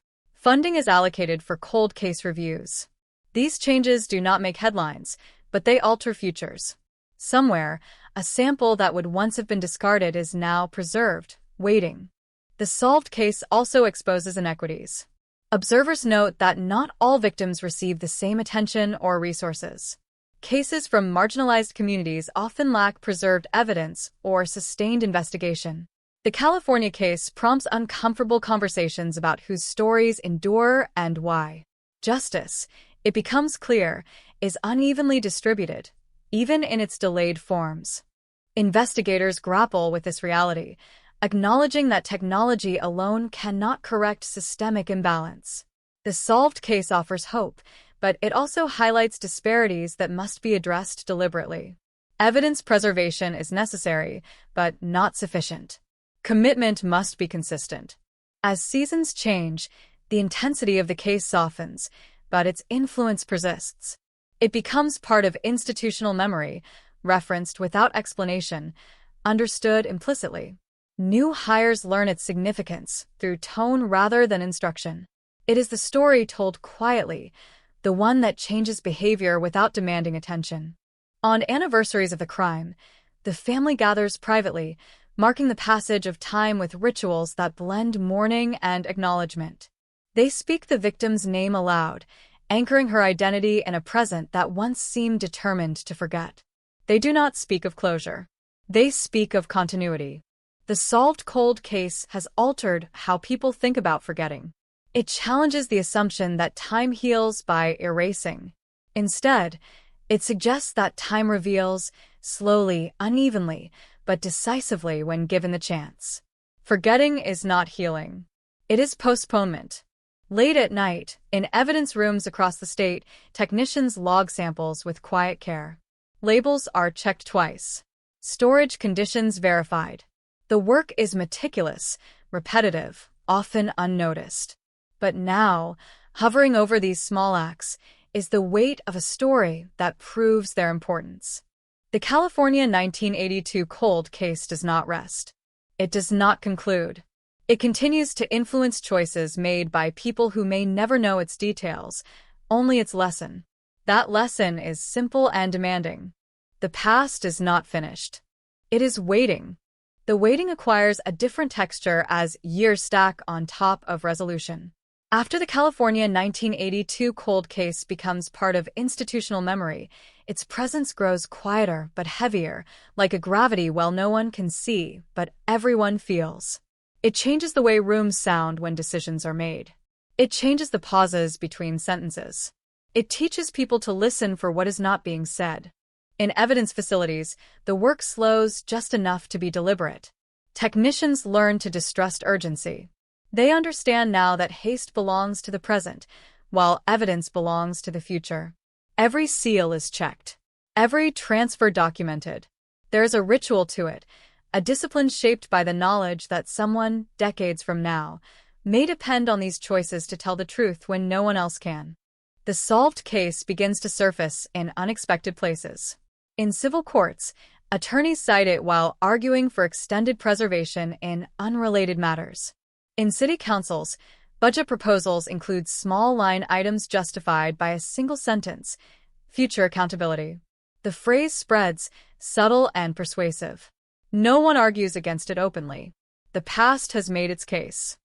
Funding is allocated for cold case reviews. These changes do not make headlines, but they alter futures. Somewhere, a sample that would once have been discarded is now preserved, waiting. The solved case also exposes inequities. Observers note that not all victims receive the same attention or resources. Cases from marginalized communities often lack preserved evidence or sustained investigation. The California case prompts uncomfortable conversations about whose stories endure and why. Justice, it becomes clear, is unevenly distributed, even in its delayed forms. Investigators grapple with this reality, acknowledging that technology alone cannot correct systemic imbalance. The solved case offers hope, but it also highlights disparities that must be addressed deliberately. Evidence preservation is necessary, but not sufficient. Commitment must be consistent. As seasons change, the intensity of the case softens, but its influence persists. It becomes part of institutional memory, referenced without explanation, understood implicitly. New hires learn its significance through tone rather than instruction. It is the story told quietly, the one that changes behavior without demanding attention. On anniversaries of the crime, the family gathers privately, marking the passage of time with rituals that blend mourning and acknowledgement. They speak the victim's name aloud, anchoring her identity in a present that once seemed determined to forget. They do not speak of closure. They speak of continuity. The solved cold case has altered how people think about forgetting. It challenges the assumption that time heals by erasing. Instead, it suggests that time reveals, slowly, unevenly, but decisively when given the chance. Forgetting is not healing. It is postponement. Late at night, in evidence rooms across the state, technicians log samples with quiet care. Labels are checked twice. Storage conditions verified. The work is meticulous, repetitive, often unnoticed. But now, hovering over these small acts, is the weight of a story that proves their importance. The California 1982 cold case does not rest. It does not conclude. It continues to influence choices made by people who may never know its details, only its lesson. That lesson is simple and demanding. The past is not finished. It is waiting. The waiting acquires a different texture as years stack on top of resolution. After the California 1982 cold case becomes part of institutional memory, its presence grows quieter but heavier, like a gravity well no one can see, but everyone feels. It changes the way rooms sound when decisions are made. It changes the pauses between sentences. It teaches people to listen for what is not being said. In evidence facilities, the work slows just enough to be deliberate. Technicians learn to distrust urgency. They understand now that haste belongs to the present, while evidence belongs to the future. Every seal is checked. Every transfer documented. There is a ritual to it, a discipline shaped by the knowledge that someone, decades from now, may depend on these choices to tell the truth when no one else can. The solved case begins to surface in unexpected places. In civil courts, attorneys cite it while arguing for extended preservation in unrelated matters. In city councils, budget proposals include small line items justified by a single sentence, future accountability. The phrase spreads, subtle and persuasive. No one argues against it openly. The past has made its case.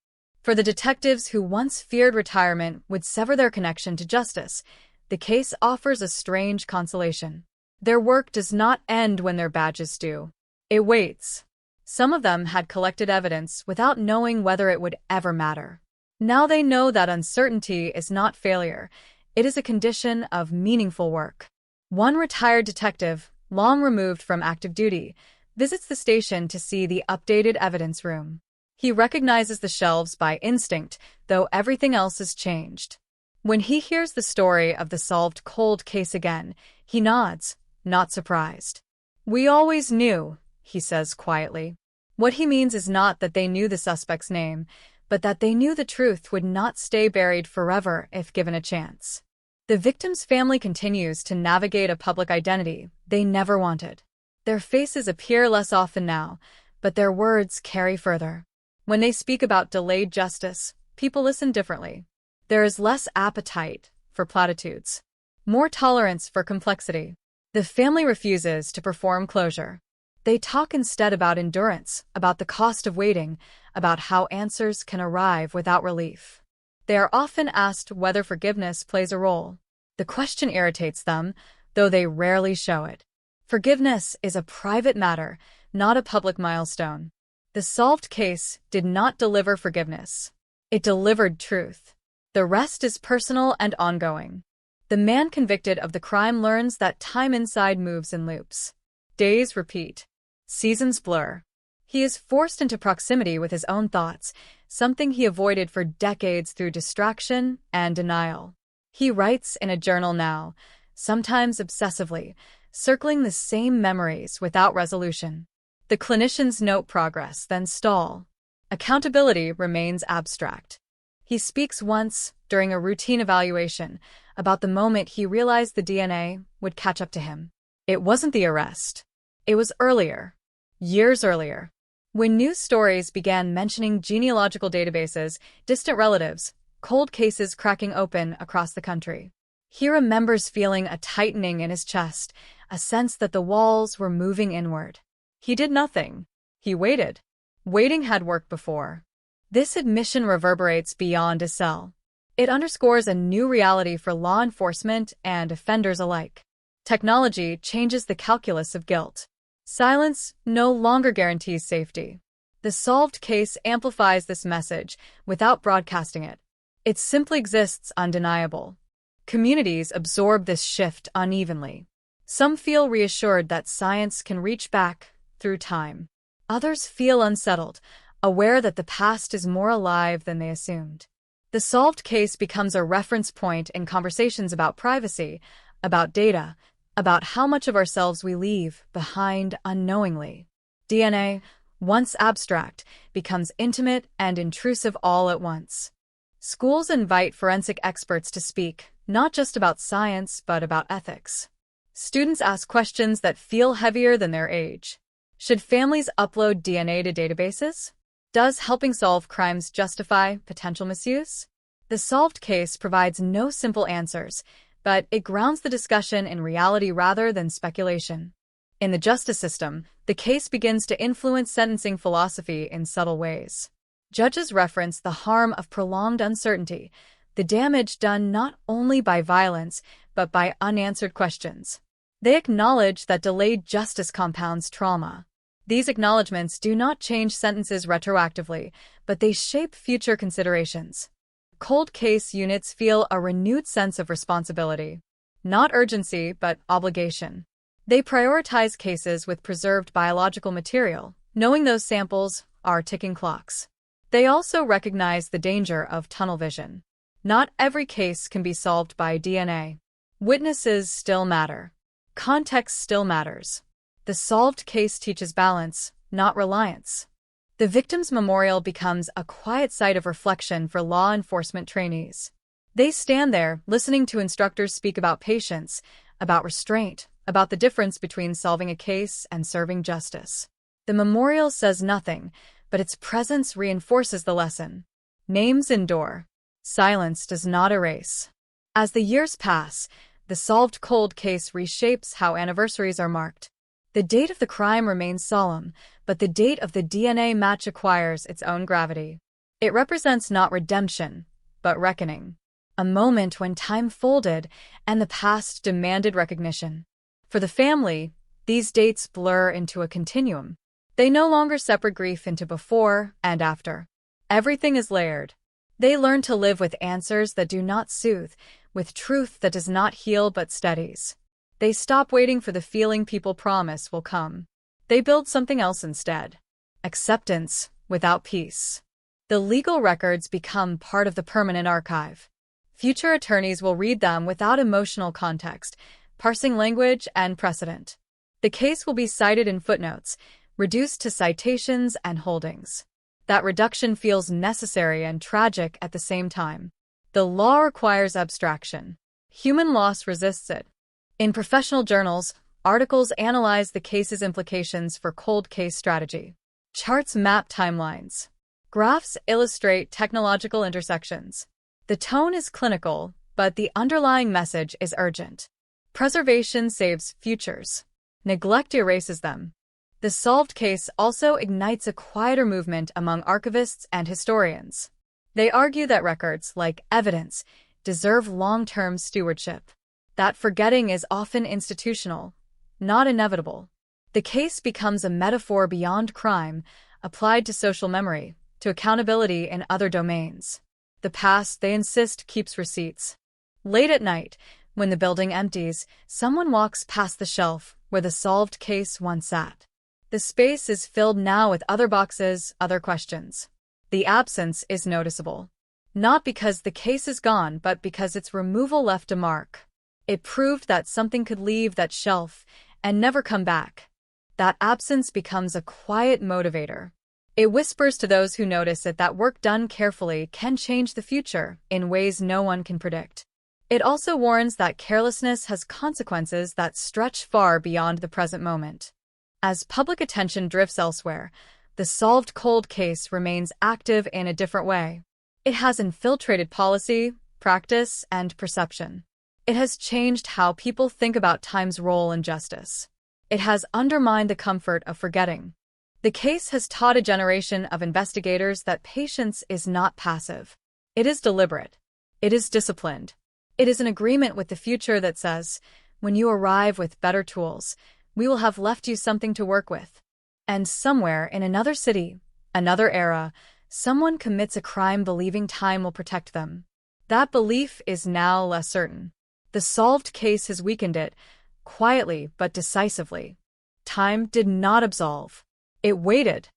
For the detectives who once feared retirement would sever their connection to justice, the case offers a strange consolation. Their work does not end when their badges do. It waits. Some of them had collected evidence without knowing whether it would ever matter. Now they know that uncertainty is not failure. It is a condition of meaningful work. One retired detective, long removed from active duty, visits the station to see the updated evidence room. He recognizes the shelves by instinct, though everything else has changed. When he hears the story of the solved cold case again, he nods, not surprised. "We always knew," he says quietly. What he means is not that they knew the suspect's name, but that they knew the truth would not stay buried forever if given a chance. The victim's family continues to navigate a public identity they never wanted. Their faces appear less often now, but their words carry further. When they speak about delayed justice, people listen differently. There is less appetite for platitudes, more tolerance for complexity. The family refuses to perform closure. They talk instead about endurance, about the cost of waiting, about how answers can arrive without relief. They are often asked whether forgiveness plays a role. The question irritates them, though they rarely show it. Forgiveness is a private matter, not a public milestone. The solved case did not deliver forgiveness. It delivered truth. The rest is personal and ongoing. The man convicted of the crime learns that time inside moves in loops. Days repeat. Seasons blur. He is forced into proximity with his own thoughts, something he avoided for decades through distraction and denial. He writes in a journal now, sometimes obsessively, circling the same memories without resolution. The clinicians note progress, then stall. Accountability remains abstract. He speaks once, during a routine evaluation, about the moment he realized the DNA would catch up to him. It wasn't the arrest. It was earlier. Years earlier. When news stories began mentioning genealogical databases, distant relatives, cold cases cracking open across the country. He remembers feeling a tightening in his chest, a sense that the walls were moving inward. He did nothing. He waited. Waiting had worked before. This admission reverberates beyond a cell. It underscores a new reality for law enforcement and offenders alike. Technology changes the calculus of guilt. Silence no longer guarantees safety. The solved case amplifies this message without broadcasting it. It simply exists undeniable. Communities absorb this shift unevenly. Some feel reassured that science can reach back through time. Others feel unsettled, aware that the past is more alive than they assumed. The solved case becomes a reference point in conversations about privacy, about data, about how much of ourselves we leave behind unknowingly. DNA, once abstract, becomes intimate and intrusive all at once. Schools invite forensic experts to speak, not just about science, but about ethics. Students ask questions that feel heavier than their age. Should families upload DNA to databases? Does helping solve crimes justify potential misuse? The solved case provides no simple answers, but it grounds the discussion in reality rather than speculation. In the justice system, the case begins to influence sentencing philosophy in subtle ways. Judges reference the harm of prolonged uncertainty, the damage done not only by violence, but by unanswered questions. They acknowledge that delayed justice compounds trauma. These acknowledgments do not change sentences retroactively, but they shape future considerations. Cold case units feel a renewed sense of responsibility. Not urgency, but obligation. They prioritize cases with preserved biological material, knowing those samples are ticking clocks. They also recognize the danger of tunnel vision. Not every case can be solved by DNA. Witnesses still matter. Context still matters. The solved case teaches balance, not reliance. The victim's memorial becomes a quiet site of reflection for law enforcement trainees. They stand there, listening to instructors speak about patience, about restraint, about the difference between solving a case and serving justice. The memorial says nothing, but its presence reinforces the lesson. Names endure. Silence does not erase. As the years pass, the solved cold case reshapes how anniversaries are marked. The date of the crime remains solemn, but the date of the DNA match acquires its own gravity. It represents not redemption, but reckoning. A moment when time folded and the past demanded recognition. For the family, these dates blur into a continuum. They no longer separate grief into before and after. Everything is layered. They learn to live with answers that do not soothe, with truth that does not heal but steadies. They stop waiting for the feeling people promise will come. They build something else instead. Acceptance without peace. The legal records become part of the permanent archive. Future attorneys will read them without emotional context, parsing language and precedent. The case will be cited in footnotes, reduced to citations and holdings. That reduction feels necessary and tragic at the same time. The law requires abstraction. Human loss resists it. In professional journals, articles analyze the case's implications for cold case strategy. Charts map timelines. Graphs illustrate technological intersections. The tone is clinical, but the underlying message is urgent. Preservation saves futures. Neglect erases them. The solved case also ignites a quieter movement among archivists and historians. They argue that records, like evidence, deserve long-term stewardship. That forgetting is often institutional, not inevitable. The case becomes a metaphor beyond crime, applied to social memory, to accountability in other domains. The past, they insist, keeps receipts. Late at night, when the building empties, someone walks past the shelf where the solved case once sat. The space is filled now with other boxes, other questions. The absence is noticeable. Not because the case is gone, but because its removal left a mark. It proved that something could leave that shelf and never come back. That absence becomes a quiet motivator. It whispers to those who notice it that work done carefully can change the future in ways no one can predict. It also warns that carelessness has consequences that stretch far beyond the present moment. As public attention drifts elsewhere, the solved cold case remains active in a different way. It has infiltrated policy, practice, and perception. It has changed how people think about time's role in justice. It has undermined the comfort of forgetting. The case has taught a generation of investigators that patience is not passive. It is deliberate. It is disciplined. It is an agreement with the future that says, when you arrive with better tools, we will have left you something to work with. And somewhere in another city, another era, someone commits a crime believing time will protect them. That belief is now less certain. The solved case has weakened it, quietly but decisively. Time did not absolve. It waited.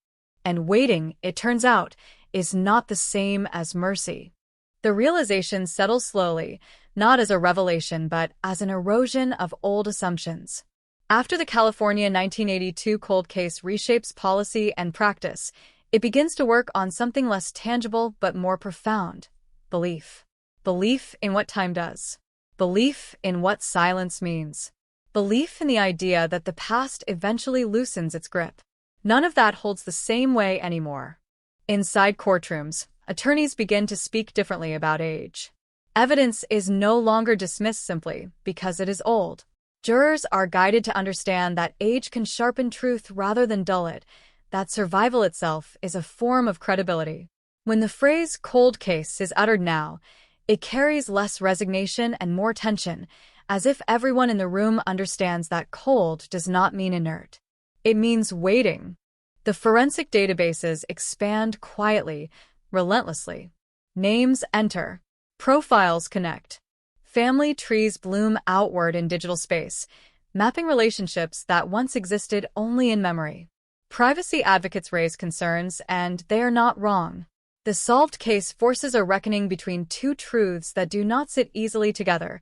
And waiting, it turns out, is not the same as mercy. The realization settles slowly, not as a revelation but as an erosion of old assumptions. After the California 1982 cold case reshapes policy and practice, it begins to work on something less tangible but more profound: belief. Belief in what time does. Belief in what silence means. Belief in the idea that the past eventually loosens its grip. None of that holds the same way anymore. Inside courtrooms, attorneys begin to speak differently about age. Evidence is no longer dismissed simply because it is old. Jurors are guided to understand that age can sharpen truth rather than dull it, that survival itself is a form of credibility. When the phrase cold case is uttered now, it carries less resignation and more tension, as if everyone in the room understands that cold does not mean inert. It means waiting. The forensic databases expand quietly, relentlessly. Names enter. Profiles connect. Family trees bloom outward in digital space, mapping relationships that once existed only in memory. Privacy advocates raise concerns, and they are not wrong. The solved case forces a reckoning between two truths that do not sit easily together.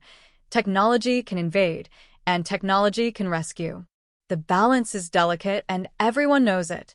Technology can invade, and technology can rescue. The balance is delicate, and everyone knows it.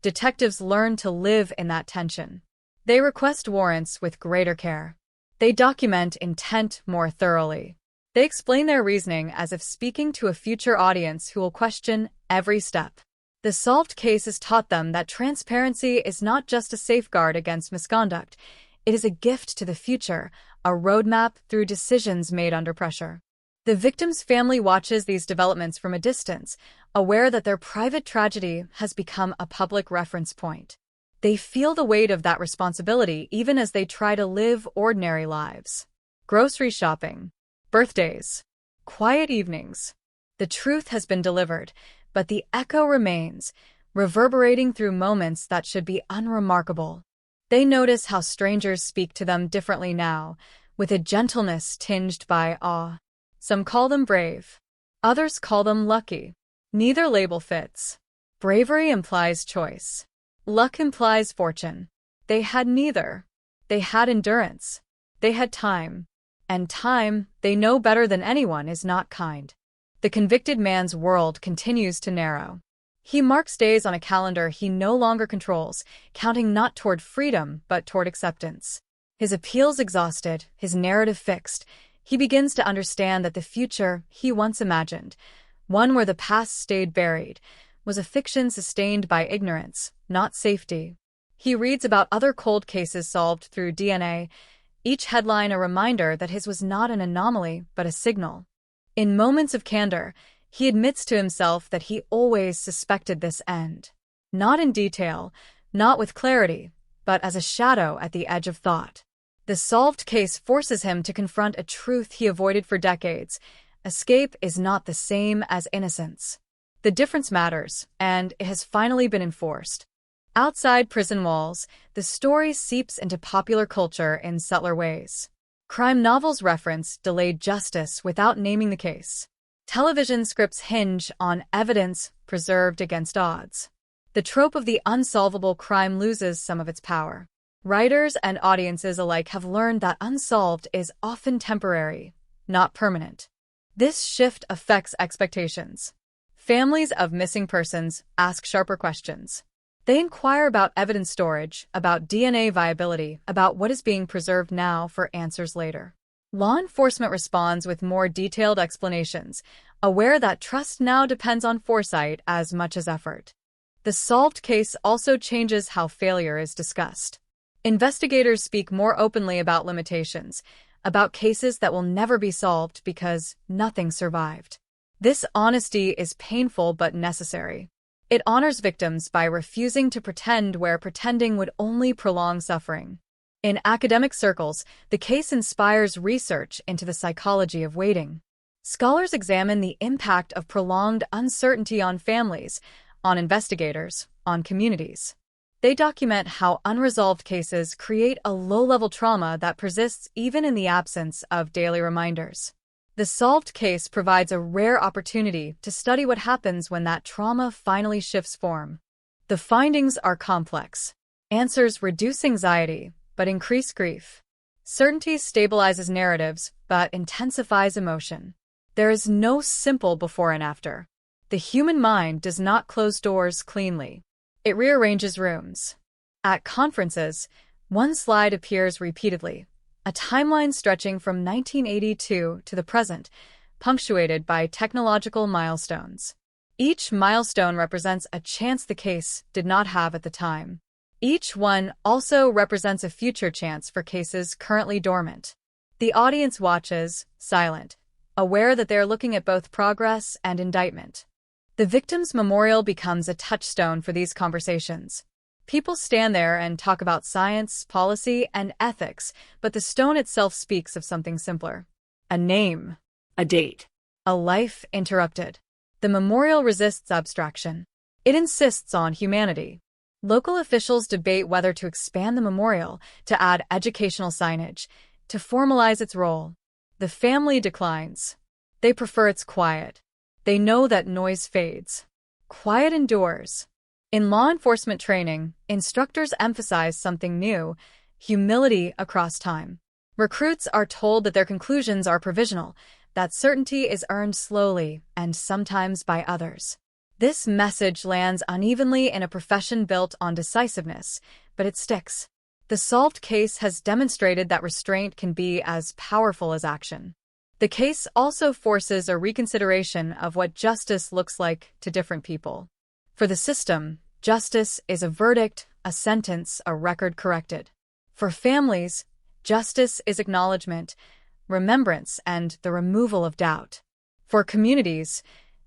Detectives learn to live in that tension. They request warrants with greater care. They document intent more thoroughly. They explain their reasoning as if speaking to a future audience who will question every step. The solved cases taught them that transparency is not just a safeguard against misconduct, it is a gift to the future, a roadmap through decisions made under pressure. The victim's family watches these developments from a distance, aware that their private tragedy has become a public reference point. They feel the weight of that responsibility even as they try to live ordinary lives. Grocery shopping, birthdays, quiet evenings. The truth has been delivered, but the echo remains, reverberating through moments that should be unremarkable. They notice how strangers speak to them differently now, with a gentleness tinged by awe. Some call them brave. Others call them lucky. Neither label fits. Bravery implies choice. Luck implies fortune. They had neither. They had endurance. They had time. And time, they know better than anyone, is not kind. The convicted man's world continues to narrow. He marks days on a calendar he no longer controls, counting not toward freedom but toward acceptance. His appeals exhausted, his narrative fixed, he begins to understand that the future he once imagined, one where the past stayed buried, was a fiction sustained by ignorance, not safety. He reads about other cold cases solved through DNA, each headline a reminder that his was not an anomaly but a signal. In moments of candor, he admits to himself that he always suspected this end. Not in detail, not with clarity, but as a shadow at the edge of thought. The solved case forces him to confront a truth he avoided for decades. Escape is not the same as innocence. The difference matters, and it has finally been enforced. Outside prison walls, the story seeps into popular culture in subtler ways. Crime novels reference delayed justice without naming the case. Television scripts hinge on evidence preserved against odds. The trope of the unsolvable crime loses some of its power. Writers and audiences alike have learned that unsolved is often temporary, not permanent. This shift affects expectations. Families of missing persons ask sharper questions. They inquire about evidence storage, about DNA viability, about what is being preserved now for answers later. Law enforcement responds with more detailed explanations, aware that trust now depends on foresight as much as effort. The solved case also changes how failure is discussed. Investigators speak more openly about limitations, about cases that will never be solved because nothing survived. This honesty is painful but necessary. It honors victims by refusing to pretend where pretending would only prolong suffering. In academic circles, the case inspires research into the psychology of waiting. Scholars examine the impact of prolonged uncertainty on families, on investigators, on communities. They document how unresolved cases create a low-level trauma that persists even in the absence of daily reminders. The solved case provides a rare opportunity to study what happens when that trauma finally shifts form. The findings are complex. Answers reduce anxiety, but increase grief. Certainty stabilizes narratives, but intensifies emotion. There is no simple before and after. The human mind does not close doors cleanly. It rearranges rooms. At conferences, one slide appears repeatedly, a timeline stretching from 1982 to the present, punctuated by technological milestones. Each milestone represents a chance the case did not have at the time. Each one also represents a future chance for cases currently dormant. The audience watches, silent, aware that they are looking at both progress and indictment. The victim's memorial becomes a touchstone for these conversations. People stand there and talk about science, policy, and ethics, but the stone itself speaks of something simpler. A name. A date. A life interrupted. The memorial resists abstraction. It insists on humanity. Local officials debate whether to expand the memorial, to add educational signage, to formalize its role. The family declines. They prefer its quiet. They know that noise fades. Quiet endures. In law enforcement training, instructors emphasize something new: humility across time. Recruits are told that their conclusions are provisional, that certainty is earned slowly and sometimes by others. This message lands unevenly in a profession built on decisiveness, but it sticks. The solved case has demonstrated that restraint can be as powerful as action. The case also forces a reconsideration of what justice looks like to different people. For the system, justice is a verdict, a sentence, a record corrected. For families, justice is acknowledgement, remembrance, and the removal of doubt. For communities,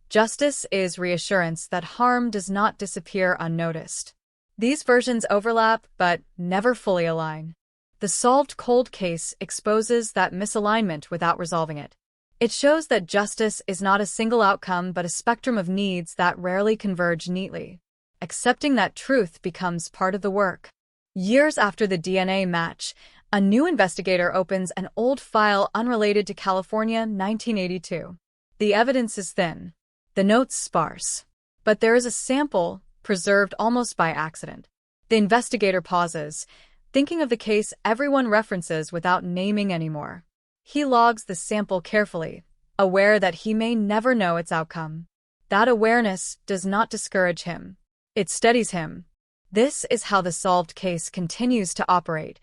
justice is reassurance that harm does not disappear unnoticed. These versions overlap but never fully align. The solved cold case exposes that misalignment without resolving it. It shows that justice is not a single outcome but a spectrum of needs that rarely converge neatly. Accepting that truth becomes part of the work. Years after the DNA match, a new investigator opens an old file unrelated to California 1982. The evidence is thin, the notes sparse, but there is a sample preserved almost by accident. The investigator pauses, thinking of the case everyone references without naming anymore. He logs the sample carefully, aware that he may never know its outcome. That awareness does not discourage him. It steadies him. This is how the solved case continues to operate,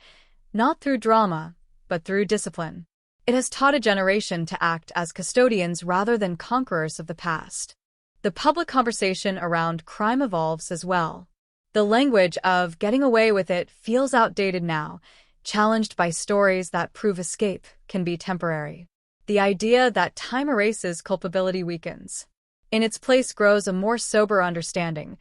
not through drama, but through discipline. It has taught a generation to act as custodians rather than conquerors of the past. The public conversation around crime evolves as well. The language of getting away with it feels outdated now, challenged by stories that prove escape can be temporary. The idea that time erases culpability weakens. In its place grows a more sober understanding.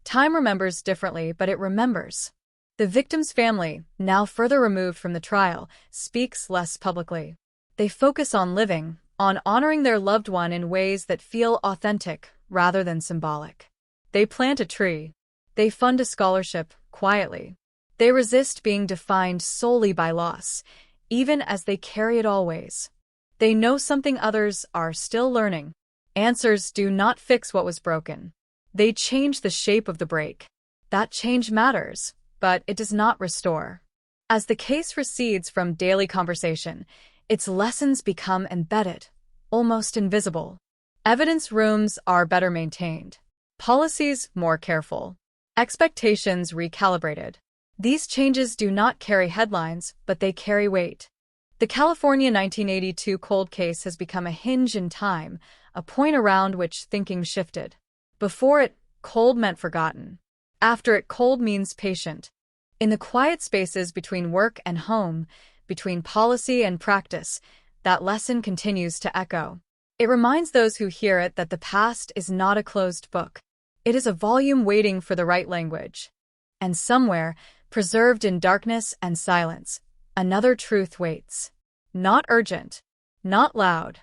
Time remembers differently, but it remembers. The victim's family, now further removed from the trial, speaks less publicly. They focus on living, on honoring their loved one in ways that feel authentic rather than symbolic. They plant a tree. They fund a scholarship, quietly. They resist being defined solely by loss, even as they carry it always. They know something others are still learning. Answers do not fix what was broken. They change the shape of the break. That change matters, but it does not restore. As the case recedes from daily conversation, its lessons become embedded, almost invisible. Evidence rooms are better maintained. Policies more careful. Expectations recalibrated. These changes do not carry headlines, but they carry weight. The California 1982 cold case has become a hinge in time, a point around which thinking shifted. Before it, cold meant forgotten. After it, cold means patient. In the quiet spaces between work and home, between policy and practice, that lesson continues to echo. It reminds those who hear it that the past is not a closed book. It is a volume waiting for the right language. And somewhere, preserved in darkness and silence, another truth waits. Not urgent, not loud,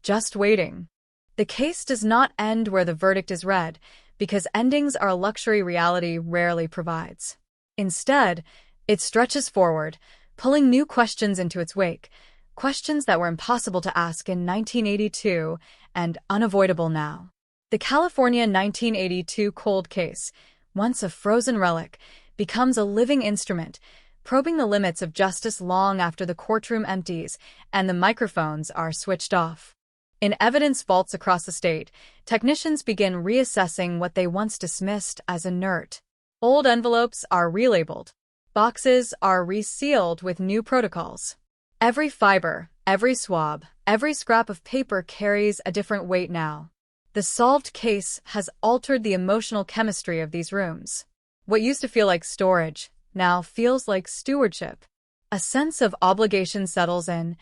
just waiting. The case does not end where the verdict is read, because endings are a luxury reality rarely provides. Instead, it stretches forward, pulling new questions into its wake, questions that were impossible to ask in 1982 and unavoidable now. The California 1982 cold case, once a frozen relic, becomes a living instrument, probing the limits of justice long after the courtroom empties and the microphones are switched off. In evidence vaults across the state, technicians begin reassessing what they once dismissed as inert. Old envelopes are relabeled. Boxes are resealed with new protocols. Every fiber, every swab, every scrap of paper carries a different weight now. The solved case has altered the emotional chemistry of these rooms. What used to feel like storage now feels like stewardship. A sense of obligation settles in,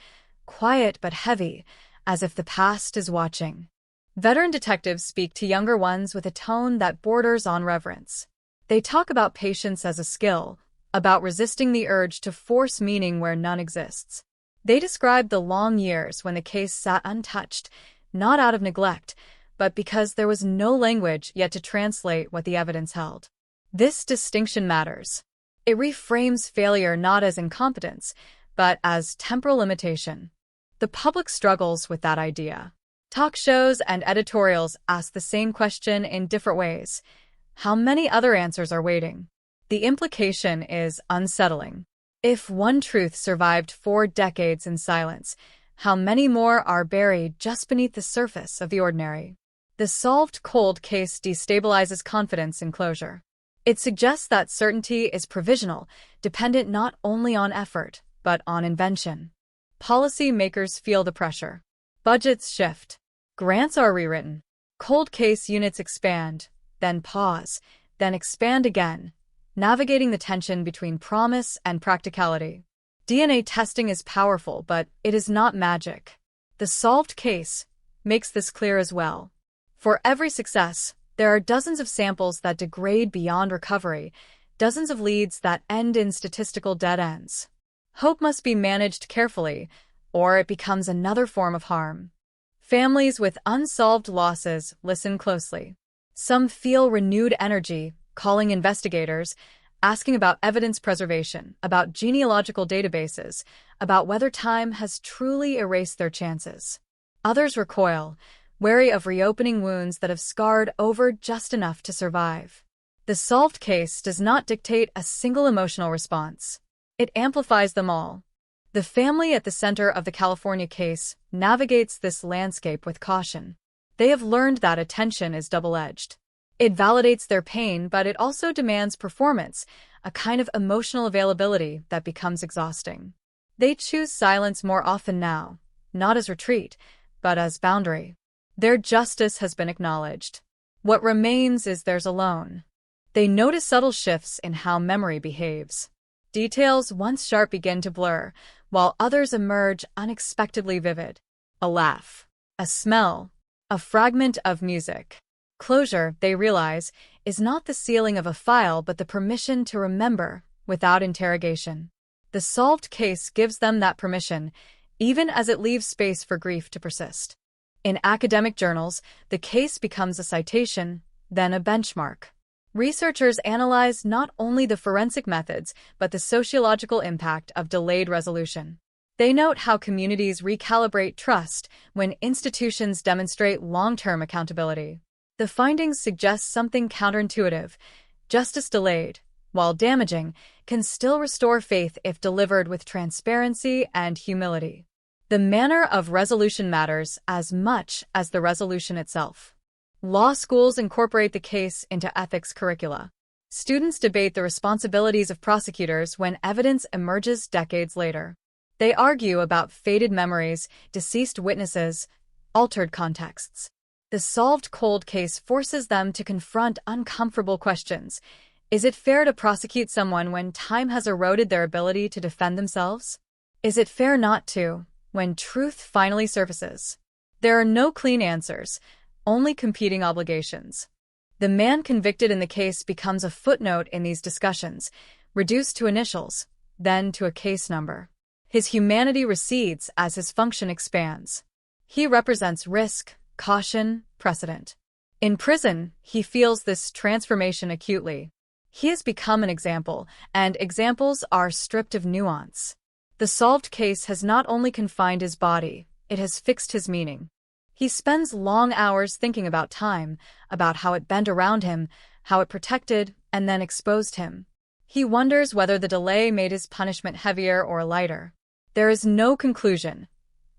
quiet but heavy, as if the past is watching. Veteran detectives speak to younger ones with a tone that borders on reverence. They talk about patience as a skill, about resisting the urge to force meaning where none exists. They describe the long years when the case sat untouched, not out of neglect, but because there was no language yet to translate what the evidence held. This distinction matters. It reframes failure not as incompetence, but as temporal limitation. The public struggles with that idea. Talk shows and editorials ask the same question in different ways. How many other answers are waiting? The implication is unsettling. If one truth survived 4 decades in silence, how many more are buried just beneath the surface of the ordinary? The solved cold case destabilizes confidence in closure. It suggests that certainty is provisional, dependent not only on effort, but on invention. Policy makers feel the pressure. Budgets shift. Grants are rewritten. Cold case units expand, then pause, then expand again, navigating the tension between promise and practicality. DNA testing is powerful, but it is not magic. The solved case makes this clear as well. For every success, there are dozens of samples that degrade beyond recovery, dozens of leads that end in statistical dead ends. Hope must be managed carefully, or it becomes another form of harm. Families with unsolved losses listen closely. Some feel renewed energy, calling investigators, asking about evidence preservation, about genealogical databases, about whether time has truly erased their chances. Others recoil, wary of reopening wounds that have scarred over just enough to survive. The solved case does not dictate a single emotional response. It amplifies them all. The family at the center of the California case navigates this landscape with caution. They have learned that attention is double-edged. It validates their pain, but it also demands performance, a kind of emotional availability that becomes exhausting. They choose silence more often now, not as retreat, but as boundary. Their justice has been acknowledged. What remains is theirs alone. They notice subtle shifts in how memory behaves. Details once sharp begin to blur, while others emerge unexpectedly vivid. A laugh, a smell, a fragment of music. Closure, they realize, is not the sealing of a file but the permission to remember without interrogation. The solved case gives them that permission, even as it leaves space for grief to persist. In academic journals, the case becomes a citation, then a benchmark. Researchers analyze not only the forensic methods, but the sociological impact of delayed resolution. They note how communities recalibrate trust when institutions demonstrate long-term accountability. The findings suggest something counterintuitive. Justice delayed, while damaging, can still restore faith if delivered with transparency and humility. The manner of resolution matters as much as the resolution itself. Law schools incorporate the case into ethics curricula. Students debate the responsibilities of prosecutors when evidence emerges decades later. They argue about faded memories, deceased witnesses, altered contexts. The solved cold case forces them to confront uncomfortable questions. Is it fair to prosecute someone when time has eroded their ability to defend themselves? Is it fair not to, when truth finally surfaces? There are no clean answers, only competing obligations. The man convicted in the case becomes a footnote in these discussions, reduced to initials, then to a case number. His humanity recedes as his function expands. He represents risk, caution, precedent. In prison, he feels this transformation acutely. He has become an example, and examples are stripped of nuance. The solved case has not only confined his body, it has fixed his meaning. He spends long hours thinking about time, about how it bent around him, how it protected and then exposed him. He wonders whether the delay made his punishment heavier or lighter. There is no conclusion,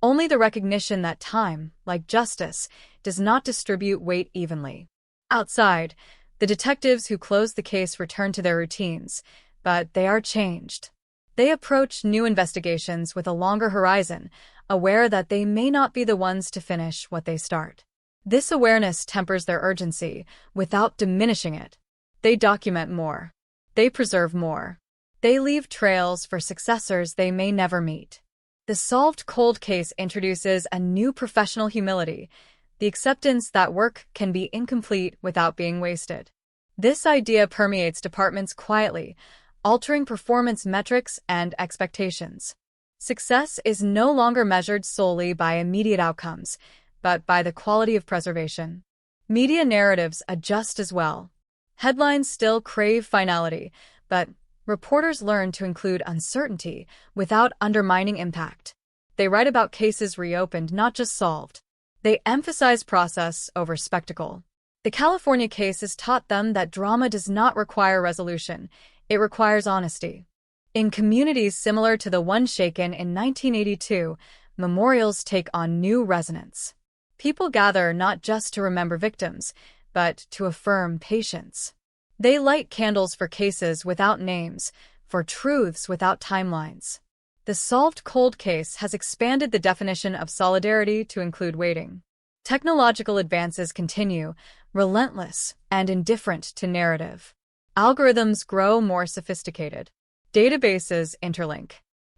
only the recognition that time, like justice, does not distribute weight evenly. Outside, the detectives who closed the case return to their routines, but they are changed. They approach new investigations with a longer horizon, aware that they may not be the ones to finish what they start. This awareness tempers their urgency without diminishing it. They document more. They preserve more. They leave trails for successors they may never meet. The solved cold case introduces a new professional humility, the acceptance that work can be incomplete without being wasted. This idea permeates departments quietly, altering performance metrics and expectations. Success is no longer measured solely by immediate outcomes, but by the quality of preservation. Media narratives adjust as well. Headlines still crave finality, but reporters learn to include uncertainty without undermining impact. They write about cases reopened, not just solved. They emphasize process over spectacle. The California case has taught them that drama does not require resolution, it requires honesty. In communities similar to the one shaken in 1982, memorials take on new resonance. People gather not just to remember victims, but to affirm patience. They light candles for cases without names, for truths without timelines. The solved cold case has expanded the definition of solidarity to include waiting. Technological advances continue, relentless and indifferent to narrative. Algorithms grow more sophisticated. Databases interlink.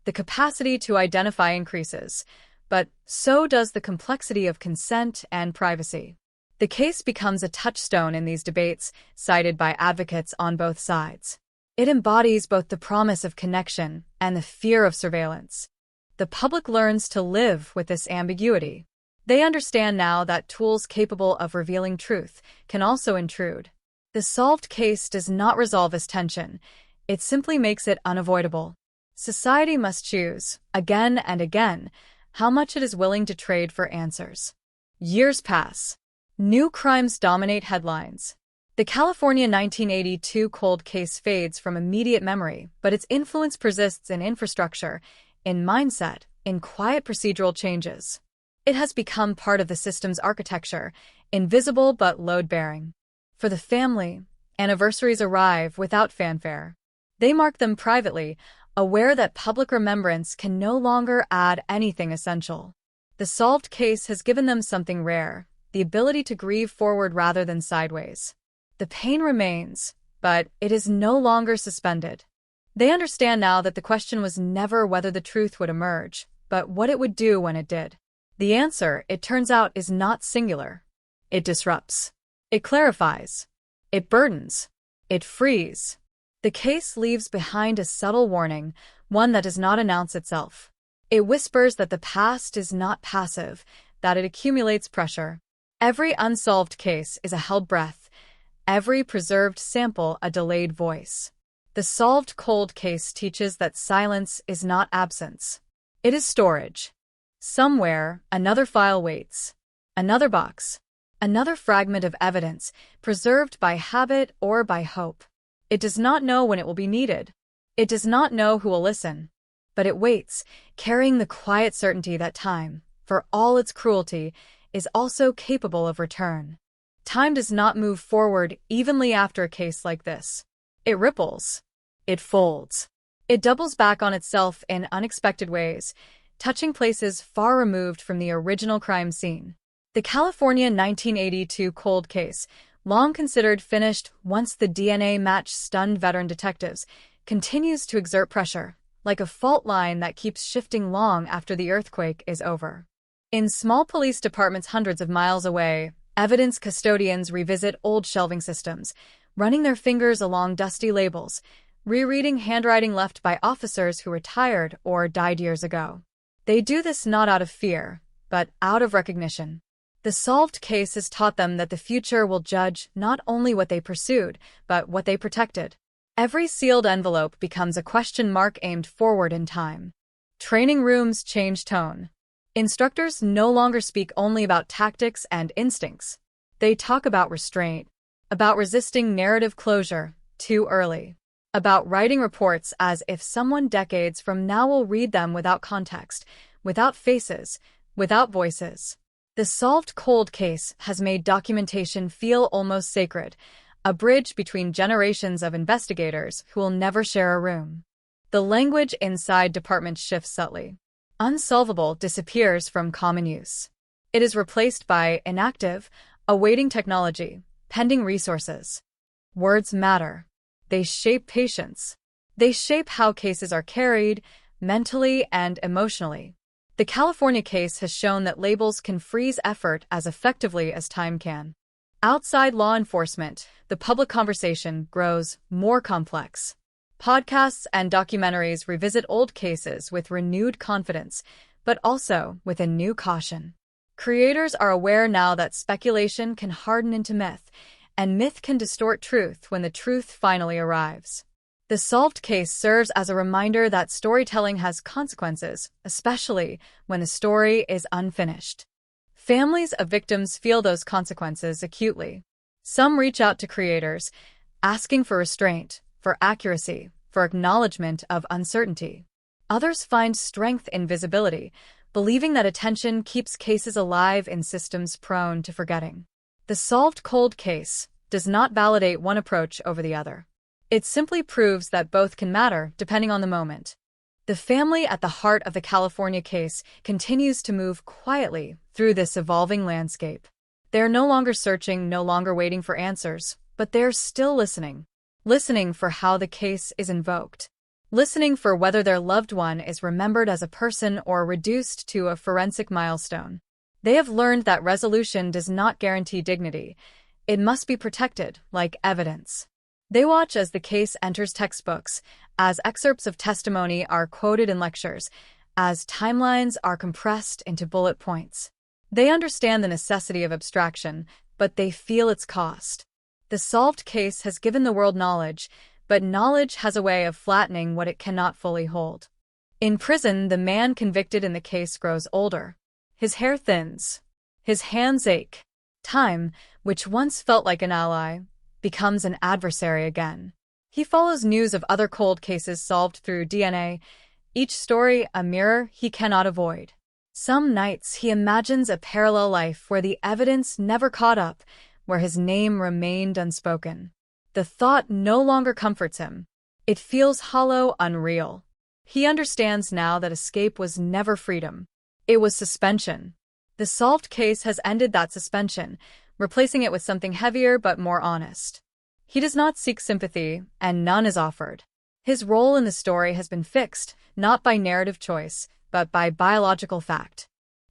The capacity to identify increases, but so does the complexity of consent and privacy. The case becomes a touchstone in these debates, cited by advocates on both sides. It embodies both the promise of connection and the fear of surveillance. The public learns to live with this ambiguity. They understand now that tools capable of revealing truth can also intrude. The solved case does not resolve this tension. It simply makes it unavoidable. Society must choose, again and again, how much it is willing to trade for answers. Years pass. New crimes dominate headlines. The California 1982 cold case fades from immediate memory, but its influence persists in infrastructure, in mindset, in quiet procedural changes. It has become part of the system's architecture, invisible but load-bearing. For the family, anniversaries arrive without fanfare. They mark them privately, aware that public remembrance can no longer add anything essential. The solved case has given them something rare, the ability to grieve forward rather than sideways. The pain remains, but it is no longer suspended. They understand now that the question was never whether the truth would emerge, but what it would do when it did. The answer, it turns out, is not singular. It disrupts. It clarifies. It burdens. It frees. The case leaves behind a subtle warning, one that does not announce itself. It whispers that the past is not passive, that it accumulates pressure. Every unsolved case is a held breath, every preserved sample a delayed voice. The solved cold case teaches that silence is not absence. It is storage. Somewhere, another file waits. Another box. Another fragment of evidence, preserved by habit or by hope. It does not know when it will be needed. It does not know who will listen. But it waits, carrying the quiet certainty that time, for all its cruelty, is also capable of return. Time does not move forward evenly after a case like this. It ripples. It folds. It doubles back on itself in unexpected ways, touching places far removed from the original crime scene. The California 1982 cold case, long considered finished once the DNA match stunned veteran detectives, continues to exert pressure, like a fault line that keeps shifting long after the earthquake is over. In small police departments hundreds of miles away, evidence custodians revisit old shelving systems, running their fingers along dusty labels, rereading handwriting left by officers who retired or died years ago. They do this not out of fear, but out of recognition. The solved case has taught them that the future will judge not only what they pursued, but what they protected. Every sealed envelope becomes a question mark aimed forward in time. Training rooms change tone. Instructors no longer speak only about tactics and instincts. They talk about restraint, about resisting narrative closure too early, about writing reports as if someone decades from now will read them without context, without faces, without voices. The solved cold case has made documentation feel almost sacred, a bridge between generations of investigators who will never share a room. The language inside departments shifts subtly. Unsolvable disappears from common use. It is replaced by inactive, awaiting technology, pending resources. Words matter. They shape patience. They shape how cases are carried, mentally and emotionally. The California case has shown that labels can freeze effort as effectively as time can. Outside law enforcement, the public conversation grows more complex. Podcasts and documentaries revisit old cases with renewed confidence, but also with a new caution. Creators are aware now that speculation can harden into myth, and myth can distort truth when the truth finally arrives. The solved case serves as a reminder that storytelling has consequences, especially when the story is unfinished. Families of victims feel those consequences acutely. Some reach out to creators, asking for restraint, for accuracy, for acknowledgement of uncertainty. Others find strength in visibility, believing that attention keeps cases alive in systems prone to forgetting. The solved cold case, does not validate one approach over the other. It simply proves that both can matter depending on the moment. The family at the heart of the California case continues to move quietly through this evolving landscape. They're no longer searching, no longer waiting for answers, but they're still listening. Listening for how the case is invoked. Listening for whether their loved one is remembered as a person or reduced to a forensic milestone. They have learned that resolution does not guarantee dignity. It must be protected, like evidence. They watch as the case enters textbooks, as excerpts of testimony are quoted in lectures, as timelines are compressed into bullet points. They understand the necessity of abstraction, but they feel its cost. The solved case has given the world knowledge, but knowledge has a way of flattening what it cannot fully hold. In prison, the man convicted in the case grows older. His hair thins. His hands ache. Time, which once felt like an ally, becomes an adversary again. He follows news of other cold cases solved through DNA, each story a mirror he cannot avoid. Some nights he imagines a parallel life where the evidence never caught up, where his name remained unspoken. The thought no longer comforts him. It feels hollow, unreal. He understands now that escape was never freedom. It was suspension. The solved case has ended that suspension, replacing it with something heavier but more honest. He does not seek sympathy, and none is offered. His role in the story has been fixed, not by narrative choice, but by biological fact.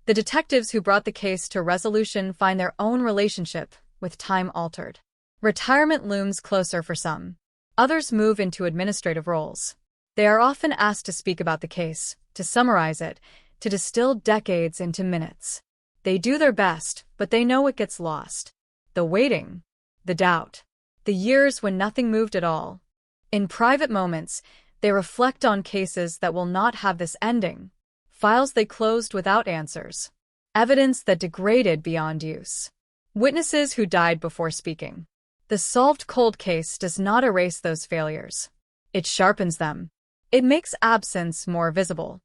The detectives who brought the case to resolution find their own relationship with time altered. Retirement looms closer for some. Others move into administrative roles. They are often asked to speak about the case, to summarize it, to distill decades into minutes. They do their best, but they know it gets lost. The waiting, the doubt, the years when nothing moved at all. In private moments, they reflect on cases that will not have this ending, files they closed without answers, evidence that degraded beyond use, witnesses who died before speaking. The solved cold case does not erase those failures. It sharpens them. It makes absence more visible.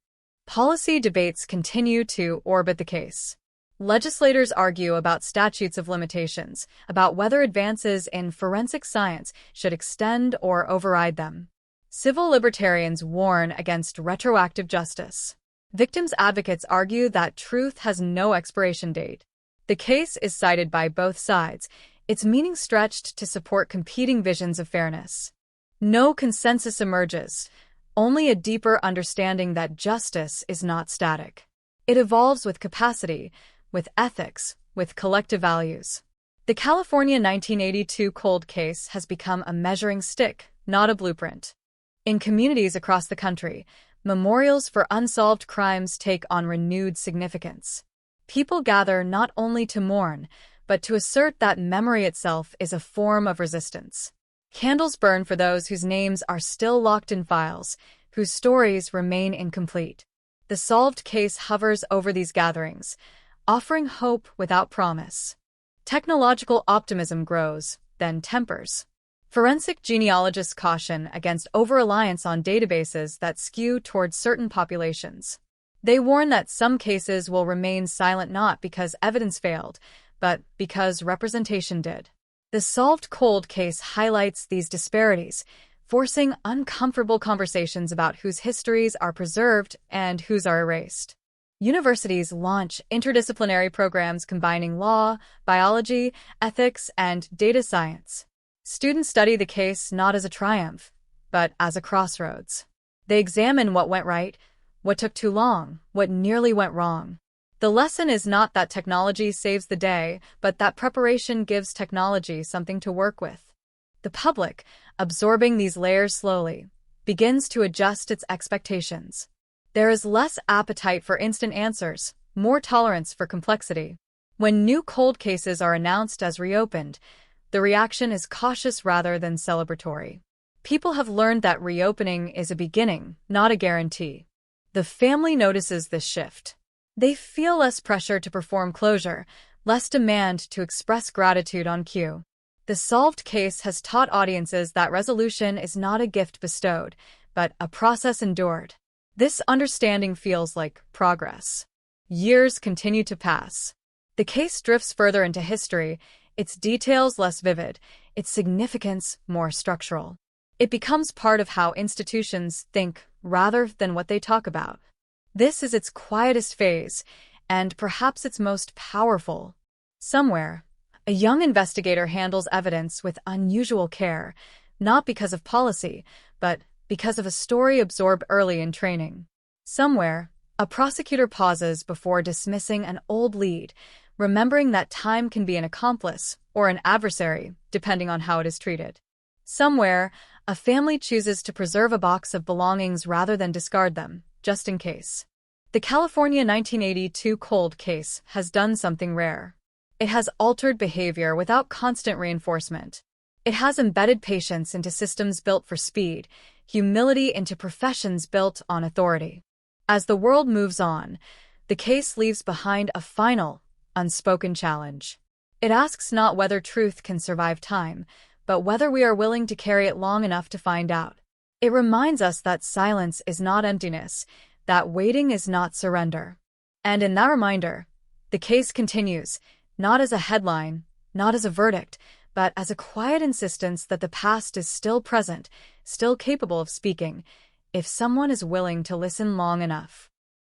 Policy debates continue to orbit the case. Legislators argue about statutes of limitations, about whether advances in forensic science should extend or override them. Civil libertarians warn against retroactive justice. Victims' advocates argue that truth has no expiration date. The case is cited by both sides, its meaning stretched to support competing visions of fairness. No consensus emerges, only a deeper understanding that justice is not static. It evolves with capacity, with ethics, with collective values. The California 1982 cold case has become a measuring stick, not a blueprint. In communities across the country, memorials for unsolved crimes take on renewed significance. People gather not only to mourn, but to assert that memory itself is a form of resistance. Candles burn for those whose names are still locked in files, whose stories remain incomplete. The solved case hovers over these gatherings, offering hope without promise. Technological optimism grows, then tempers. Forensic genealogists caution against over-reliance on databases that skew towards certain populations. They warn that some cases will remain silent not because evidence failed, but because representation did. The solved cold case highlights these disparities, forcing uncomfortable conversations about whose histories are preserved and whose are erased. Universities launch interdisciplinary programs combining law, biology, ethics, and data science. Students study the case not as a triumph, but as a crossroads. They examine what went right, what took too long, what nearly went wrong. The lesson is not that technology saves the day, but that preparation gives technology something to work with. The public, absorbing these layers slowly, begins to adjust its expectations. There is less appetite for instant answers, more tolerance for complexity. When new cold cases are announced as reopened, the reaction is cautious rather than celebratory. People have learned that reopening is a beginning, not a guarantee. The family notices this shift. They feel less pressure to perform closure, less demand to express gratitude on cue. The solved case has taught audiences that resolution is not a gift bestowed, but a process endured. This understanding feels like progress. Years continue to pass. The case drifts further into history, its details less vivid, its significance more structural. It becomes part of how institutions think rather than what they talk about. This is its quietest phase, and perhaps its most powerful. Somewhere, a young investigator handles evidence with unusual care, not because of policy, but because of a story absorbed early in training. Somewhere, a prosecutor pauses before dismissing an old lead, remembering that time can be an accomplice or an adversary, depending on how it is treated. Somewhere, a family chooses to preserve a box of belongings rather than discard them, just in case. The California 1982 cold case has done something rare. It has altered behavior without constant reinforcement. It has embedded patience into systems built for speed, humility into professions built on authority. As the world moves on, the case leaves behind a final, unspoken challenge. It asks not whether truth can survive time, but whether we are willing to carry it long enough to find out. It reminds us that silence is not emptiness, that waiting is not surrender. And in that reminder, the case continues, not as a headline, not as a verdict, but as a quiet insistence that the past is still present, still capable of speaking, if someone is willing to listen long enough.